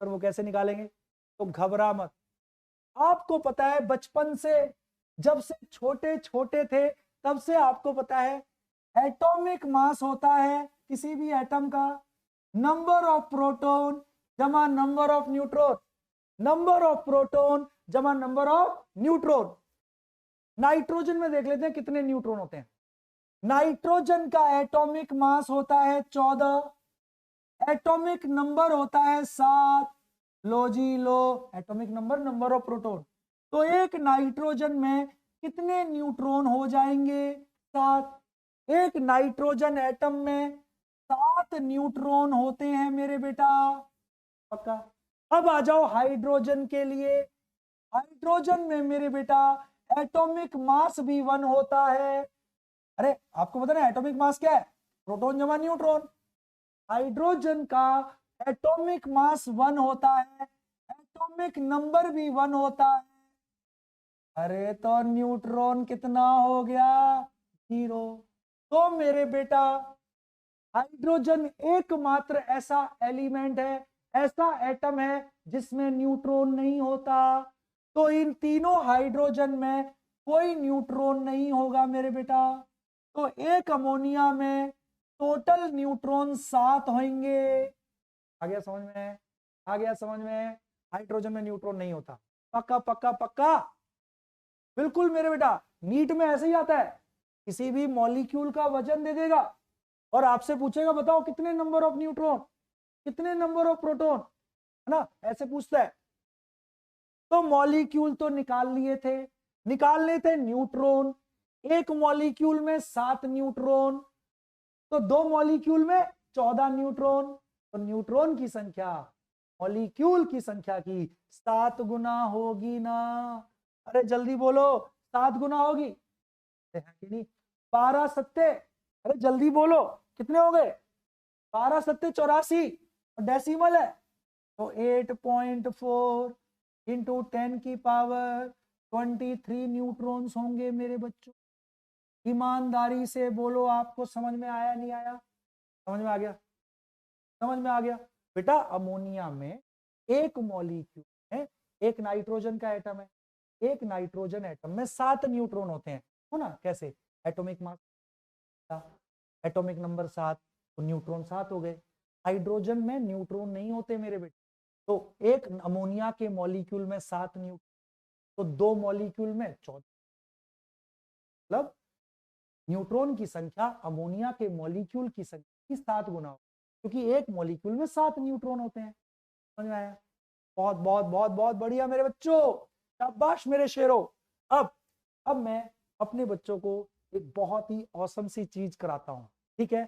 पर वो कैसे निकालेंगे, तो घबरा मत। आपको पता है बचपन से, जब से छोटे छोटे थे तब से आपको पता है, एटॉमिक मास होता है किसी भी एटम का नंबर ऑफ प्रोटॉन जमा number of neutron, number of proton जमा नंबर ऑफ न्यूट्रॉन। नाइट्रोजन में देख लेते हैं कितने न्यूट्रॉन होते हैं। नाइट्रोजन का एटॉमिक मास होता है 14, एटॉमिक नंबर होता है 7, लो जी लो, atomic number, number of proton. तो एक नाइट्रोजन में कितने न्यूट्रॉन हो जाएंगे, 7। एक नाइट्रोजन एटम में 7 न्यूट्रॉन होते हैं मेरे बेटा, पक्का। अब आ जाओ हाइड्रोजन के लिए, हाइड्रोजन में मेरे बेटा एटॉमिक मास भी 1 होता है। अरे आपको पता ना एटॉमिक मास क्या है, प्रोटॉन जमा न्यूट्रॉन। हाइड्रोजन का एटॉमिक मास 1 होता है, एटॉमिक नंबर भी 1 होता है। अरे तो न्यूट्रॉन कितना हो गया, 0। तो मेरे बेटा हाइड्रोजन एकमात्र ऐसा एलिमेंट है, ऐसा एटम है जिसमें न्यूट्रॉन नहीं होता। तो इन तीनों हाइड्रोजन में कोई न्यूट्रॉन नहीं होगा मेरे बेटा। तो एक अमोनिया में टोटल न्यूट्रॉन 7 होंगे। आ गया समझ में, आ गया समझ में, हाइड्रोजन में न्यूट्रॉन नहीं होता, पक्का पक्का पक्का, बिल्कुल मेरे बेटा। नीट में ऐसे ही आता है, किसी भी मॉलिक्यूल का वजन दे देगा और आपसे पूछेगा बताओ कितने नंबर ऑफ न्यूट्रॉन, कितने नंबर ऑफ प्रोटॉन, है ना, ऐसे पूछता है। तो मॉलिक्यूल तो निकालने थे न्यूट्रॉन। एक मॉलिक्यूल में 7 न्यूट्रॉन, तो 2 मॉलिक्यूल में 14 न्यूट्रॉन। तो न्यूट्रॉन की संख्या मॉलिक्यूल की संख्या की 7 गुना होगी ना? अरे जल्दी बोलो, 7 गुना होगी कि नहीं? 12 सत्ते, अरे जल्दी बोलो कितने हो गए? 12 सत्ते 84, डेसिमल है तो 8.4 इंटू 10 की पावर 23 न्यूट्रॉन्स होंगे मेरे बच्चों। ईमानदारी से बोलो, आपको समझ में आया नहीं आया? समझ में आ गया? समझ में आ गया बेटा। अमोनिया में एक मॉलिक्यूल में एक नाइट्रोजन का एटम है, एक नाइट्रोजन एटम में 7 न्यूट्रॉन होते हैं, हो ना? कैसे? एटॉमिक मास, एटॉमिक नंबर 7, तो न्यूट्रॉन 7 हो गए। हाइड्रोजन में न्यूट्रॉन नहीं होते मेरे बेटे, तो एक अमोनिया के मॉलिक्यूल में 7 न्यूट्रॉन, तो 2 मॉलिक्यूल में 14, मतलब न्यूट्रॉन की संख्या अमोनिया के मॉलिक्यूल की संख्या की 7 गुना हो, क्योंकि एक मॉलिक्यूल में 7 न्यूट्रॉन होते हैं। समझ में आया? बहुत बहुत बहुत बहुत बढ़िया मेरे बच्चों, शाबाश मेरे शेरों। अब मैं अपने बच्चों को एक बहुत ही औसम सी चीज कराता हूं, ठीक है?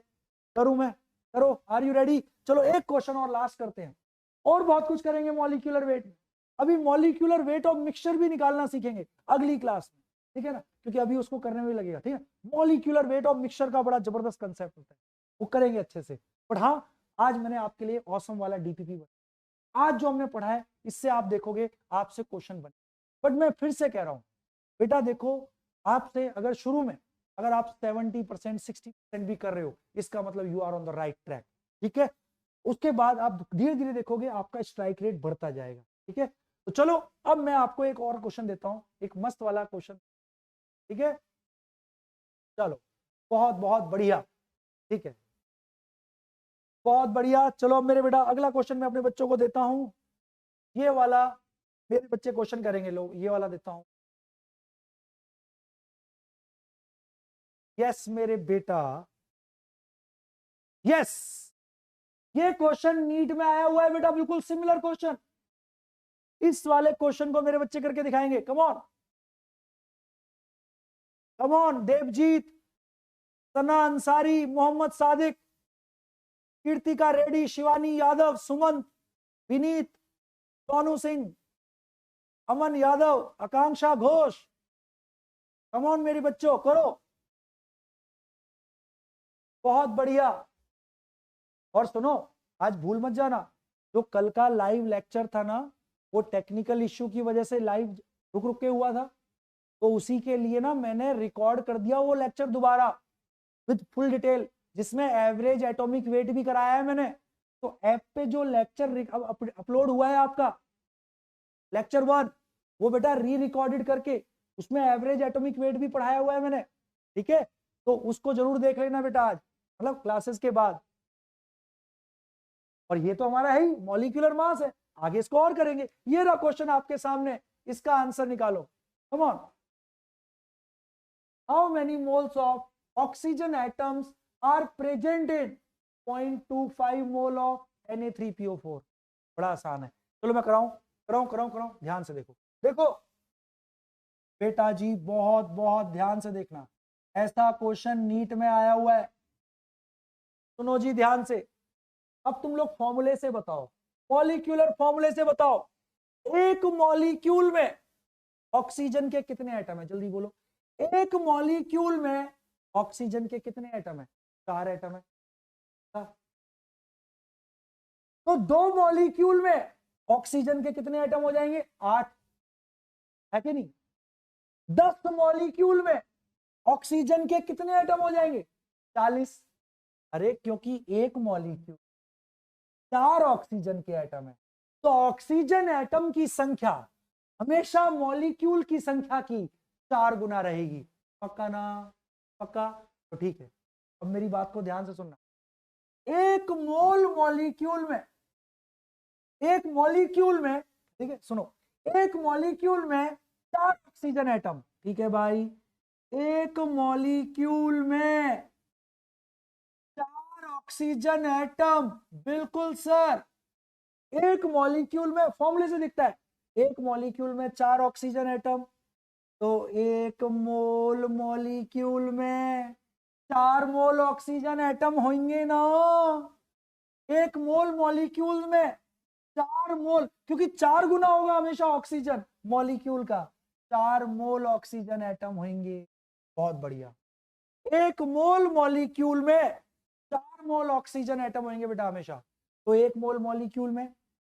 करूं मैं? करो, आर यू रेडी? चलो एक क्वेश्चन और लास्ट करते हैं, और बहुत कुछ करेंगे मॉलिक्यूलर वेट में। अभी मॉलिक्यूलर वेट ऑफ मिक्सचर भी निकालना सीखेंगे अगली क्लास में, ठीक है ना? क्योंकि अभी उसको करने में लगेगा, ठीक है? मॉलिक्यूलर वेट ऑफ मिक्सचर का बड़ा जबरदस्त कंसेप्ट होता है, वो करेंगे अच्छे से। बट हाँ, आज मैंने आपके लिए ऑसम वाला डीपीपी बनाया। आज जो हमने पढ़ा है इससे आप देखोगे आपसे क्वेश्चन बने। बट मैं फिर से कह रहा हूं बेटा, देखो आपसे अगर शुरू में अगर आप 70% 60% भी कर रहे हो, इसका मतलब you are on the right track, ठीक है? उसके बाद आप धीरे धीरे देखोगे आपका स्ट्राइक रेट बढ़ता जाएगा, ठीक है? तो चलो अब मैं आपको एक और क्वेश्चन देता हूं, एक मस्त वाला क्वेश्चन, ठीक है? चलो, बहुत बहुत बढ़िया, ठीक है, बहुत बढ़िया। चलो अब मेरे बेटा अगला क्वेश्चन मैं अपने बच्चों को देता हूं, ये वाला मेरे बच्चे क्वेश्चन करेंगे, लोग ये वाला देता हूं। यस मेरे बेटा, यस, ये क्वेश्चन नीट में आया हुआ है बेटा, बिल्कुल सिमिलर क्वेश्चन। इस वाले क्वेश्चन को मेरे बच्चे करके दिखाएंगे। Come on, come on, Devjeet, Sana Ansari, Mohammad Sadiq, Kirtika Reddy, Shivani Yadav, Sumant, Vineet, Sonu Singh, Aman Yadav, Akanksha Ghosh, come on मेरे बच्चों, करो, बहुत बढ़िया। और सुनो, आज भूल मत जाना, जो कल का लाइव लेक्चर था ना, वो टेक्निकल इश्यू की वजह से लाइव रुक रुक के हुआ था, तो उसी के लिए ना मैंने रिकॉर्ड कर दिया वो लेक्चर दोबारा विद फुल डिटेल, जिसमें एवरेज एटॉमिक वेट भी कराया है मैंने। तो ऐप पे जो लेक्चर अपलोड हुआ है आपका लेक्चर 1, वो बेटा री रिकॉर्डेड करके उसमें एवरेज एटॉमिक वेट भी पढ़ाया हुआ है मैंने, ठीक है? तो उसको जरूर देख लेना बेटा आज, मतलब क्लासेस के बाद। और ये तो हमारा है ही मॉलिक्यूलर मास है, आगे इसको और करेंगे। ये रहा क्वेश्चन आपके सामने, इसका आंसर निकालो। Come on, how many moles of oxygen atoms are present in 0.25 mole of Na3PO4? बड़ा आसान है, चलो मैं कराऊं कराऊं कराऊं कराऊं, ध्यान से देखो, देखो बेटा जी, बहुत बहुत ध्यान से देखना, ऐसा क्वेश्चन नीट में आया हुआ है। सुनो जी ध्यान से, अब तुम लोग फॉर्मूले से बताओ, मॉलिक्यूलर फॉर्मूले से बताओ, एक मॉलिक्यूल में ऑक्सीजन के कितने एटम है? जल्दी बोलो, एक मॉलिक्यूल में ऑक्सीजन के कितने एटम है? 4 एटम है। तो 2 मॉलिक्यूल में ऑक्सीजन के कितने एटम हो जाएंगे? 8, है कि नहीं? 10 मॉलिक्यूल में ऑक्सीजन के कितने एटम हो जाएंगे? 40। अरे क्योंकि एक मॉलिक्यूल 4 ऑक्सीजन के एटम है, तो ऑक्सीजन एटम की संख्या हमेशा मॉलिक्यूल की संख्या की 4 गुना रहेगी। पक्का ना? पक्का? तो ठीक है, अब मेरी बात को ध्यान से सुनना, एक मोल मॉलिक्यूल में, एक मॉलिक्यूल में, ठीक है सुनो, एक मॉलिक्यूल में 4 ऑक्सीजन एटम, ठीक है भाई? एक मॉलिक्यूल में 4 ऑक्सीजन एटम। बिल्कुल सर, एक मॉलिक्यूल में फॉर्मूले से दिखता है, एक मॉलिक्यूल में 4 ऑक्सीजन एटम, तो एक मोल मॉलिक्यूल में 4 मोल ऑक्सीजन एटम होंगे ना। एक मोल मॉलिक्यूल में 4 मोल, क्योंकि 4 गुना होगा हमेशा ऑक्सीजन मॉलिक्यूल का, 4 मोल ऑक्सीजन एटम होंगे। बहुत बढ़िया। एक मोल मॉलिक्यूल में 4 मोल ऑक्सीजन एटम होंगे बेटा हमेशा। तो एक मोल मॉलिक्यूल में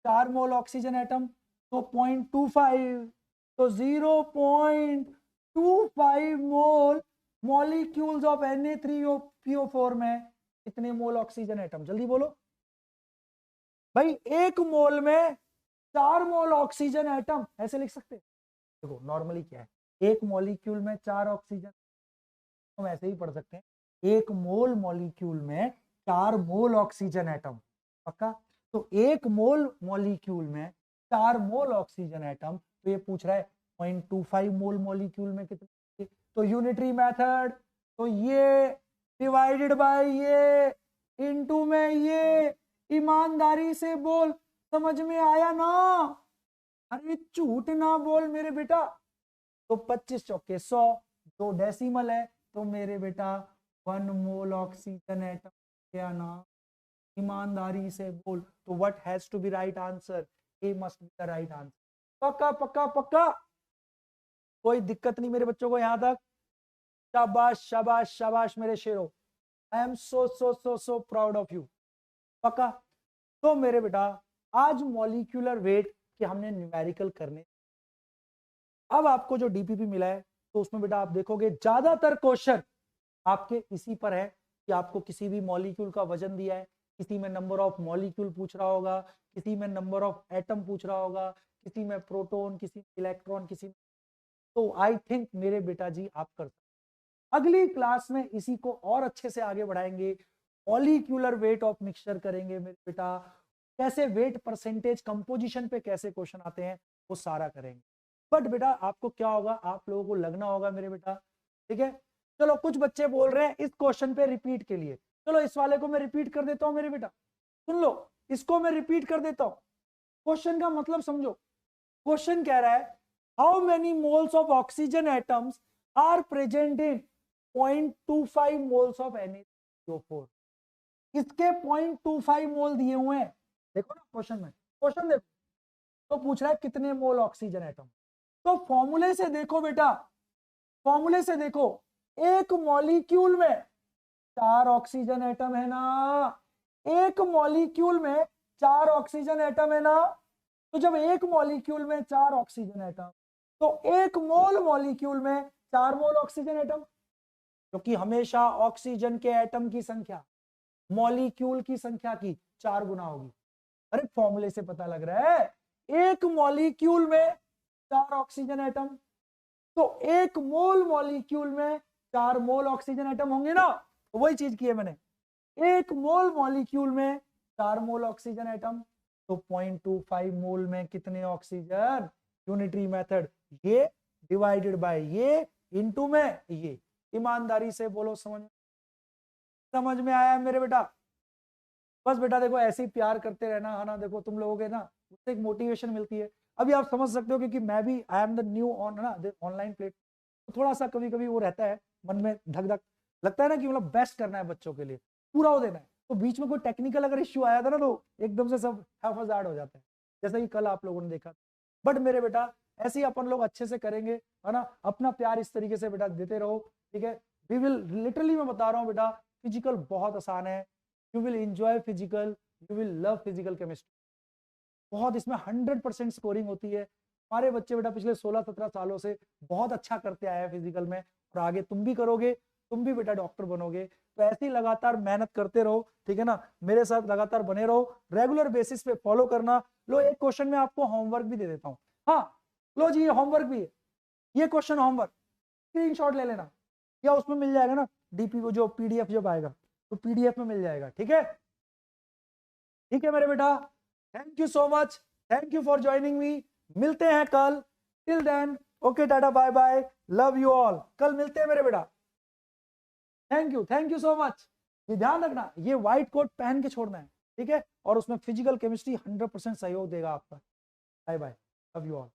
4 मोल ऑक्सीजन एटम, तो 0.25, तो 0.25 मोल मॉलिक्यूल्स ऑफ Na3PO4 में कितने मोल ऑक्सीजन एटम? जल्दी बोलो भाई। एक मोल में 4 मोल ऑक्सीजन एटम, ऐसे लिख सकते हैं। देखो नॉर्मली क्या है, एक मॉलिक्यूल में 4 ऑक्सीजन, हम ऐसे ही पढ़ सकते हैं, एक मोल मॉलिक्यूल में 4 मोल ऑक्सीजन एटम। पक्का? तो एक मोल मॉलिक्यूल में 4 मोल ऑक्सीजन एटम, तो ये पूछ रहा है 0.25 मोल मॉलिक्यूल में कितने, तो यूनिटरी मेथड, तो ये डिवाइडेड बाय ये इनटू में ये, ईमानदारी से बोल, समझ में आया ना? अरे झूठ ना बोल मेरे बेटा। तो 25 चौके 100, 2 डेसिमल है, तो मेरे बेटा 1 मोल ऑक्सीजन एटम क्या ना? ईमानदारी से बोल। तो what has to be right answer? A must be the right answer. पक्का पक्का पक्का, कोई दिक्कत नहीं मेरे बच्चों को यहां तक? शाबाश शाबाश शाबाश मेरे शेरों, आई am so so so so proud of you. पक्का? तो मेरे बेटा आज मॉलिक्यूलर वेट के हमने न्यूमेरिकल करने। अब आपको जो डीपीपी मिला है, तो उसमें बेटा आप देखोगे ज्यादातर क्वेश्चन आपके इसी पर है कि आपको किसी भी मॉलिक्यूल का वजन दिया है, किसी में नंबर ऑफ मॉलिक्यूल पूछ रहा होगा, किसी में नंबर ऑफ एटम पूछ रहा होगा, किसी में प्रोटॉन, किसी में इलेक्ट्रॉन, किसी में। तो आई थिंक मेरे बेटा जी आप कर सकते। अगली क्लास में इसी को और अच्छे से आगे बढ़ाएंगे, मॉलिक्यूलर वेट ऑफ मिक्सचर करेंगे मेरे बेटा, कैसे वेट परसेंटेज कंपोजिशन पे कैसे क्वेश्चन आते हैं वो सारा करेंगे। बट बेटा आपको क्या होगा, आप लोगों को लगना होगा मेरे बेटा, ठीक है? चलो कुछ बच्चे बोल रहे हैं इस क्वेश्चन पे रिपीट के लिए, चलो इस वाले को मैं रिपीट कर देता हूं मेरे बेटा, सुन लो, इसको मैं रिपीट कर देता हूं। क्वेश्चन का मतलब समझो। क्वेश्चन कह रहा है how many moles of oxygen atoms are present in 0.25 moles of Na3PO4। इसके 0.25 मोल दिए हुए हैं, देखो ना क्वेश्चन में, क्वेश्चन देखो, तो पूछ रहा है कितने मोल ऑक्सीजन एटम। तो फॉर्मूले से देखो बेटा, फॉर्मूले से देखो, एक मॉलिक्यूल में 4 ऑक्सीजन एटम है ना, एक मॉलिक्यूल में 4 ऑक्सीजन एटम है ना। तो जब एक मॉलिक्यूल में 4 ऑक्सीजन एटम, तो एक मोल मॉलिक्यूल में 4 मोल ऑक्सीजन एटम, क्योंकि हमेशा ऑक्सीजन के एटम की संख्या मॉलिक्यूल की संख्या की 4 गुना होगी। अरे फॉर्मूले से पता लग रहा है, एक मॉलिक्यूल में 4 ऑक्सीजन एटम, तो एक मोल मॉलिक्यूल में 4 मोल ऑक्सीजन एटम होंगे ना। तो वही चीज की है मैंने, एक मोल मॉलिक्यूल में 4 मोल ऑक्सीजन एटम, तो 0.25 मोल में कितने ऑक्सीजन? यूनिटरी मेथड, ये डिवाइडेड बाय ये इनटू में ये। ईमानदारी से बोलो, समझ में आया मेरे बेटा? बस बेटा देखो ऐसे ही प्यार करते रहना है ना, देखो तुम लोगों के ना उससे एक मोटिवेशन मिलती है। अभी आप समझ सकते हो क्योंकि मैं भी I am the new on ना ऑनलाइन प्लेट, तो थोड़ा सा कभी कभी वो रहता है मन में धक धक, लगता है ना कि मतलब बेस्ट करना है बच्चों के लिए, पूरा हो देना है। तो बीच में कोई टेक्निकल अगर इश्यू आया था ना, तो एकदम से सब हाफाजाड हो जाता है, जैसा कि कल आप लोगों ने देखा। बट मेरे बेटा ऐसे ही अपन लोग अच्छे से करेंगे, है ना, अपना प्यार इस तरीके से बेटा देते रहो, ठीक है? वी विल लिटरली, मैं बता रहा हूँ बेटा, फिजिकल बहुत आसान है, you will enjoy physical, you will love physical chemistry. बहुत इसमें 100% स्कोरिंग होती है। हमारे बच्चे बेटा पिछले 16-17 सालों से बहुत अच्छा करते आए हैं फिजिकल में, और आगे तुम भी करोगे, तुम भी बेटा डॉक्टर बनोगे। तो ऐसे ही लगातार मेहनत करते रहो, ठीक है ना, मेरे साथ लगातार बने रहो, रेगुलर बेसिस पे फॉलो करना। लो एक क्वेश्चन में आपको होमवर्क भी दे देता हूँ, हाँ लो जी ये होमवर्क भी है, ये क्वेश्चन होमवर्क स्क्रीनशॉट ले लेना, या उसमें मिल जाएगा ना डीपी को, जो पीडीएफ जब आएगा तो पीडीएफ में मिल जाएगा, ठीक है? ठीक है मेरे बेटा, thank you so much, thank you for joining me, मिलते हैं कल, till then okay tata bye bye, love you all, कल मिलते हैं मेरे बेटा। Thank you so much. ये ध्यान रखना, ये व्हाइट कोट पहन के छोड़ना है, ठीक है, और उसमें फिजिकल केमिस्ट्री 100% सहयोग देगा आपका। Bye bye, love you all.